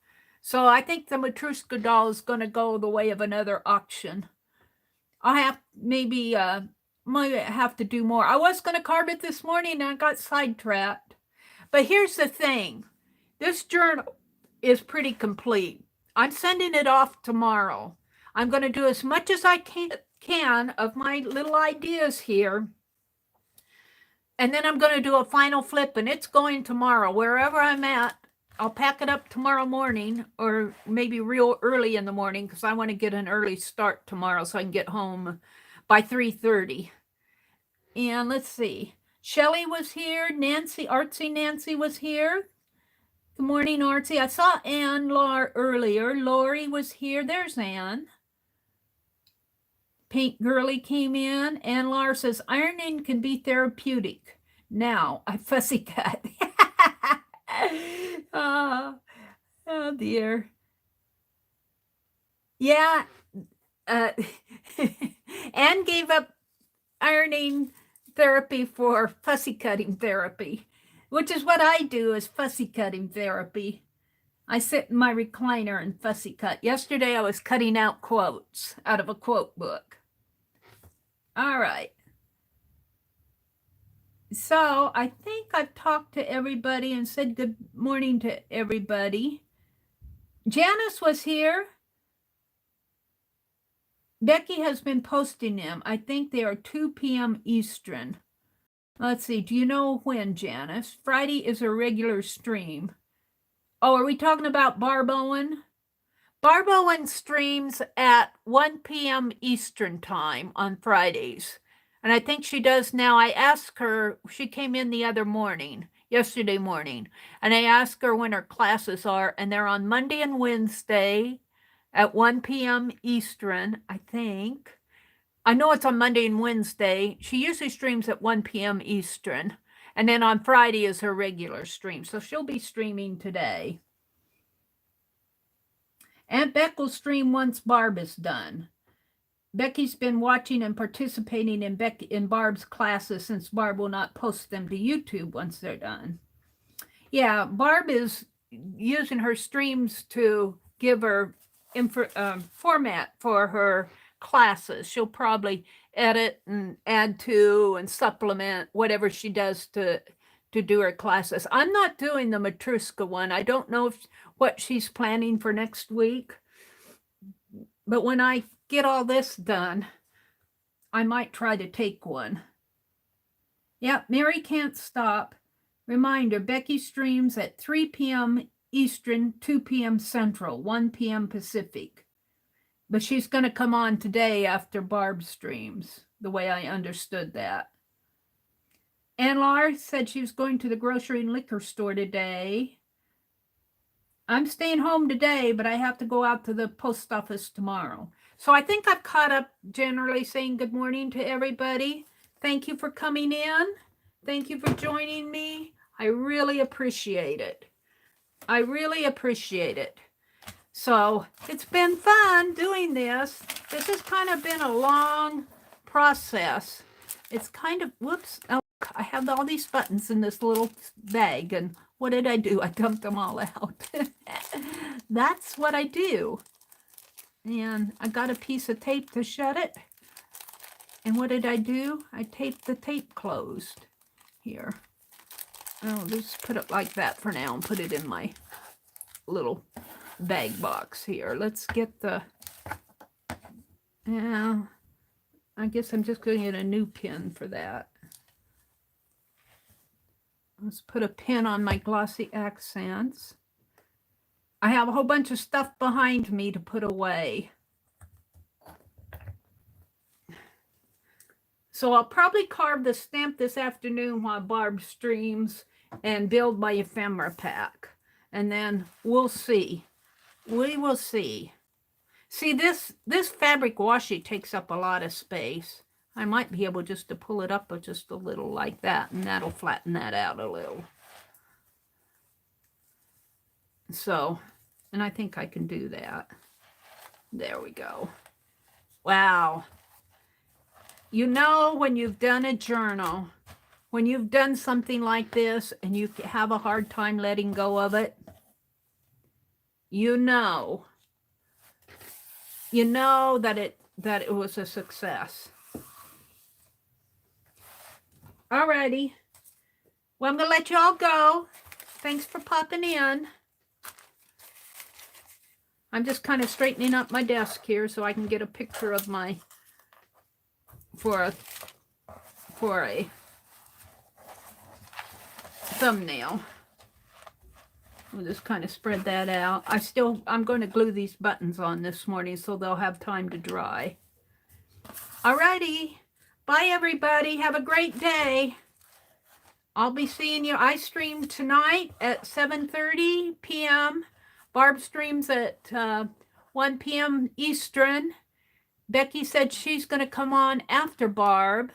So I think the Matryoshka doll is going to go the way of another auction. I have might have to do more. I was going to carve it this morning and I got sidetracked. But here's the thing. This journal is pretty complete. I'm sending it off tomorrow. I'm going to do as much as I can of my little ideas here. And then I'm going to do a final flip, and it's going tomorrow. Wherever I'm at, I'll pack it up tomorrow morning, or maybe real early in the morning, because I want to get an early start tomorrow so I can get home by 3:30. And let's see. Shelly was here. Artsy Nancy was here. Good morning, Artsy. I saw Ann earlier. Lori was here. There's Ann. Pink Girly came in. Ann Lar says, ironing can be therapeutic. Now, I fussy cut. Oh dear. Yeah. Ann gave up ironing therapy for fussy cutting therapy, which is what I do, is fussy cutting therapy. I sit in my recliner and fussy cut. Yesterday I was cutting out quotes out of a quote book. All right. So I think I've talked to everybody and said good morning to everybody. Janice was here. Becky has been posting them. I think they are 2 p.m. Eastern. Let's see. Do you know when, Janice? Friday is a regular stream. Oh, are we talking about Barb Owen? Barb Owen streams at 1 p.m. Eastern time on Fridays. And I think she does now. I asked her, she came in yesterday morning, and I asked her when her classes are, and they're on Monday and Wednesday at 1 p.m. Eastern, I think. I know it's on Monday and Wednesday. She usually streams at 1 p.m. Eastern. And then on Friday is her regular stream. So she'll be streaming today. Aunt Beck will stream once Barb is done. Becky's been watching and participating in Barb's classes since Barb will not post them to YouTube once they're done. Yeah, Barb is using her streams to give her format for her classes. She'll probably edit and add to and supplement whatever she does to to do her classes. I'm not doing the Matryoshka one. I don't know what she's planning for next week. But when I get all this done, I might try to take one. Yep, Mary can't stop. Reminder, Becky streams at 3 p.m. Eastern, 2 p.m. Central, 1 p.m. Pacific. But she's going to come on today after Barb streams, the way I understood that. And Laura said she was going to the grocery and liquor store today. I'm staying home today, but I have to go out to the post office tomorrow. So I think I've caught up generally saying good morning to everybody. Thank you for coming in. Thank you for joining me. I really appreciate it. I really appreciate it. So it's been fun doing this. This has kind of been a long process. It's kind of, whoops, oh, I have all these buttons in this little bag, and what did I do? I dumped them all out. That's what I do. And I got a piece of tape to shut it. And what did I do? I taped the tape closed here. I'll just put it like that for now and put it in my little bag box here. Let's get the, yeah, I guess I'm just going to get a new pin for that. Let's put a pin on my glossy accents. I have a whole bunch of stuff behind me to put away. So I'll probably carve the stamp this afternoon while Barb streams and build my ephemera pack. And then we'll see. We will see. See, this fabric washi takes up a lot of space. I might be able just to pull it up just a little like that, and that'll flatten that out a little. So, and I think I can do that. There we go. Wow. You know, when you've done a journal, when you've done something like this and you have a hard time letting go of it, you know that it was a success. Alrighty. Well, I'm going to let you all go. Thanks for popping in. I'm just kind of straightening up my desk here so I can get a picture of my, for a thumbnail. We'll just kind of spread that out. I'm going to glue these buttons on this morning so they'll have time to dry. Alrighty. Bye, everybody. Have a great day. I'll be seeing you. I stream tonight at 7:30 p.m. Barb streams at 1 p.m. Eastern. Becky said she's going to come on after Barb.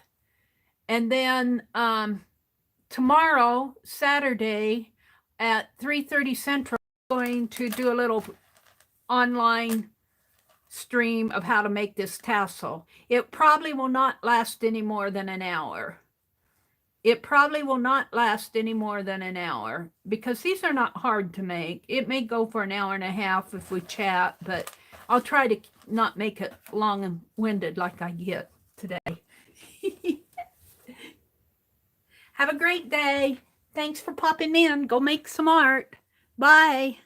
And then tomorrow, Saturday, at 3:30 Central, I'm going to do a little online stream of how to make this tassel. It probably will not last any more than an hour. It probably will not last any more than an hour because these are not hard to make. It may go for an hour and a half if we chat, but I'll try to not make it long and winded like I get today. Have a great day. Thanks for popping in. Go make some art. Bye.